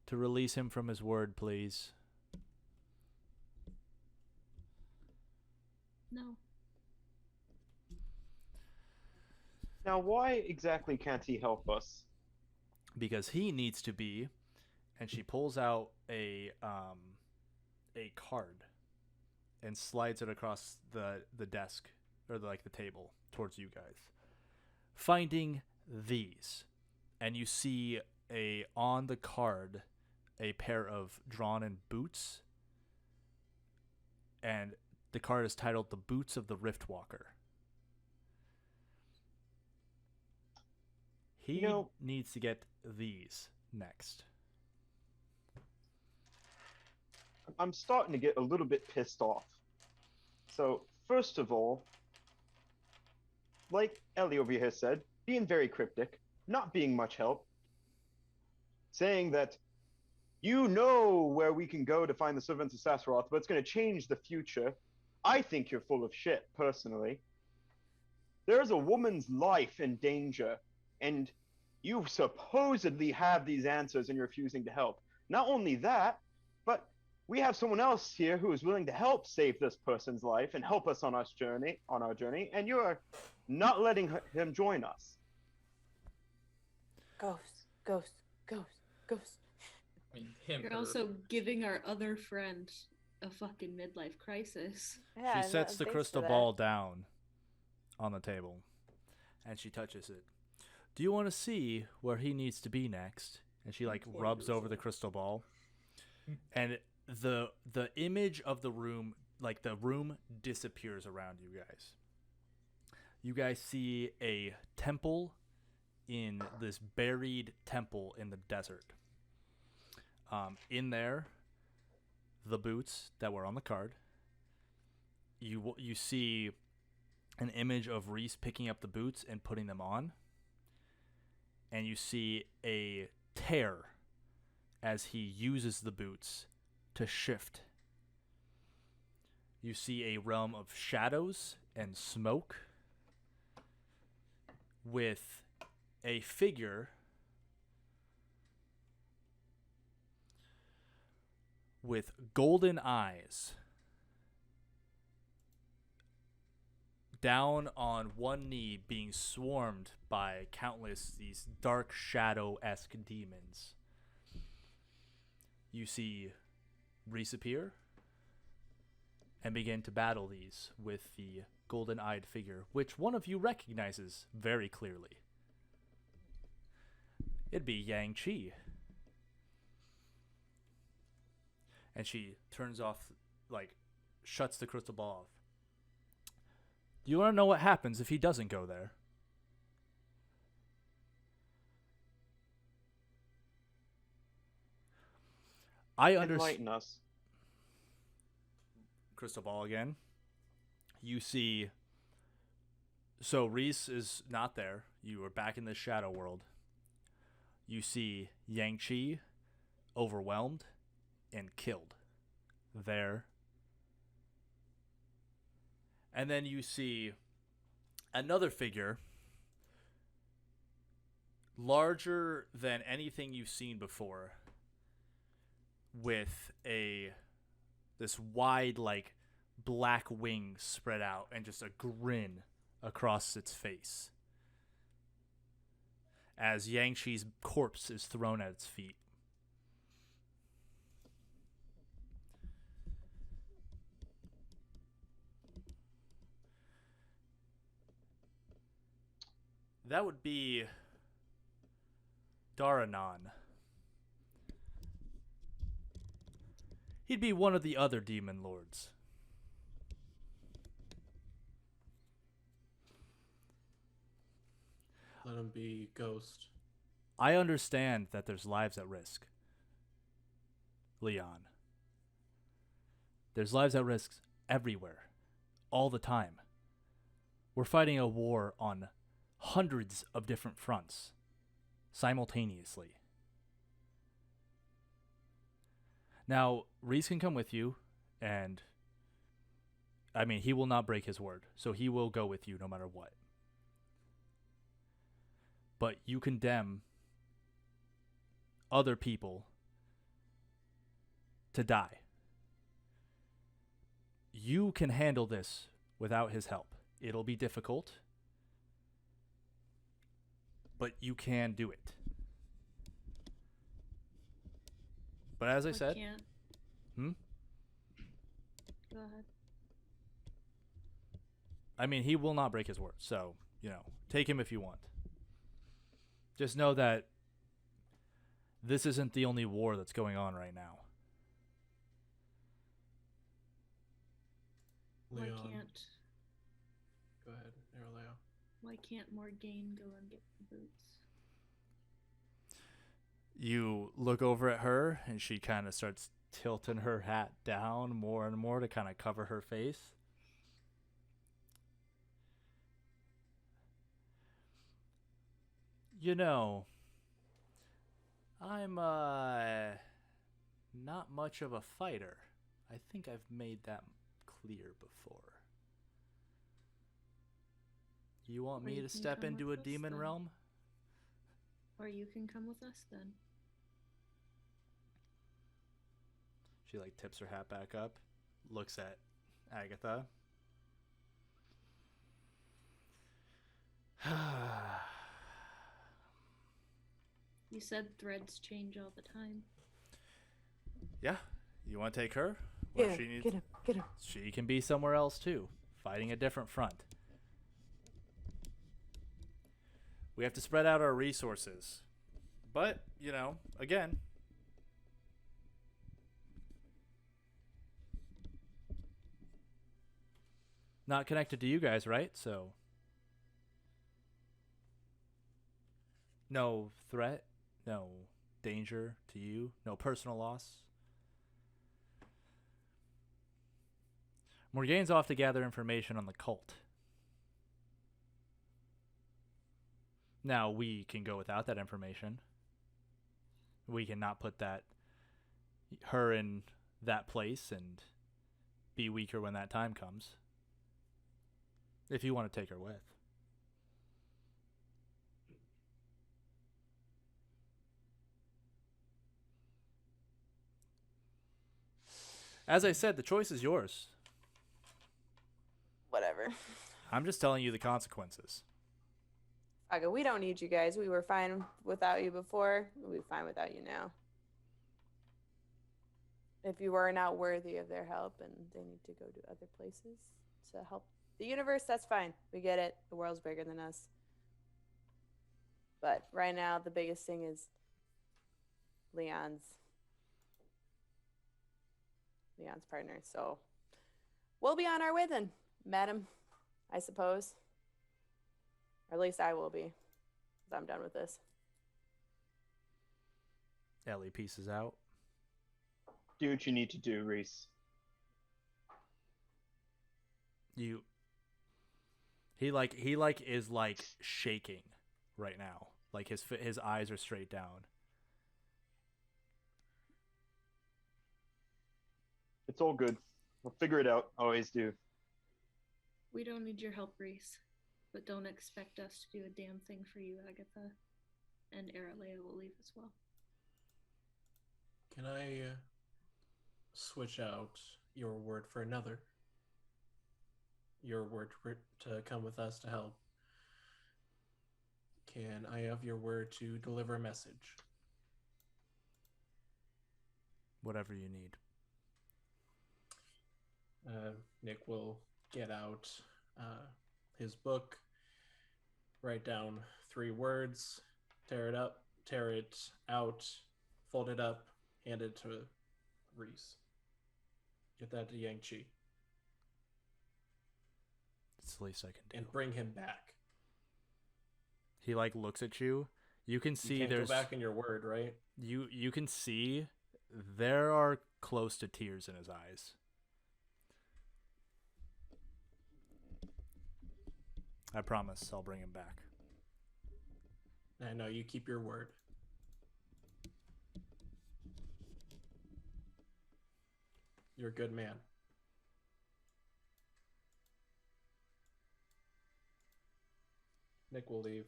to release him from his word, please. No. Now, why exactly can't he help us? Because he needs to be, and she pulls out a card and slides it across the desk or the table towards you guys. Finding these, and you see on the card a pair of drawn-in boots, and the card is titled "The Boots of the Riftwalker." He needs to get these next. I'm starting to get a little bit pissed off. So, first of all, like Ellie over here said, being very cryptic, not being much help, saying that you know where we can go to find the servants of Sasseroth, but it's going to change the future. I think you're full of shit, personally. There's a woman's life in danger, and you supposedly have these answers and you're refusing to help. Not only that, but we have someone else here who is willing to help save this person's life and help us on our journey, and you are not letting him join us. Ghost, ghost, ghost, ghost. I mean, him. You're also giving our other friend a fucking midlife crisis. Yeah, She sets the thanks crystal for that. ball down on the table, and she touches it. Do you want to see where he needs to be next? And she rubs over the crystal ball, and the image of the room, the room disappears around you guys. You guys see a temple in this buried temple in the desert. In there, the boots that were on the card. You see an image of Reese picking up the boots and putting them on. And you see a tear as he uses the boots to shift. You see a realm of shadows and smoke with a figure with golden eyes down on one knee, being swarmed by countless these dark shadow-esque demons. You see Reese appear and begin to battle these with the golden-eyed figure, which one of you recognizes very clearly. It'd be Yang Chi. And she turns off, shuts the crystal ball off. You want to know what happens if he doesn't go there? I understand. Enlighten us. Crystal ball again. You see. So Reese is not there. You are back in the shadow world. You see Yang Chi overwhelmed and killed there. And then you see another figure larger than anything you've seen before, with this wide, like, black wings spread out and just a grin across its face as Yang Chi's corpse is thrown at its feet. That would be Daranon. He'd be one of the other demon lords. Let him be Ghost. I understand that there's lives at risk, Leon. There's lives at risk everywhere, all the time. We're fighting a war on hundreds of different fronts, simultaneously. Now, Reese can come with you, and I mean, he will not break his word, so he will go with you no matter what. But you condemn other people to die. You can handle this without his help. It'll be difficult, but you can do it. But as I said, Can't. Go ahead. I mean, he will not break his word. So, take him if you want. Just know that this isn't the only war that's going on right now. Why Leon. can't Go ahead, Araleo. Why can't Morgaine go and get the boots? You look over at her, and she kind of starts tilting her hat down more and more to kind of cover her face. I'm not much of a fighter. I think I've made that clear before. You want Or me you to can step come into a with us demon then. realm? Or you can come with us then. She tips her hat back up, looks at Agatha. You said threads change all the time. Yeah, you want to take her? Well, Get him, get him. She can be somewhere else too, fighting a different front. We have to spread out our resources. But, again, not connected to you guys, right? So, no threat, no danger to you, no personal loss. Morgaine's off to gather information on the cult. Now, we can go without that information. We can not put her in that place and be weaker when that time comes. If you want to take her with. As I said, the choice is yours. Whatever. I'm just telling you the consequences. Okay, we don't need you guys. We were fine without you before. We'll be fine without you now. If you are not worthy of their help and they need to go to other places to help the universe, that's fine. We get it. The world's bigger than us. But right now, the biggest thing is Leon's partner. So we'll be on our way then, madam. I suppose. Or at least I will be. Because I'm done with this. Ellie pieces out. Do what you need to do, Reese. He is like shaking right now. Like his eyes are straight down. It's all good. We'll figure it out. Always do. We don't need your help, Reese. But don't expect us to do a damn thing for you, Agatha. And Aralea will leave as well. Can I switch out your word for another? Your word to come with us to help. Can I have your word to deliver a message? Whatever you need. Nick will get out his book, write down 3 words, tear it out, fold it up, hand it to Reese. Get that to Yang-Chi. It's the least I can do. And bring him back. He like looks at you. You can see You can't there's go back in your word, right? you can see there are close to tears in his eyes. I promise I'll bring him back. I know you keep your word. You're a good man. Nick will leave.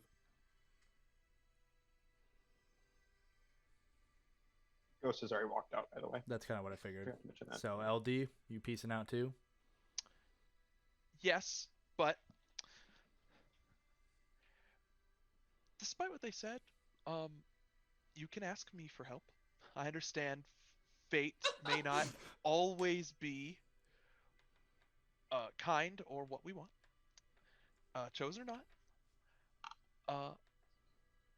Ghost has already walked out, by the way. That's kind of what I figured. Forgot to mention that. So LD, you piecing out too? Yes, but despite what they said, you can ask me for help. I understand fate may not always be kind or what we want, chosen or not.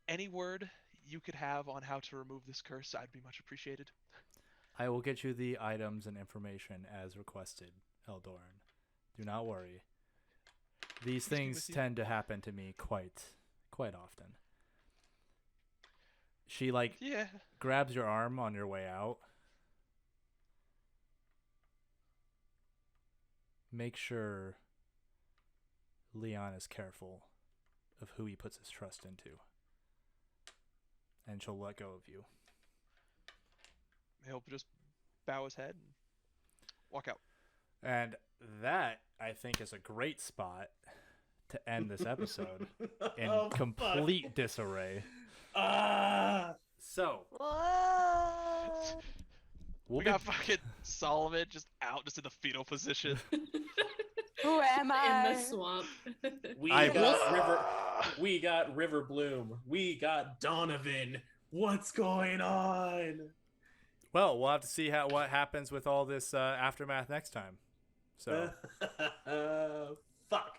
Any word you could have on how to remove this curse, I'd be much appreciated. I will get you the items and information as requested, Eldorn. Do not worry. These Peace be things with you. tend to happen to me quite often. She like Yeah. grabs your arm on your way out. Make sure Leon is careful of who he puts his trust into. And she'll let go of you. He'll just bow his head and walk out. And that, I think, is a great spot to end this episode in Oh, complete disarray. Ah! So, What? we'll We be got fucking Solomon just out, just in the fetal position. Who am I? In the swamp. We I got River Bloom. We got Donovan. What's going on? Well, we'll have to see what happens with all this aftermath next time. So, Fuck.